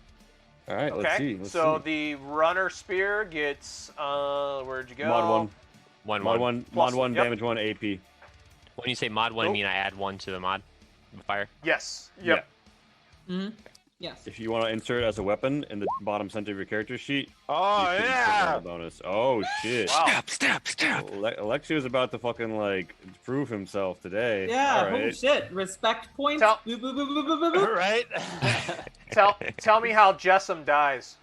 All right, let's see. Okay. Let's So see. the runner spear gets where'd you go? Mod 1. 1 Mod 1. 1. Plus- Mod 1. yep. Damage 1. AP. When you say mod 1, Nope. I mean I add 1 to the mod fire. Yes. Yep. Mm-hmm. Yes. If you want to insert it as a weapon in the bottom center of your character sheet, Oh you can insert that bonus. Oh shit. Wow. Stab! Alexio's about to fucking like prove himself today. Yeah. All Holy right. shit. Respect points. Tell- Boop, boop, boop, boop, boop, boop, boop. Right? Tell me how Jessam dies.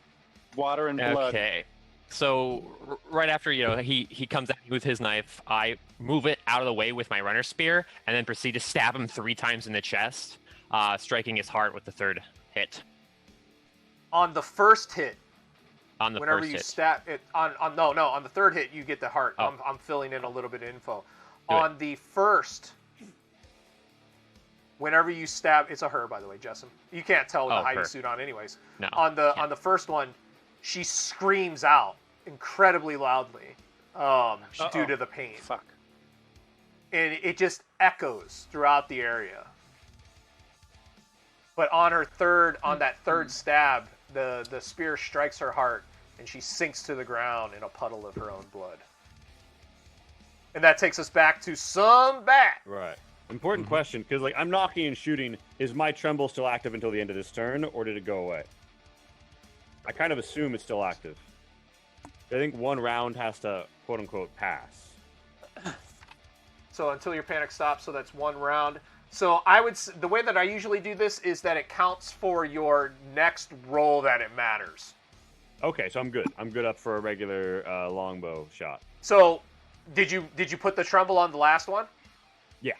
Water and blood. Okay. So right after he comes at me with his knife, I move it out of the way with my runner spear, and then proceed to stab him 3 times in the chest, striking his heart with the 3rd hit. On the first hit, On the whenever first you hit. stab it on the 3rd hit, you get the heart. Oh. I'm filling in a little bit of info. Do it. On the first, whenever you stab, it's a her, by the way, Jessam. You can't tell with the hiding her. suit on, anyways. No. On the first one, she screams out incredibly loudly due to the pain, Fuck. and it just echoes throughout the area. But on that third stab, the spear strikes her heart, and she sinks to the ground in a puddle of her own blood. And that takes us back to some bat. Right. Important question, because like I'm knocking and shooting. Is my tremble still active until the end of this turn, or did it go away? I kind of assume it's still active. I think 1 round has to quote unquote pass. So until your panic stops, so that's 1 round. So the way that I usually do this is that it counts for your next roll that it matters. Okay, so I'm good. I'm good up for a regular longbow shot. So did you put the tremble on the last one? Yeah.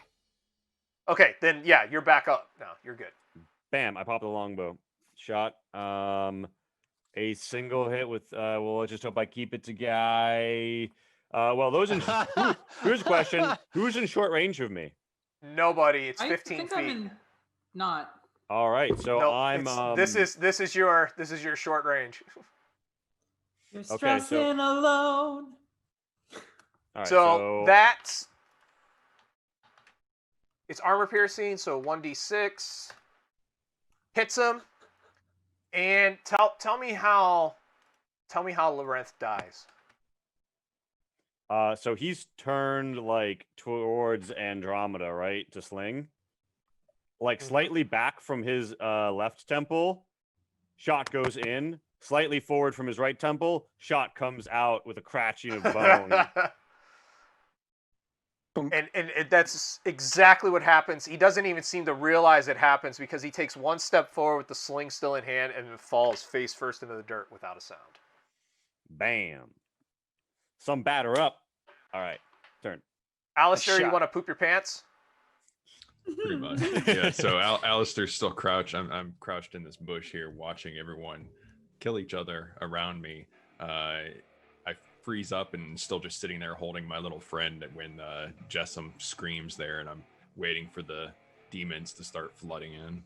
Okay, then yeah, you're back up now. You're good. Bam! I popped the longbow shot. A single hit with. Well, let's just hope I keep it to guy. Well, those in. Here's a question: who's in short range of me? Nobody. It's I 15 think feet. I'm in. Not. All right, so Nope, I'm. this is your short range. You're Okay, so- stressing alone. All right, so that's it's armor piercing, so 1d6 hits him, and tell me how Larenth dies. So he's turned like towards Andromeda, right, to sling. Like slightly back from his left temple, shot goes in. Slightly forward from his right temple, shot comes out with a crashing of bone. And that's exactly what happens. He doesn't even seem to realize it happens because he takes 1 step forward with the sling still in hand and then falls face first into the dirt without a sound. Bam. Some batter up. All right, turn. Alistair, you shot. want to poop your pants? Pretty much. Yeah. So Alistair's still crouched. I'm crouched in this bush here, watching everyone kill each other around me. I freeze up and still just sitting there holding my little friend when Jessam screams there, and I'm waiting for the demons to start flooding in.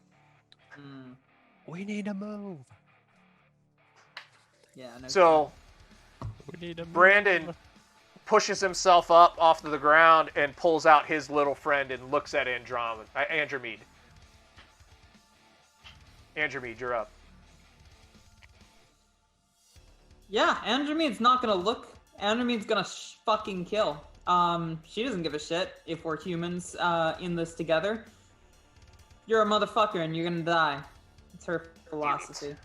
We need to move. Yeah. No So We need to move. Brandon pushes himself up off to the ground and pulls out his little friend and looks at Andromede. Andromede, you're up. Yeah, Andromede's not gonna look. Andromede's gonna fucking kill. She doesn't give a shit if we're humans in this together. You're a motherfucker and you're gonna die. It's her philosophy.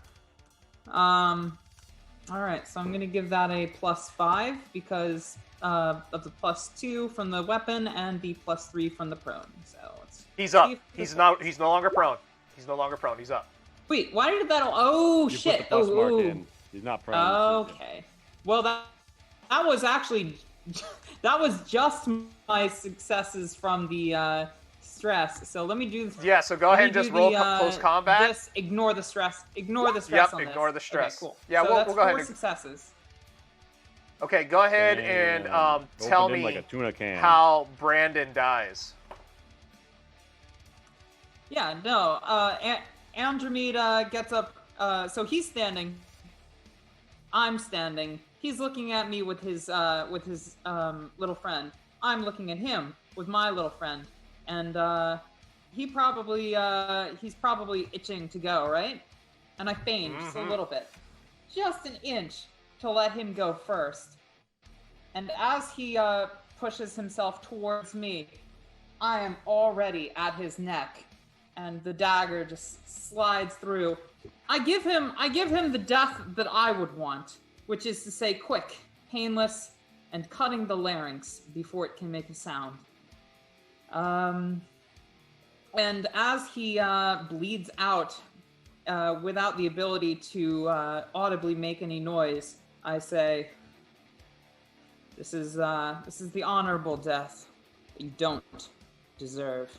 Alright, so I'm gonna give that a +5 because of the +2 from the weapon and the +3 from the prone. So let's He's up. He's no longer prone. He's no longer prone. He's up. Wait, why did that? Oh You shit! put the plus mark Ooh. in. He's not prone. Okay. Well, that was actually that was just my successes from the stress. So let me do this. Yeah, so go ahead and just roll close combat. Just ignore the stress. Ignore the stress. Yep, on ignore this. the stress. Okay, cool. Yeah, so we'll go ahead four and- successes. Okay, go ahead and tell Opened in me like a tuna can. how Brandon dies. Yeah, no. Andromeda gets up. So he's standing. I'm standing. He's looking at me with his little friend. I'm looking at him with my little friend, and he's probably itching to go, right? And I feign just a little bit, just an inch, to let him go first. And as he pushes himself towards me, I am already at his neck, and the dagger just slides through. I give him the death that I would want, which is to say quick, painless, and cutting the larynx before it can make a sound. And as he bleeds out without the ability to audibly make any noise, I say, This is the honorable death that you don't deserve.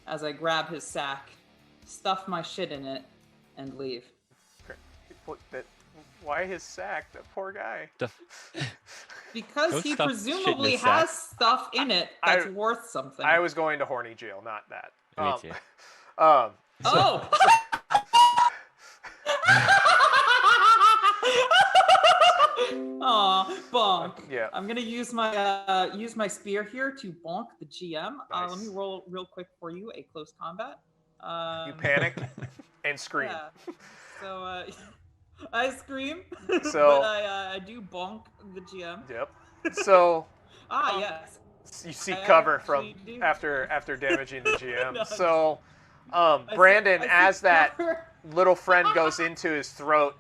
As I grab his sack, stuff my shit in it, and leave. Why his sack? That poor guy. Because Don't he stuff shit in presumably his sack. has stuff in it that's worth something. I was going to horny jail, not that. Me too. Oh! Aw, bonk. Yeah. I'm gonna use my spear here to bonk the GM. Let Nice. me roll real quick for you a close combat. You panic and scream. Yeah. So I scream, So- but I do bonk the GM. Yep. So Yes. you seek I cover from actually do. after damaging the GM. No, So I Brandon, seek as that cover. little friend goes into his throat,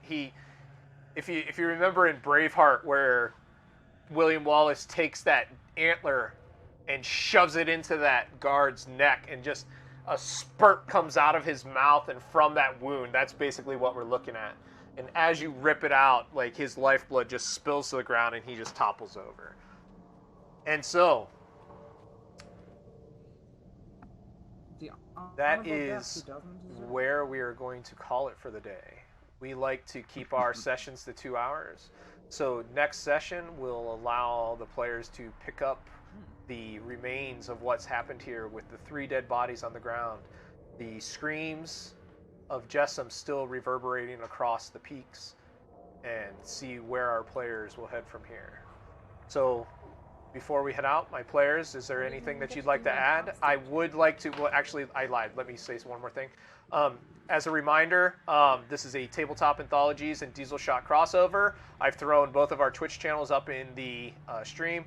if you remember in Braveheart where William Wallace takes that antler and shoves it into that guard's neck and just a spurt comes out of his mouth, and from that wound, that's basically what we're looking at. And as you rip it out, like his lifeblood just spills to the ground and he just topples over. And so The that honorable death is he doesn't deserve. where we are going to call it for the day. We like to keep our sessions to 2 hours. So next session will allow the players to pick up the remains of what's happened here with the 3 dead bodies on the ground, the screams of Jessam still reverberating across the peaks, and see where our players will head from here. So before we head out, my players, is there anything that you'd like to add? I would like to, well, actually, I lied. Let me say one more thing. As a reminder, this is a Tabletop Anthologies and Diesel Shot crossover. I've thrown both of our Twitch channels up in the stream.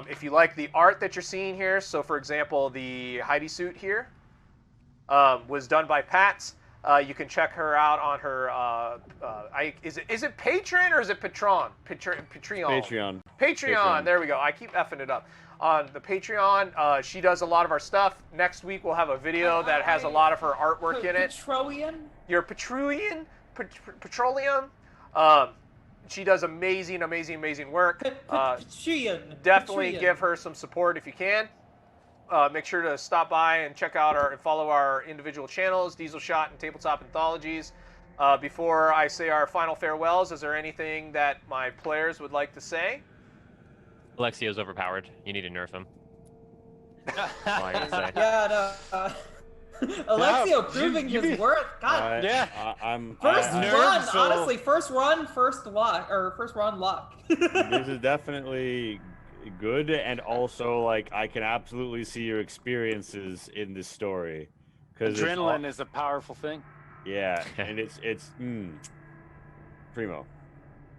If you like the art that you're seeing here, so for example, the Heidi suit here was done by Pats. You can check her out on her. Is it Patreon or is it Patreon? Patreon. Patreon. There we go. I keep effing it up. On the Patreon, she does a lot of our stuff. Next week we'll have a video that has a lot of her artwork in it. Petroleum? Your Petroleum. She does amazing work. Petroleum. Definitely give her some support if you can. make sure to stop by and check out and follow our individual channels, Diesel Shot and Tabletop Anthologies. Before I say our final farewells, is there anything that my players would like to say? Alexio's overpowered. You need to nerf him. That's all I gotta say. Yeah, no. Alexio proving his worth. God. First run, honestly, first run luck. This is definitely good, and also like I can absolutely see your experiences in this story. Because adrenaline is a powerful thing. Yeah, and it's primo.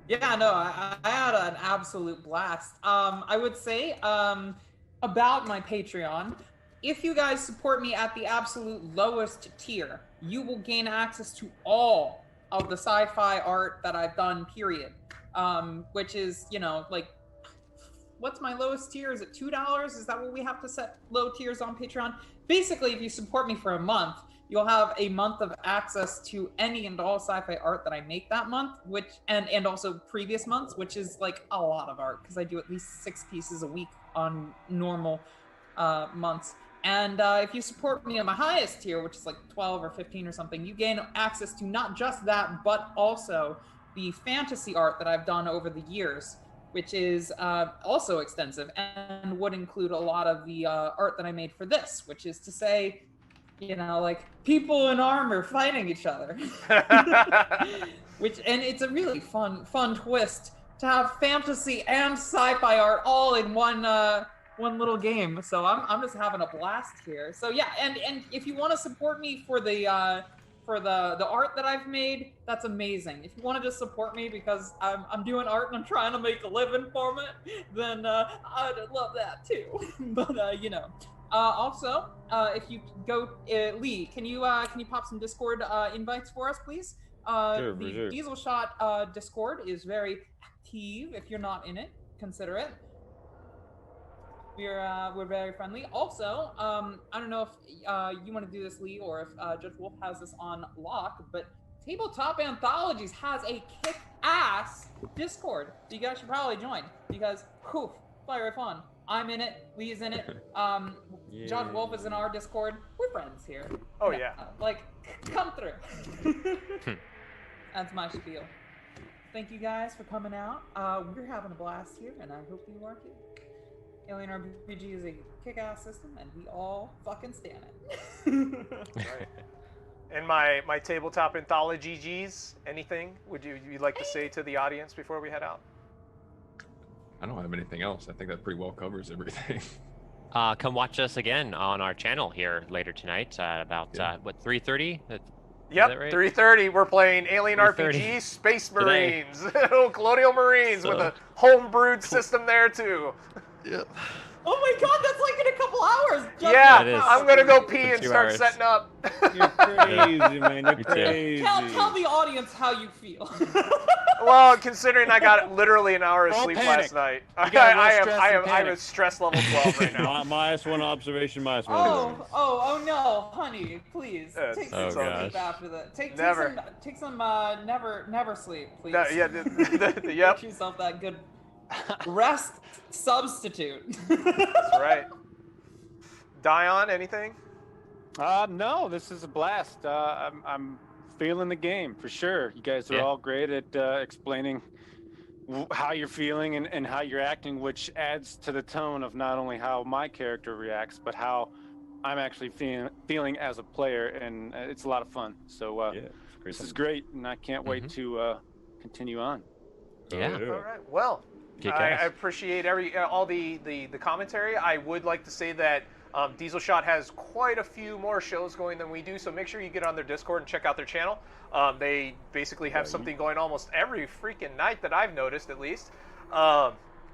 Yeah, no, I had an absolute blast. I would say about my Patreon, if you guys support me at the absolute lowest tier, you will gain access to all of the sci-fi art that I've done, period. Which is, like, what's my lowest tier? Is it $2? Is that what we have to set low tiers on Patreon? Basically, if you support me for a month, you'll have a month of access to any and all sci-fi art that I make that month, and also previous months, which is like a lot of art because I do at least 6 pieces a week on normal months. And if you support me on my highest tier, which is like 12 or 15 or something, you gain access to not just that, but also the fantasy art that I've done over the years, which is also extensive and would include a lot of the art that I made for this, which is to say, like people in armor fighting each other. And it's a really fun twist to have fantasy and sci-fi art all in one little game. So I'm just having a blast here. So yeah, and if you want to support me for the art that I've made, that's amazing. If you want to just support me because I'm doing art and I'm trying to make a living from it, then I'd love that too. But also, if you go, Lee, can you pop some Discord invites for us, please? Sure. Diesel Shot Discord is very active. If you're not in it, consider it. We're very friendly. Also, I don't know if you want to do this, Lee, or if Judge Wolf has this on lock, but Tabletop Anthologies has a kick-ass Discord. So you guys should probably join because, whew, fire fun. I'm in it. Lee's in it. Judge Wolf is in our Discord. We're friends here. Oh yeah. Like, come through. That's my spiel. Thank you guys for coming out. We're having a blast here, and I hope you are too. Alien RPG is a kick-ass system, and we all fucking stand it. Right. And my Tabletop Anthologies, anything would you like to say to the audience before we head out? I don't have anything else. I think that pretty well covers everything. Come watch us again on our channel here later tonight about 3:30? Yep, right? 3:30. We're playing Alien 3:30 RPG, Space Marines, Colonial Marines with a home-brewed system there too. Yep. Oh my god, that's like in a couple hours! Yeah, I'm gonna go pee and start hours. setting up. You're crazy, man. You're crazy. Tell the audience how you feel. Well, considering I got literally an hour of sleep last night, I'm at stress level 12 right now. Minus one observation, minus one. Oh no, honey, please take some sleep after that. Take some never sleep, please. Yep. Get yourself that good rest substitute. That's right. Dion, anything? No, this is a blast. I'm feeling the game for sure. You guys are all great at explaining how you're feeling and how you're acting, which adds to the tone of not only how my character reacts, but how I'm actually feeling as a player, and it's a lot of fun. So this is great, and I can't wait to continue on. Yeah. All right. Well, I appreciate all the commentary. I would like to say that Diesel Shot has quite a few more shows going than we do, so make sure you get on their Discord and check out their channel. They basically have something going almost every freaking night that I've noticed, at least.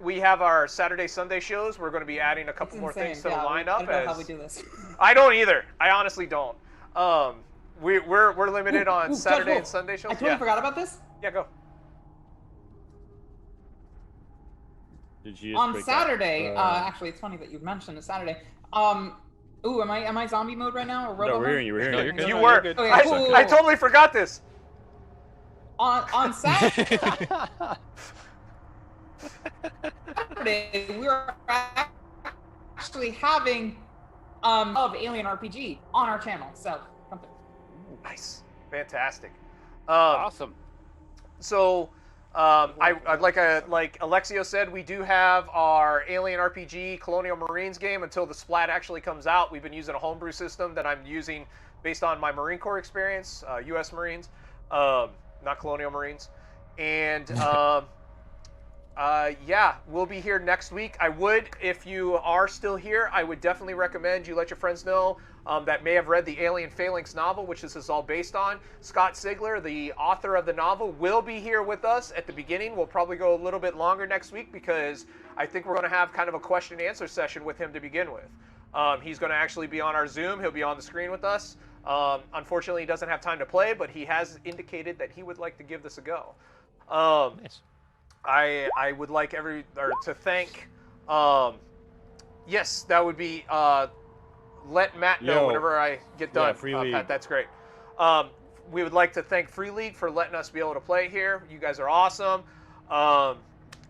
We have our Saturday, Sunday shows. We're going to be adding a couple more things to the lineup. I don't know how we do this. I don't either. I honestly don't. We're limited on Saturday and Sunday shows. I totally forgot about this. Yeah, go. On Saturday, actually, it's funny that you mentioned a Saturday. Ooh, am I zombie mode right now or robo? No, we're hearing you. We're hearing you. you're good. You were. Okay, cool. I totally forgot this. On Saturday, we were actually having of Alien RPG on our channel. So come through. Nice, fantastic. Awesome. So, like Alexio said, we do have our Alien RPG Colonial Marines game until the Splat actually comes out. We've been using a homebrew system that I'm using based on my Marine Corps experience, U.S. Marines, not Colonial Marines. And yeah, we'll be here next week. I would, if you are still here, I would definitely recommend you let your friends know that may have read the Alien Phalanx novel, which this is all based on. Scott Sigler, the author of the novel, will be here with us at the beginning. We'll probably go a little bit longer next week because I think we're going to have kind of a question and answer session with him to begin with. He's going to actually be on our Zoom. He'll be on the screen with us. Unfortunately, he doesn't have time to play, but he has indicated that he would like to give this a go. Nice. I would like to thank. Yes, that would be. Let Matt know whenever I get done. Yeah, Free League. Pat, that's great. We would like to thank Free League for letting us be able to play here. You guys are awesome.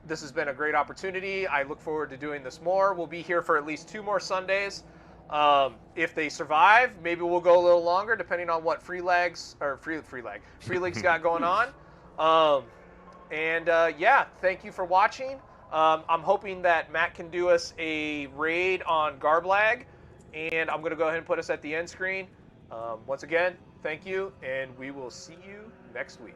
This has been a great opportunity. I look forward to doing this more. We'll be here for at least 2 more Sundays. If they survive, maybe we'll go a little longer, depending on what Free League's got going on. Yeah, thank you for watching. I'm hoping that Matt can do us a raid on Garblag, and I'm going to go ahead and put us at the end screen. Once again, thank you, and we will see you next week.